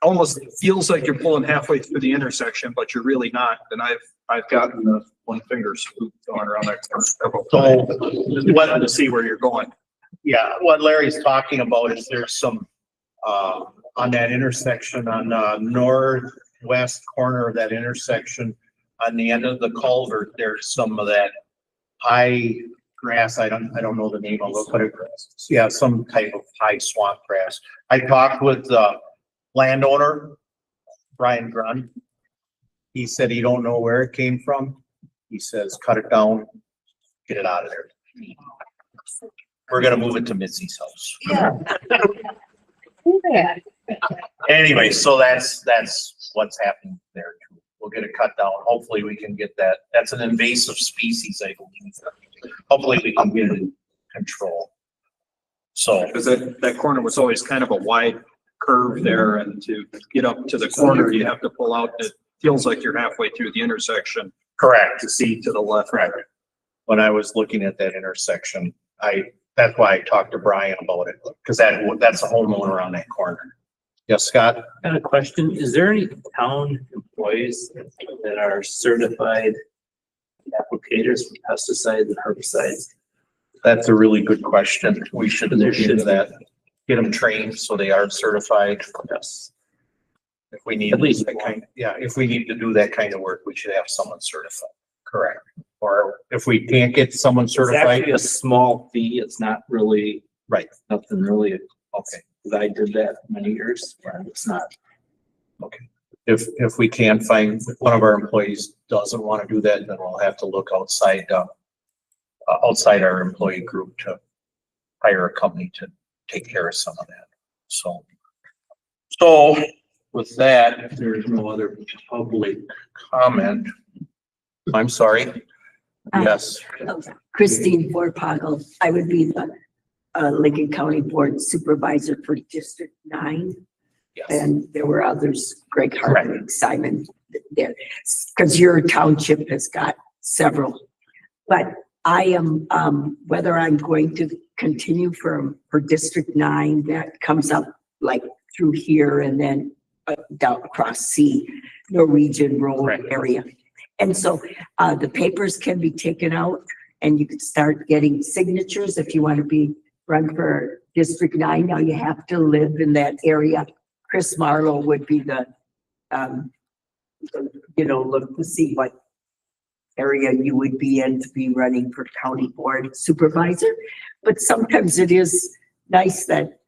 almost feels like you're pulling halfway through the intersection, but you're really not. And I've gotten the one finger swoop going around that corner several times. Just wanted to see where you're going. Yeah, what Larry's talking about is there's some, on that intersection on northwest corner of that intersection, on the end of the culvert, there's some of that high grass. I don't know the name of it, but yeah, some type of high swamp grass. I talked with the landowner Brian Grun. He said he don't know where it came from. He says, cut it down, get it out of there. We're gonna move it to Mitzi's house. Yeah. Anyway, so that's what's happening there too. We'll get it cut down. Hopefully we can get that. That's an invasive species, I believe. Hopefully we can get it in control. So. Because that corner was always kind of a wide curve there, and to get up to the corner, you have to pull out. It feels like you're halfway through the intersection. Correct. To see to the left. Correct. When I was looking at that intersection, that's why I talked to Brian about it, because that's a homeowner on that corner. Yes, Scott? I have a question. Is there any town employees that are certified applicators for pesticides and herbicides? That's a really good question. We should look into that. Get them trained so they are certified. Yes. If we need At least that kind, yeah, if we need to do that kind of work, we should have someone certified. Correct. Or if we can't get someone It's certified. actually a small fee. It's not really. Right. Nothing really. Okay. Because I did that many years. And it's not. Okay. If we can't find, if one of our employees doesn't want to do that, then we'll have to look outside our employee group to hire a company to take care of some of that. So with that, if there is no other public comment, I'm sorry. Yes. Christine Vorpagel. I would be the Lincoln County Board Supervisor for District 9. Yes. And there were others, Greg Hardwick, Simon, there, because your township has got several. But I am, whether I'm going to continue for District 9, that comes up like through here and then down across Norwegian Road area. And so the papers can be taken out and you can start getting signatures if you want to run for District 9. Now you have to live in that area. Chris Marlowe would be the, look to see what area you would be in to be running for county board supervisor. But sometimes it is nice that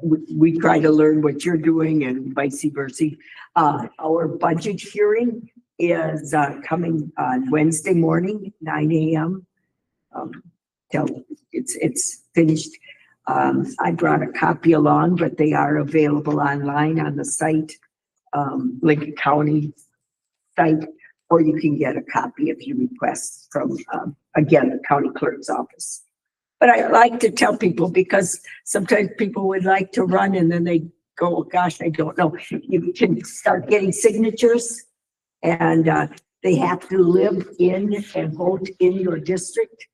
we try to learn what you're doing and vice versa. Our budget hearing is coming on Wednesday morning, 9 a.m. Till it's finished. I brought a copy along, but they are available online on the site, Lincoln County site, or you can get a copy if you request from, again, the county clerk's office. But I like to tell people because sometimes people would like to run and then they go, oh, gosh, I don't know. You can start getting signatures and they have to live in and vote in your district.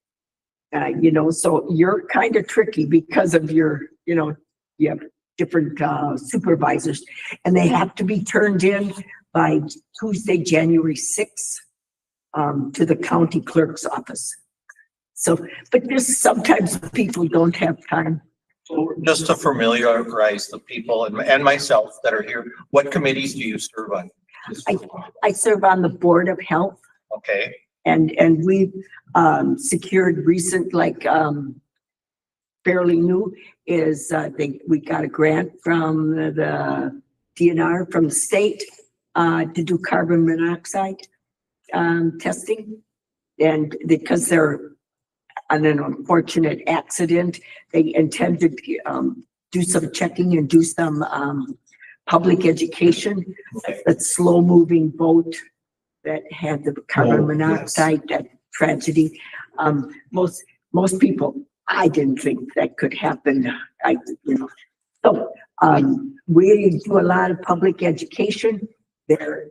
So you're kind of tricky because of your, you have different supervisors and they have to be turned in by Tuesday, January 6th to the county clerk's office. So, but just sometimes people don't have time. Just to familiarize the people and myself that are here, what committees do you serve on? I serve on the Board of Health. Okay. And we've secured recent, fairly new is we got a grant from the DNR from the state to do carbon monoxide testing. And because they're on an unfortunate accident, they intend to do some checking and do some public education. That slow moving boat that had the carbon monoxide, that tragedy. Most people, I didn't think that could happen. So we do a lot of public education. Some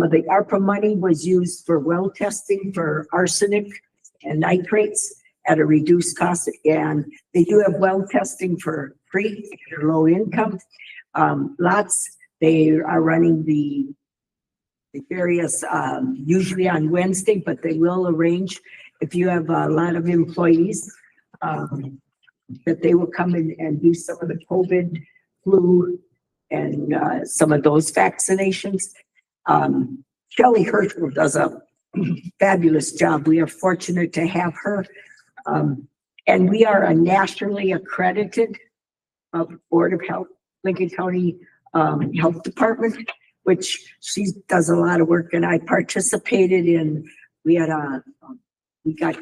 of the ARPA money was used for well testing for arsenic and nitrates at a reduced cost. And they do have well testing for free or low income. They are running the various, usually on Wednesday, but they will arrange if you have a lot of employees, that they will come in and do some of the COVID, flu, and some of those vaccinations. Shelley Herschel does a fabulous job. We are fortunate to have her. And we are a nationally accredited Board of Health, Lincoln County health department, which she does a lot of work, and I participated in, we got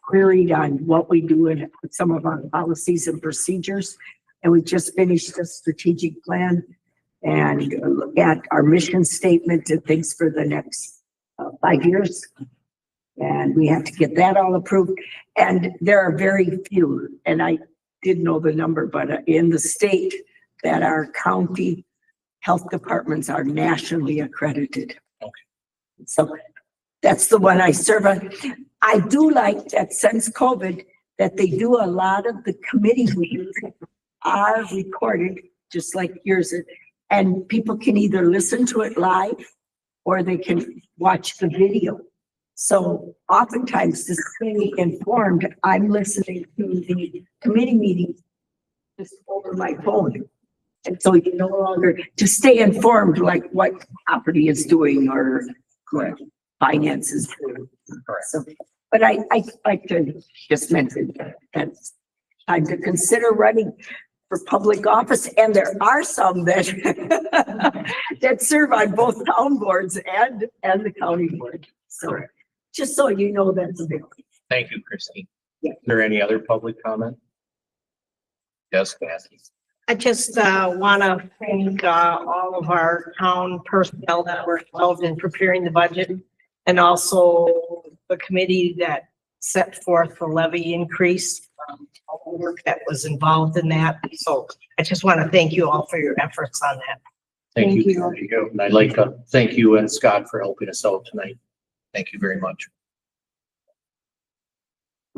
queried on what we do in some of our policies and procedures. And we just finished a strategic plan and look at our mission statement and things for the next 5 years. And we have to get that all approved. And there are very few, and I didn't know the number, but in the state that our county health departments are nationally accredited. Okay. So that's the one I serve on. I do like that since COVID, that they do a lot of the committee meetings are recorded, just like yours. And people can either listen to it live or they can watch the video. So oftentimes to stay informed, I'm listening to the committee meetings just over my phone. And so you no longer, to stay informed, like what property is doing or what finance is doing. So, but I like to just mention that time to consider running for public office. And there are some that that serve on both town boards and the county board. So just so you know, that's a big. Thank you, Christine. Yeah. Is there any other public comment? Yes, Kathy. I just want to thank all of our town personnel that were involved in preparing the budget, and also the committee that set forth the levy increase, all the work that was involved in that. So I just want to thank you all for your efforts on that. Thank you. There you go. And I'd like to thank you and Scott for helping us out tonight. Thank you very much.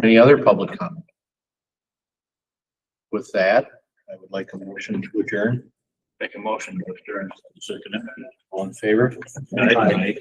Any other public comment? With that, I would like a motion to adjourn. Make a motion to adjourn. Second. All in favor? Aye.